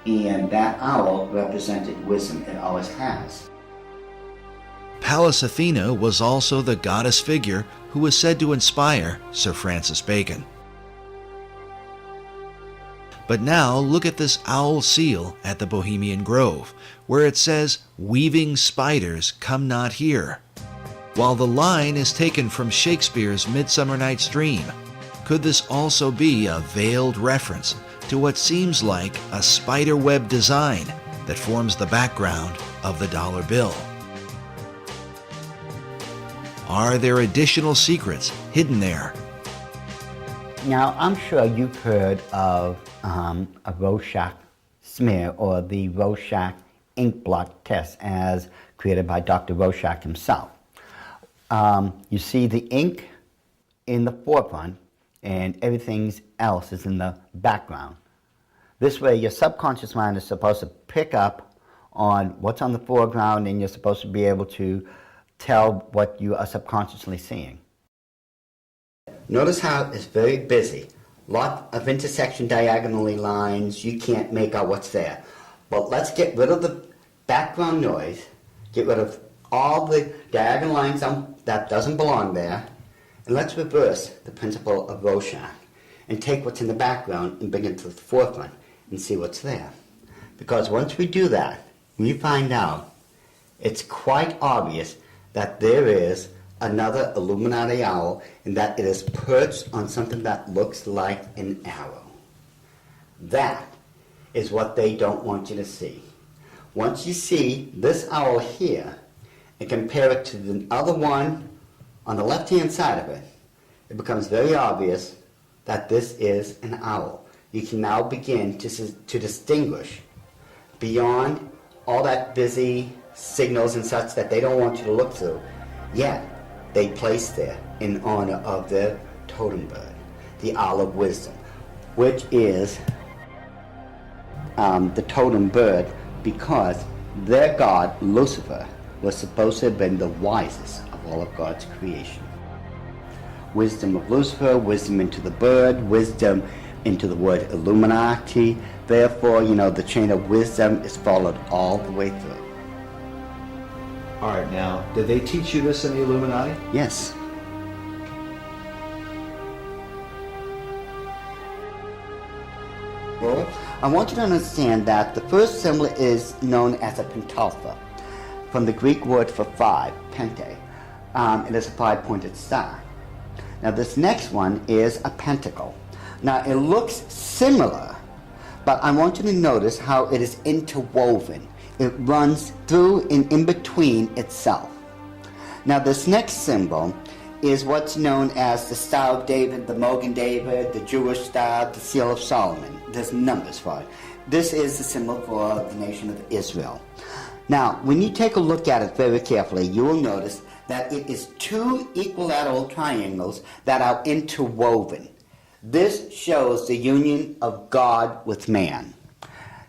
and that owl represented wisdom. It always has. Pallas Athena was also the goddess figure who was said to inspire Sir Francis Bacon. But now look at this owl seal at the Bohemian Grove, where it says, "Weaving spiders come not here." While the line is taken from Shakespeare's Midsummer Night's Dream, could this also be a veiled reference to what seems like a spiderweb design that forms the background of the dollar bill? Are there additional secrets hidden there? Now, I'm sure you've heard of a Rorschach smear or the Rorschach ink blot test as created by Dr. Rorschach himself. You see the ink in the forefront and everything else is in the background. This way, your subconscious mind is supposed to pick up on what's on the foreground, and you're supposed to be able to tell what you are subconsciously seeing. Notice how it's very busy. Lot of intersection diagonally lines. You can't make out what's there. But let's get rid of the background noise, get rid of all the diagonal lines that doesn't belong there, and let's reverse the principle of Rorschach and take what's in the background and bring it to the forefront and see what's there. Because once we do that, we find out it's quite obvious that there is another Illuminati owl, and that it is perched on something that looks like an arrow. That is what they don't want you to see. Once you see this owl here and compare it to the other one on the left-hand side of it, it becomes very obvious that this is an owl. You can now begin to distinguish beyond all that busy signals and such that they don't want you to look through. Yet, they place there in honor of their totem bird, the owl of wisdom, which is the totem bird because their god, Lucifer, was supposed to have been the wisest of all of God's creation. Wisdom of Lucifer, wisdom into the bird, wisdom into the word Illuminati. Therefore, the chain of wisdom is followed all the way through. All right, now, did they teach you this in the Illuminati? Yes. Well, I want you to understand that the first symbol is known as a pentalpha, from the Greek word for five, pente. It is a five-pointed star. Now, this next one is a pentacle. Now, it looks similar, but I want you to notice how it is interwoven. It runs through and in between itself. Now, this next symbol is what's known as the Star of David, the Mogan David, the Jewish Star, the Seal of Solomon. There's numbers for it. This is the symbol for the nation of Israel. Now, when you take a look at it very carefully, you will notice that it is two equilateral triangles that are interwoven. This shows the union of God with man.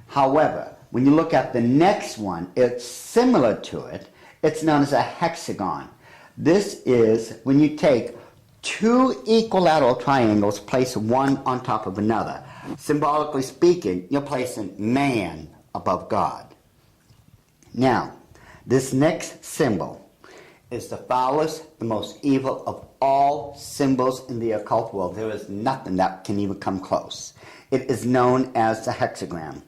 However, when you look at the next one, it's similar to it. It's known as a hexagon. This is when you take two equilateral triangles, place one on top of another. Symbolically speaking, you're placing man above God. Now, this next symbol is the foulest, the most evil of all symbols in the occult world. There is nothing that can even come close. It is known as the hexagram.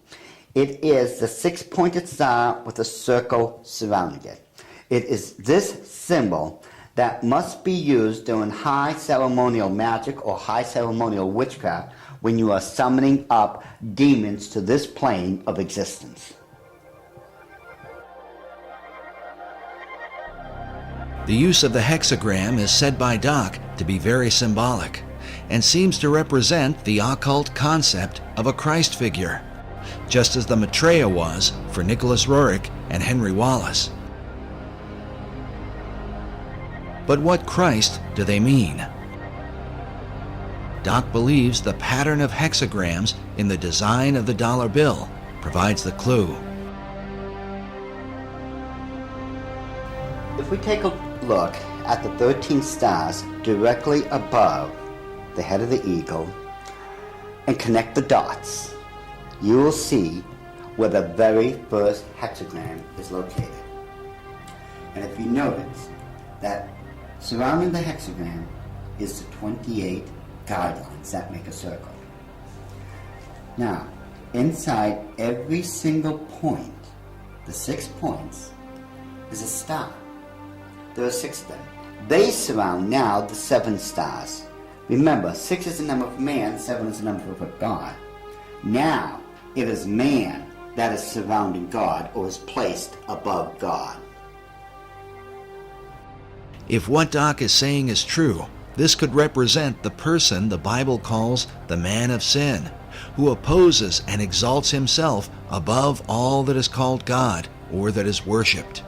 It is the six-pointed star with a circle surrounding it. It is this symbol that must be used during high ceremonial magic or high ceremonial witchcraft when you are summoning up demons to this plane of existence. The use of the hexagram is said by Doc to be very symbolic and seems to represent the occult concept of a Christ figure, just as the Maitreya was for Nicholas Roerich and Henry Wallace. But what Christ do they mean? Doc believes the pattern of hexagrams in the design of the dollar bill provides the clue. If we take a look at the 13 stars directly above the head of the eagle and connect the dots, you will see where the very first hexagram is located. And if you notice that surrounding the hexagram is the 28 guidelines that make a circle. Now, inside every single point, the 6 points, is a star. There are 6 of them. They surround now the 7 stars. Remember, 6 is the number of man, 7 is the number of God. Now, it is man that is surrounding God or is placed above God. If what Doc is saying is true, this could represent the person the Bible calls the man of sin, who opposes and exalts himself above all that is called God or that is worshipped.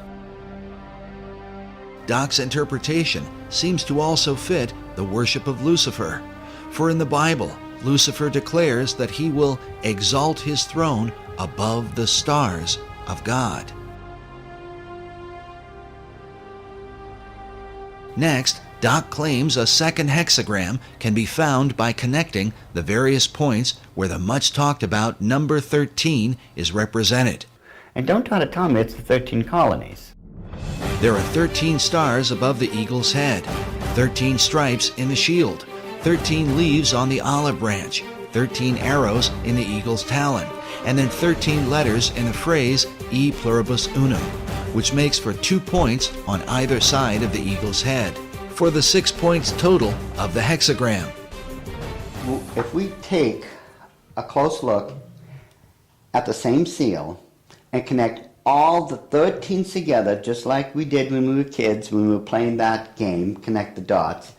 Doc's interpretation seems to also fit the worship of Lucifer, for in the Bible, Lucifer declares that he will exalt his throne above the stars of God. Next, Doc claims a second hexagram can be found by connecting the various points where the much talked about number 13 is represented. And don't try to tell me it's the 13 colonies. There are 13 stars above the eagle's head, 13 stripes in the shield, 13 leaves on the olive branch, 13 arrows in the eagle's talon, and then 13 letters in the phrase E pluribus unum, which makes for 2 points on either side of the eagle's head, for the 6 points total of the hexagram. If we take a close look at the same seal and connect all the 13s together, just like we did when we were kids, when we were playing that game, connect the dots,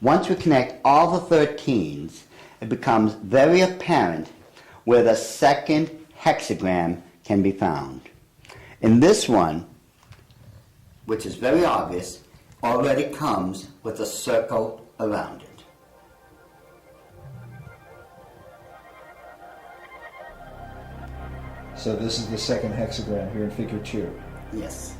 once we connect all the 13s, it becomes very apparent where the second hexagram can be found. In this one, which is very obvious, already comes with a circle around it. So this is the second hexagram here in figure 2. Yes.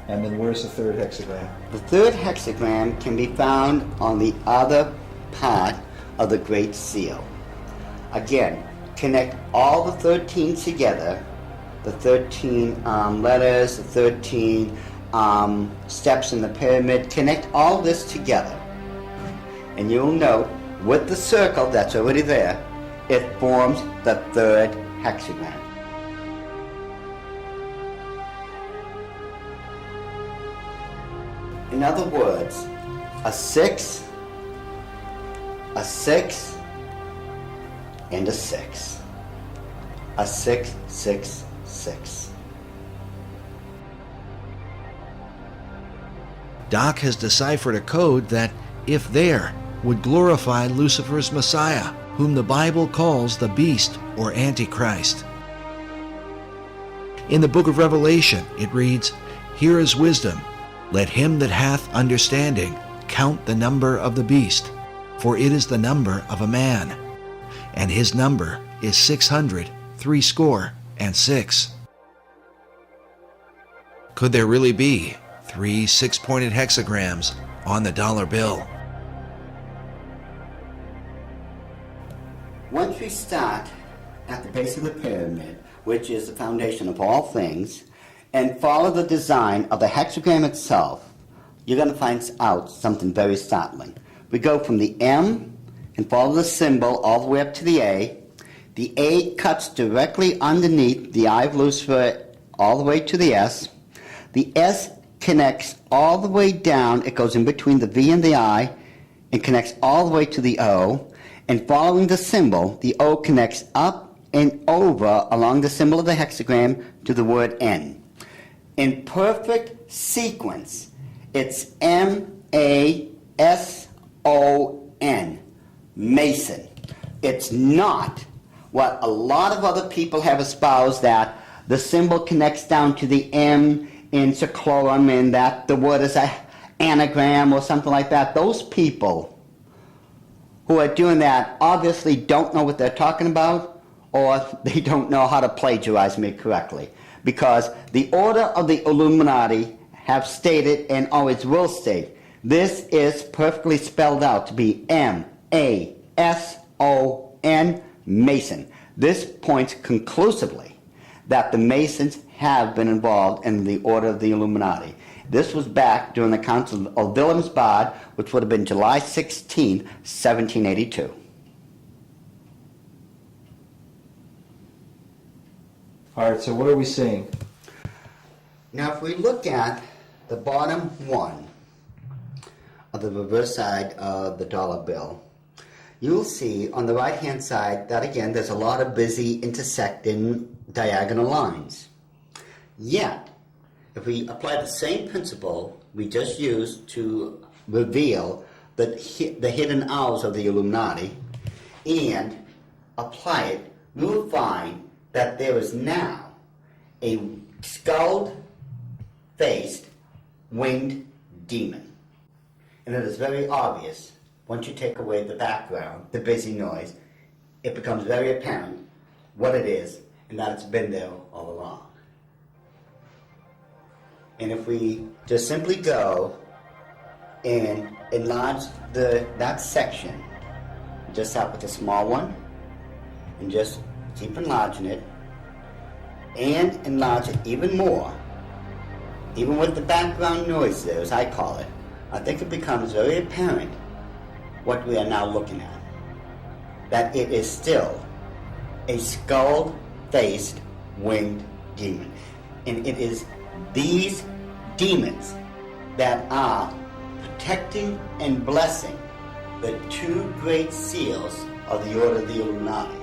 And then where's the third hexagram? The third hexagram can be found on the other part of the Great Seal. Again, connect all the 13 together, the 13 letters, the 13 steps in the pyramid, connect all this together. And you'll note with the circle that's already there, it forms the third hexagram. In other words, a 6, a 6, and a 6. A 6, 6, 6. Doc has deciphered a code that, if there, would glorify Lucifer's Messiah, whom the Bible calls the beast or Antichrist. In the book of Revelation, it reads, "Here is wisdom. Let him that hath understanding count the number of the beast, for it is the number of a man, and his number is 666." Could there really be 3 6-pointed hexagrams on the dollar bill? Once we start at the base of the pyramid, which is the foundation of all things, and follow the design of the hexagram itself, you're going to find out something very startling. We go from the M and follow the symbol all the way up to the A. The A cuts directly underneath the eye of Lucifer all the way to the S. The S connects all the way down. It goes in between the V and the I and connects all the way to the O. And following the symbol, the O connects up and over along the symbol of the hexagram to the word N. In perfect sequence, it's M-A-S-O-N, Mason. It's not what a lot of other people have espoused, that the symbol connects down to the M in seclorum and that the word is an anagram or something like that. Those people who are doing that obviously don't know what they're talking about, or they don't know how to plagiarize me correctly. Because the order of the Illuminati have stated, and always will state, this is perfectly spelled out to be M-A-S-O-N, Mason. This points conclusively that the Masons have been involved in the order of the Illuminati. This was back during the Council of Wilhelmsbad, which would have been July 16, 1782. All right, so what are we seeing? Now, if we look at the bottom one of the reverse side of the dollar bill, you'll see on the right-hand side that, again, there's a lot of busy intersecting diagonal lines. Yet, if we apply the same principle we just used to reveal the hidden owls of the Illuminati and apply it, we will find that there is now a skull-faced winged demon. And it is very obvious once you take away the background, the busy noise, it becomes very apparent what it is and that it's been there all along. And if we just simply go and enlarge that section, just start with a small one, and just keep enlarging it, and enlarge it even more, even with the background noise there, as I call it, I think it becomes very apparent what we are now looking at. That it is still a skull-faced winged demon. And it is these demons that are protecting and blessing the two great seals of the Order of the Illuminati.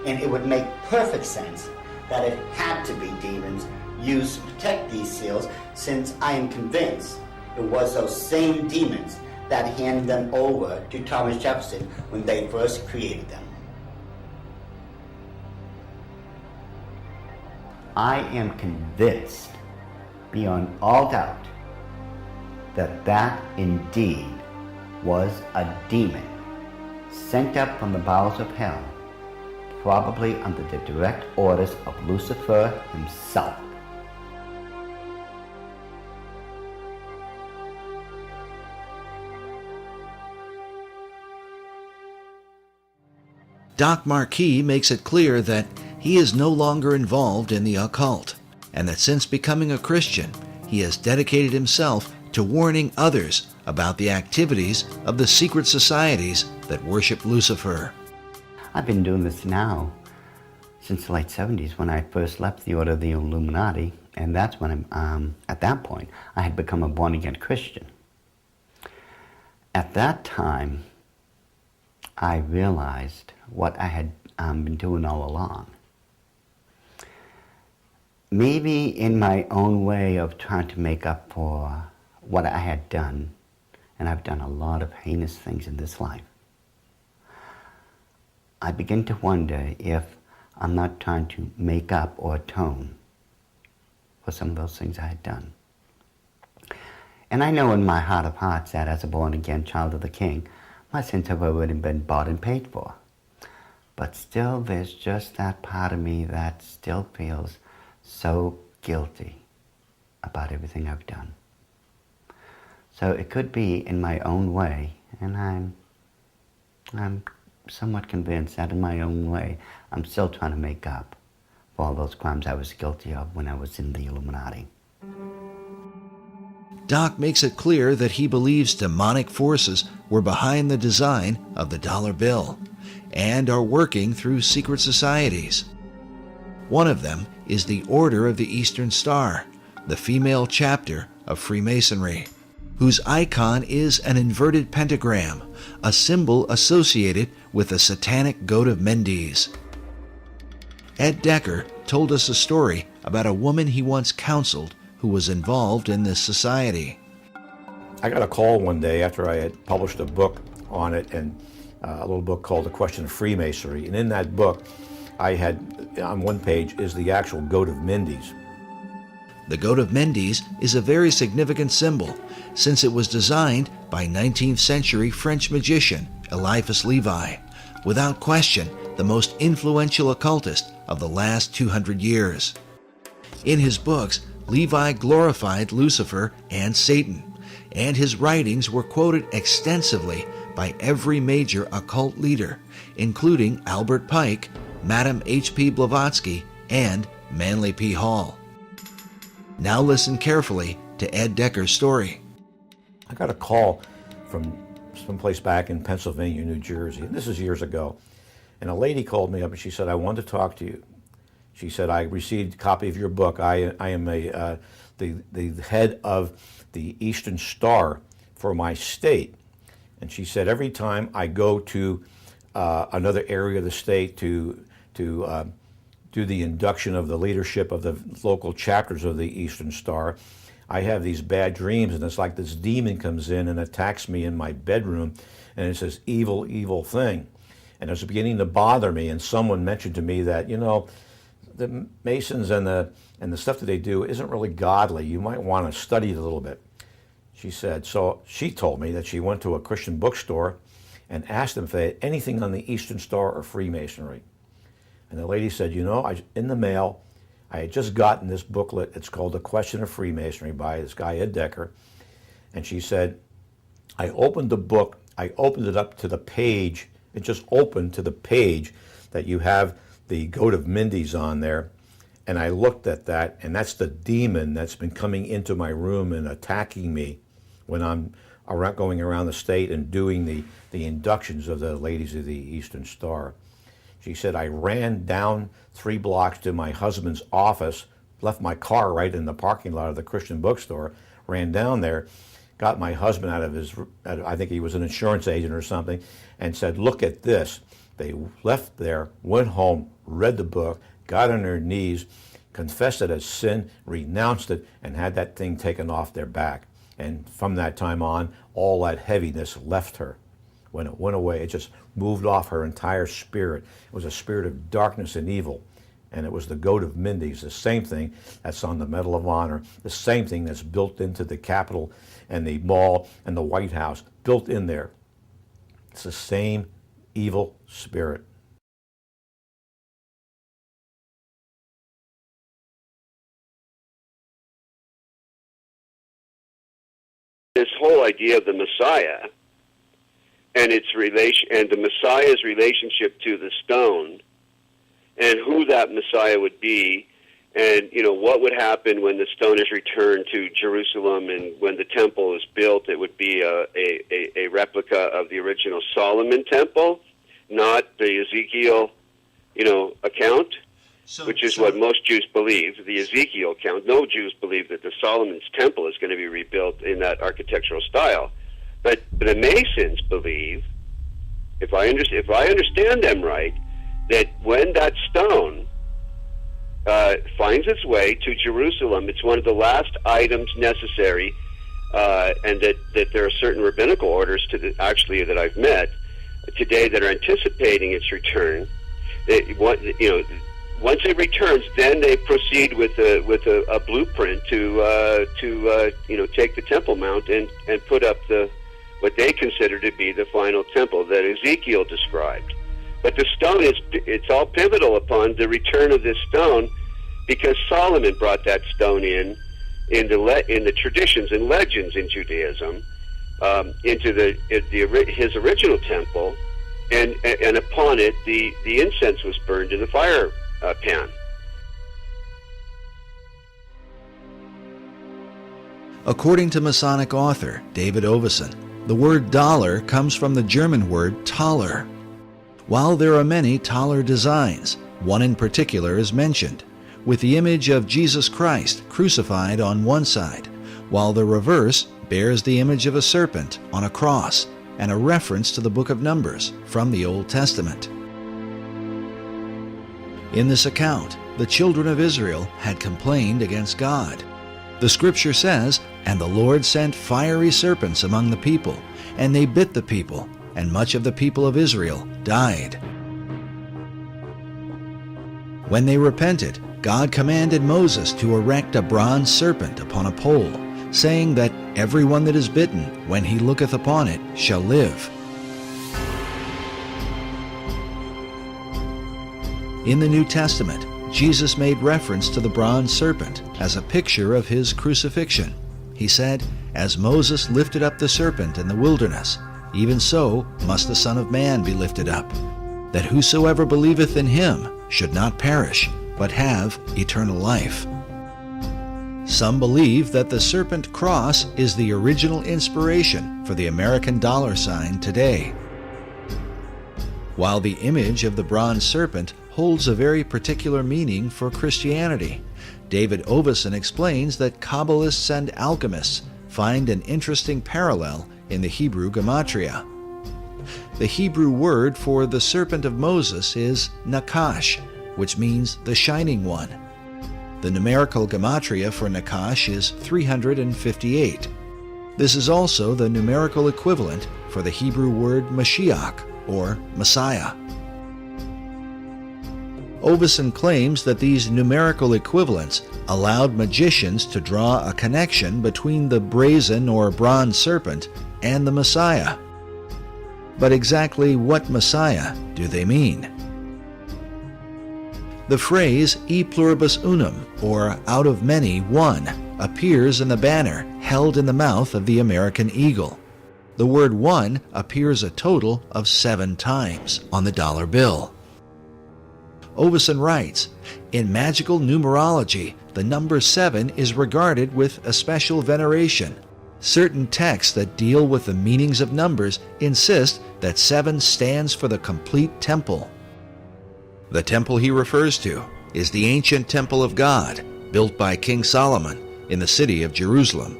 And it would make perfect sense that it had to be demons used to protect these seals, since I am convinced it was those same demons that handed them over to Thomas Jefferson when they first created them. I am convinced, beyond all doubt, that that indeed was a demon sent up from the bowels of hell, probably under the direct orders of Lucifer himself. Doc Marquis makes it clear that he is no longer involved in the occult, and that since becoming a Christian, he has dedicated himself to warning others about the activities of the secret societies that worship Lucifer. I've been doing this now since the late 70s, when I first left the Order of the Illuminati, and that's when at that point I had become a born-again Christian. At that time, I realized what I had been doing all along. Maybe in my own way of trying to make up for what I had done, and I've done a lot of heinous things in this life, I begin to wonder if I'm not trying to make up or atone for some of those things I had done. And I know in my heart of hearts that as a born-again child of the King, my sins have already been bought and paid for. But still, there's just that part of me that still feels so guilty about everything I've done. So it could be in my own way, and I'm somewhat convinced that in my own way, I'm still trying to make up for all those crimes I was guilty of when I was in the Illuminati. Doc makes it clear that he believes demonic forces were behind the design of the dollar bill and are working through secret societies. One of them is the Order of the Eastern Star, the female chapter of Freemasonry, whose icon is an inverted pentagram, a symbol associated with the satanic goat of Mendes. Ed Decker told us a story about a woman he once counseled who was involved in this society. I got a call one day after I had published a book on it, and a little book called The Question of Freemasonry. And in that book, I had, on one page, is the actual goat of Mendes. The goat of Mendes is a very significant symbol, since it was designed by 19th century French magician Eliphas Levi, without question the most influential occultist of the last 200 years. In his books, Levi glorified Lucifer and Satan, and his writings were quoted extensively by every major occult leader, including Albert Pike, Madame H.P. Blavatsky, and Manly P. Hall. Now listen carefully to Ed Decker's story. I got a call from someplace back in Pennsylvania, New Jersey, and this is years ago. And a lady called me up and she said, "I want to talk to you." She said, "I received a copy of your book. I am the head of the Eastern Star for my state." And she said, "Every time I go to another area of the state to do the induction of the leadership of the local chapters of the Eastern Star, I have these bad dreams, and it's like this demon comes in and attacks me in my bedroom, and it's this evil, evil thing. And it's beginning to bother me." And someone mentioned to me that, the Masons and the stuff that they do isn't really godly. You might want to study it a little bit. She said, so she told me that she went to a Christian bookstore and asked them if they had anything on the Eastern Star or Freemasonry. And the lady said, you know, in the mail, I had just gotten this booklet. It's called The Question of Freemasonry by this guy, Ed Decker. And she said, I opened the book, I opened it up to the page, it just opened to the page that you have the goat of Mindy's on there. And I looked at that, and that's the demon that's been coming into my room and attacking me when I'm going around the state and doing the inductions of the ladies of the Eastern Star. She said, I ran down 3 blocks to my husband's office, left my car right in the parking lot of the Christian bookstore, ran down there, got my husband out of his, I think he was an insurance agent or something, and said, look at this. They left there, went home, read the book, got on their knees, confessed it as sin, renounced it, and had that thing taken off their back. And from that time on, all that heaviness left her. When it went away, it just moved off her entire spirit. It was a spirit of darkness and evil. And it was the goat of Mindy's, the same thing that's on the Medal of Honor, the same thing that's built into the Capitol and the Mall and the White House, built in there. It's the same evil spirit. This whole idea of the Messiah and its relation, and the Messiah's relationship to the stone, and who that Messiah would be, and what would happen when the stone is returned to Jerusalem, and when the temple is built, it would be a replica of the original Solomon temple, not the Ezekiel, account. Which is what most Jews believe, the Ezekiel account. No Jews believe that the Solomon's temple is going to be rebuilt in that architectural style. But the Masons believe, if I understand them right, that when that stone finds its way to Jerusalem, it's one of the last items necessary, and that there are certain rabbinical orders that I've met today that are anticipating its return. Once it returns, then they proceed with a blueprint to take the Temple Mount and put up what they consider to be the final temple that Ezekiel described. But the stone it's all pivotal upon the return of this stone, because Solomon brought that stone in the traditions and legends in Judaism into his original temple, and upon it the incense was burned in the fire pan. According to Masonic author David Oveson, the word dollar comes from the German word Taler. While there are many Taler designs, one in particular is mentioned, with the image of Jesus Christ crucified on one side, while the reverse bears the image of a serpent on a cross and a reference to the book of Numbers from the Old Testament. In this account, the children of Israel had complained against God. The scripture says, "And the Lord sent fiery serpents among the people, and they bit the people, and much of the people of Israel died." When they repented, God commanded Moses to erect a bronze serpent upon a pole, saying that everyone that is bitten, when he looketh upon it, shall live. In the New Testament, Jesus made reference to the bronze serpent as a picture of his crucifixion. He said, "As Moses lifted up the serpent in the wilderness, even so must the Son of Man be lifted up, that whosoever believeth in him should not perish, but have eternal life." Some believe that the serpent cross is the original inspiration for the American dollar sign today. While the image of the bronze serpent holds a very particular meaning for Christianity, David Oveson explains that Kabbalists and alchemists find an interesting parallel in the Hebrew gematria. The Hebrew word for the serpent of Moses is Nakash, which means the shining one. The numerical gematria for Nakash is 358. This is also the numerical equivalent for the Hebrew word Mashiach, or Messiah. Oveson claims that these numerical equivalents allowed magicians to draw a connection between the brazen or bronze serpent and the Messiah. But exactly what Messiah do they mean? The phrase e pluribus unum, or out of many, one, appears in the banner held in the mouth of the American eagle. The word one appears a total of 7 times on the dollar bill. Oveson writes, in magical numerology, the number 7 is regarded with a special veneration. Certain texts that deal with the meanings of numbers insist that 7 stands for the complete temple. The temple he refers to is the ancient temple of God, built by King Solomon in the city of Jerusalem.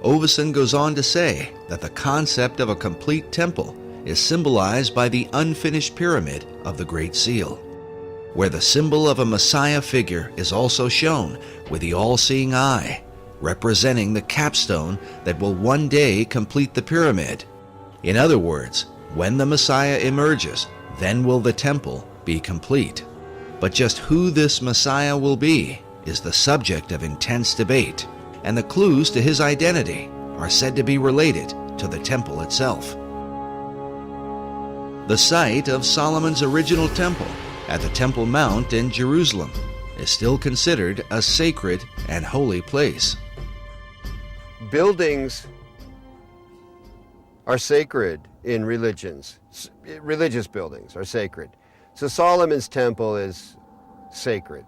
Oveson goes on to say that the concept of a complete temple is symbolized by the unfinished pyramid of the Great Seal, where the symbol of a Messiah figure is also shown with the all-seeing eye, representing the capstone that will one day complete the pyramid. In other words, when the Messiah emerges, then will the temple be complete. But just who this Messiah will be is the subject of intense debate, and the clues to his identity are said to be related to the temple itself. The site of Solomon's original temple at the Temple Mount in Jerusalem is still considered a sacred and holy place. Buildings are sacred in religions. Religious buildings are sacred. So Solomon's temple is sacred.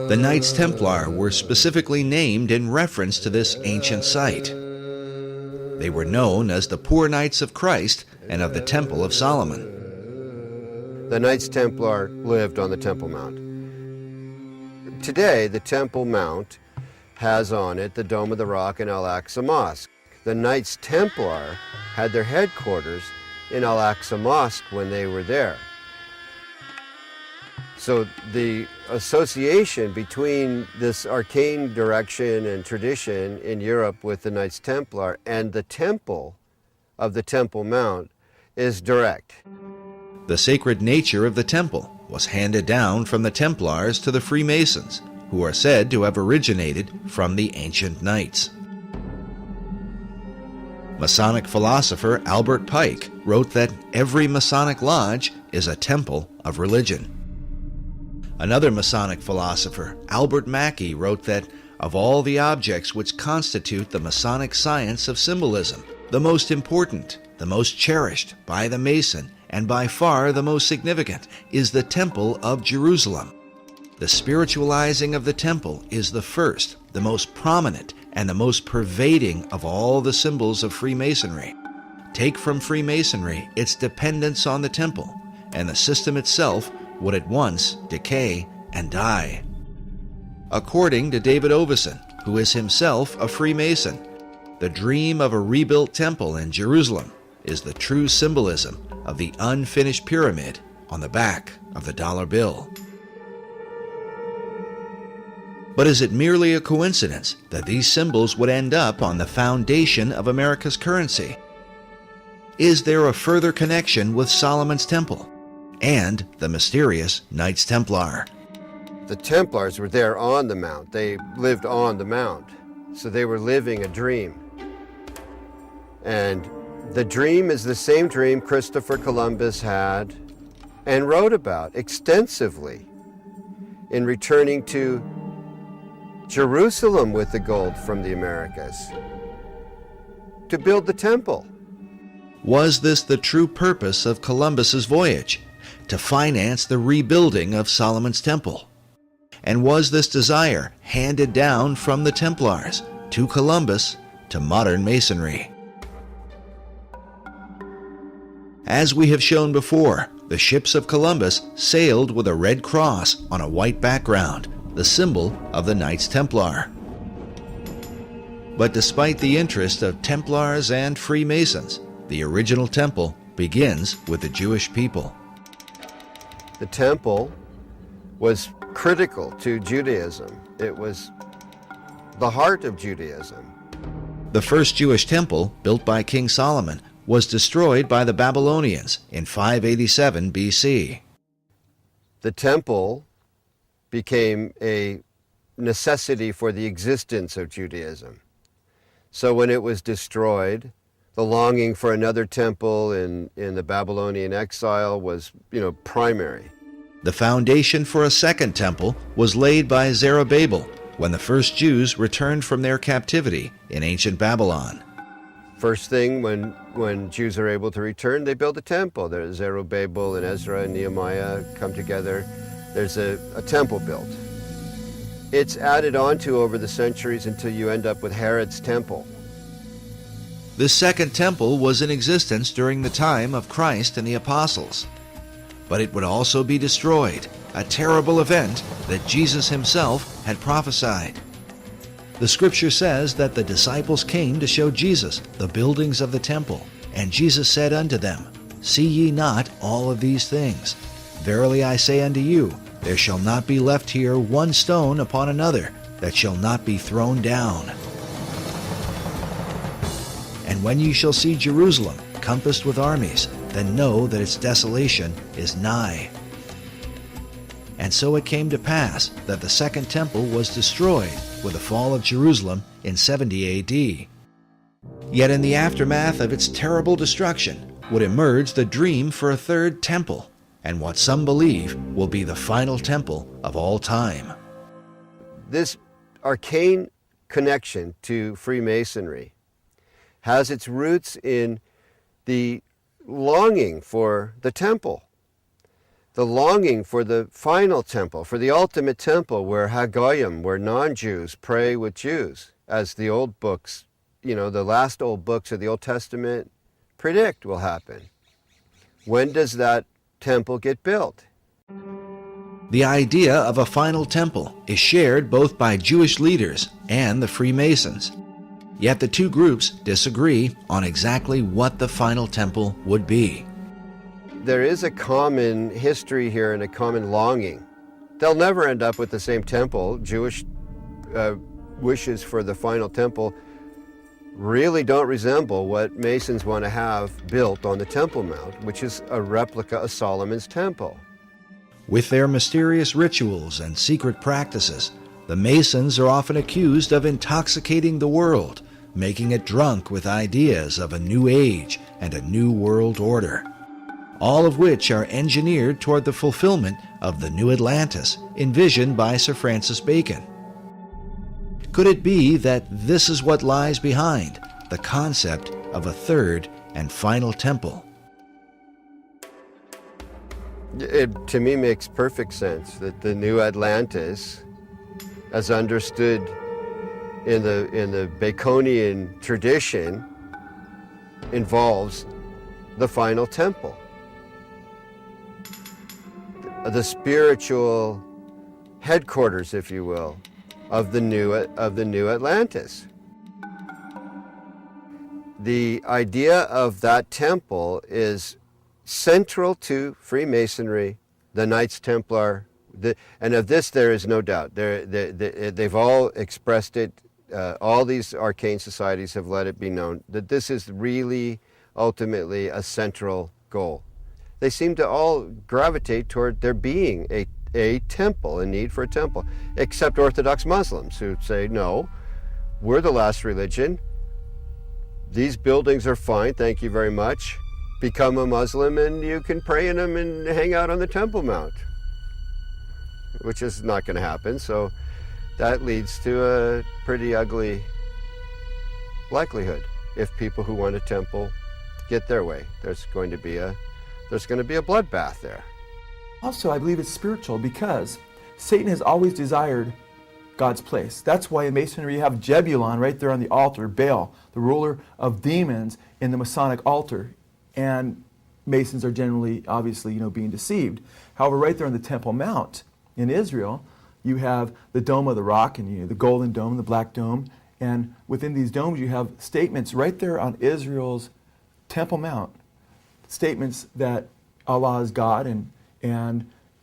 The Knights Templar were specifically named in reference to this ancient site. They were known as the Poor Knights of Christ and of the Temple of Solomon. The Knights Templar lived on the Temple Mount. Today, the Temple Mount has on it the Dome of the Rock and Al-Aqsa Mosque. The Knights Templar had their headquarters in Al-Aqsa Mosque when they were there. So the association between this arcane direction and tradition in Europe with the Knights Templar and the temple of the Temple Mount is direct. The sacred nature of the temple was handed down from the Templars to the Freemasons, who are said to have originated from the ancient knights. Masonic philosopher Albert Pike wrote that every Masonic lodge is a temple of religion. Another Masonic philosopher, Albert Mackey, wrote that of all the objects which constitute the Masonic science of symbolism, the most important, the most cherished by the Mason, and by far the most significant, is the Temple of Jerusalem. The spiritualizing of the temple is the first, the most prominent, and the most pervading of all the symbols of Freemasonry. Take from Freemasonry its dependence on the temple, and the system itself would at once decay and die. According to David Oveson, who is himself a Freemason, the dream of a rebuilt temple in Jerusalem is the true symbolism of the unfinished pyramid on the back of the dollar bill. But is it merely a coincidence that these symbols would end up on the foundation of America's currency? Is there a further connection with Solomon's temple and the mysterious Knights Templar? The Templars were there on the Mount. They lived on the Mount. So they were living a dream. And the dream is the same dream Christopher Columbus had and wrote about extensively in returning to Jerusalem with the gold from the Americas to build the temple. Was this the true purpose of Columbus's voyage, to finance the rebuilding of Solomon's temple? And was this desire handed down from the Templars to Columbus to modern Masonry? As we have shown before, the ships of Columbus sailed with a red cross on a white background, the symbol of the Knights Templar. But despite the interest of Templars and Freemasons, the original temple begins with the Jewish people. The temple was critical to Judaism. It was the heart of Judaism. The first Jewish temple, built by King Solomon, was destroyed by the Babylonians in 587 BC. The temple became a necessity for the existence of Judaism. So when it was destroyed, the longing for another temple in the Babylonian exile was, primary. The foundation for a second temple was laid by Zerubbabel when the first Jews returned from their captivity in ancient Babylon. First thing, when Jews are able to return, they build a temple. There's Zerubbabel and Ezra and Nehemiah come together. There's a temple built. It's added on to over the centuries until you end up with Herod's temple. This second temple was in existence during the time of Christ and the apostles. But it would also be destroyed, a terrible event that Jesus himself had prophesied. The scripture says that the disciples came to show Jesus the buildings of the temple, and Jesus said unto them, See ye not all of these things? Verily I say unto you, there shall not be left here one stone upon another that shall not be thrown down. And when ye shall see Jerusalem compassed with armies, then know that its desolation is nigh. And so it came to pass that the second temple was destroyed with the fall of Jerusalem in 70 A.D. Yet in the aftermath of its terrible destruction would emerge the dream for a third temple, and what some believe will be the final temple of all time. This arcane connection to Freemasonry has its roots in the longing for the temple, the longing for the final temple, for the ultimate temple where Hagoyim, where non-Jews pray with Jews, as the old books, the last old books of the Old Testament predict will happen. When does that temple get built? The idea of a final temple is shared both by Jewish leaders and the Freemasons. Yet the two groups disagree on exactly what the final temple would be. There is a common history here and a common longing. They'll never end up with the same temple. Jewish wishes for the final temple really don't resemble what Masons want to have built on the Temple Mount, which is a replica of Solomon's temple. With their mysterious rituals and secret practices, the Masons are often accused of intoxicating the world, making it drunk with ideas of a new age and a new world order, all of which are engineered toward the fulfillment of the new Atlantis envisioned by Sir Francis Bacon. Could it be that this is what lies behind the concept of a third and final temple? It, to me, makes perfect sense that the new Atlantis, as understood in the Baconian tradition, involves the final temple, the spiritual headquarters, if you will, of the new Atlantis. The idea of that temple is central to Freemasonry, the Knights Templar, and of this there is no doubt. They've all expressed it. All these arcane societies have let it be known that this is really ultimately a central goal. They seem to all gravitate toward there being a temple, a need for a temple, except Orthodox Muslims who say, no, we're the last religion. These buildings are fine, thank you very much. Become a Muslim and you can pray in them and hang out on the Temple Mount, which is not going to happen. So that leads to a pretty ugly likelihood. If people who want a temple get their way, there's going to be a bloodbath there. Also, I believe it's spiritual because Satan has always desired God's place. That's why in Masonry you have Jebulon right there on the altar, Baal, the ruler of demons in the Masonic altar. And Masons are generally, obviously, being deceived. However, right there on the Temple Mount in Israel, you have the Dome of the Rock and the Golden Dome, the Black Dome. And within these domes you have statements right there on Israel's Temple Mount, statements that Allah is God and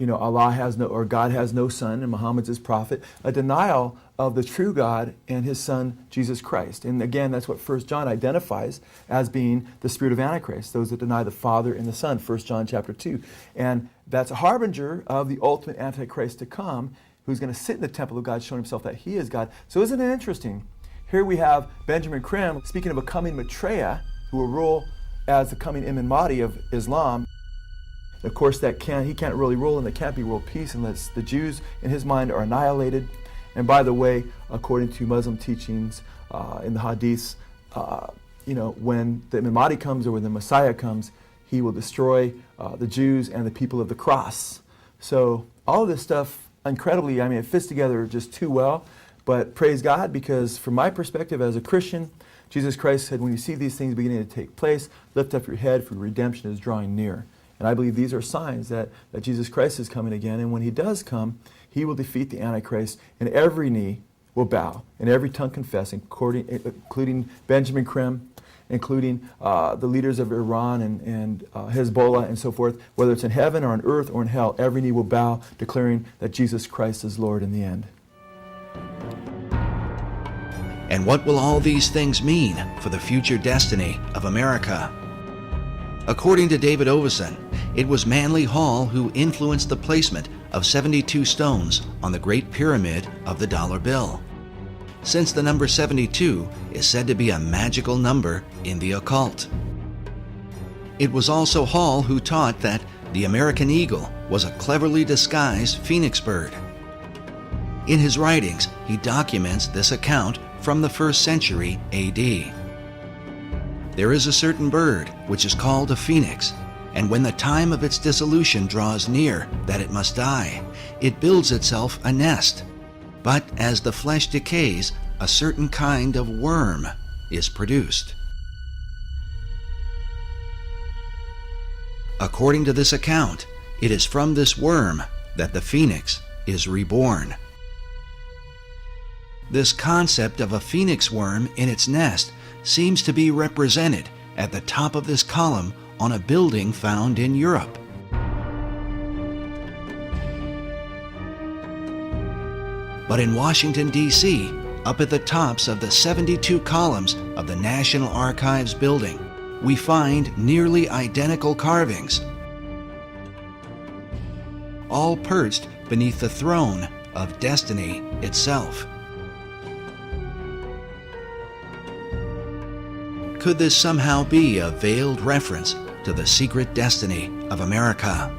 Allah has no, or God has no son, and Muhammad's his prophet, a denial of the true God and his son, Jesus Christ. And again, that's what 1 John identifies as being the spirit of Antichrist, those that deny the Father and the Son, 1 John chapter 2. And that's a harbinger of the ultimate Antichrist to come, who's going to sit in the temple of God, showing himself that he is God. So isn't it interesting? Here we have Benjamin Krim speaking of a coming Maitreya who will rule as the coming Imam Mahdi of Islam. Of course, he can't really rule, and there can't be world peace unless the Jews, in his mind, are annihilated. And by the way, according to Muslim teachings in the Hadiths, when the Imam Mahdi comes or when the Messiah comes, he will destroy the Jews and the people of the cross. So all of this stuff, incredibly, it fits together just too well. But praise God, because from my perspective as a Christian, Jesus Christ said, when you see these things beginning to take place, lift up your head, for redemption is drawing near. And I believe these are signs that Jesus Christ is coming again. And when he does come, he will defeat the Antichrist, and every knee will bow, and every tongue confess, including Benjamin Krim, including the leaders of Iran and Hezbollah and so forth. Whether it's in heaven or on earth or in hell, every knee will bow, declaring that Jesus Christ is Lord in the end. And what will all these things mean for the future destiny of America? According to David Oveson, it was Manly Hall who influenced the placement of 72 stones on the Great Pyramid of the dollar bill, since the number 72 is said to be a magical number in the occult. It was also Hall who taught that the American eagle was a cleverly disguised phoenix bird. In his writings, he documents this account from the 1st century A.D. There is a certain bird which is called a phoenix, and when the time of its dissolution draws near that it must die, it builds itself a nest. But as the flesh decays, a certain kind of worm is produced. According to this account, it is from this worm that the phoenix is reborn. This concept of a phoenix worm in its nest seems to be represented at the top of this column on a building found in Europe. But in Washington, D.C., up at the tops of the 72 columns of the National Archives building, we find nearly identical carvings, all perched beneath the throne of destiny itself. Could this somehow be a veiled reference to the secret destiny of America?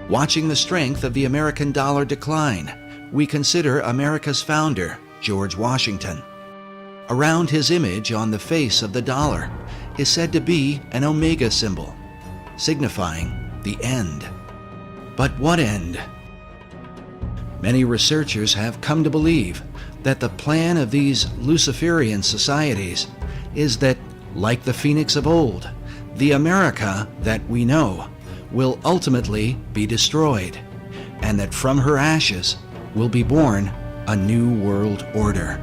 Watching the strength of the American dollar decline, we consider America's founder, George Washington. Around his image on the face of the dollar is said to be an omega symbol, signifying the end. But what end? Many researchers have come to believe that the plan of these Luciferian societies is that, like the phoenix of old, the America that we know will ultimately be destroyed, and that from her ashes will be born a new world order.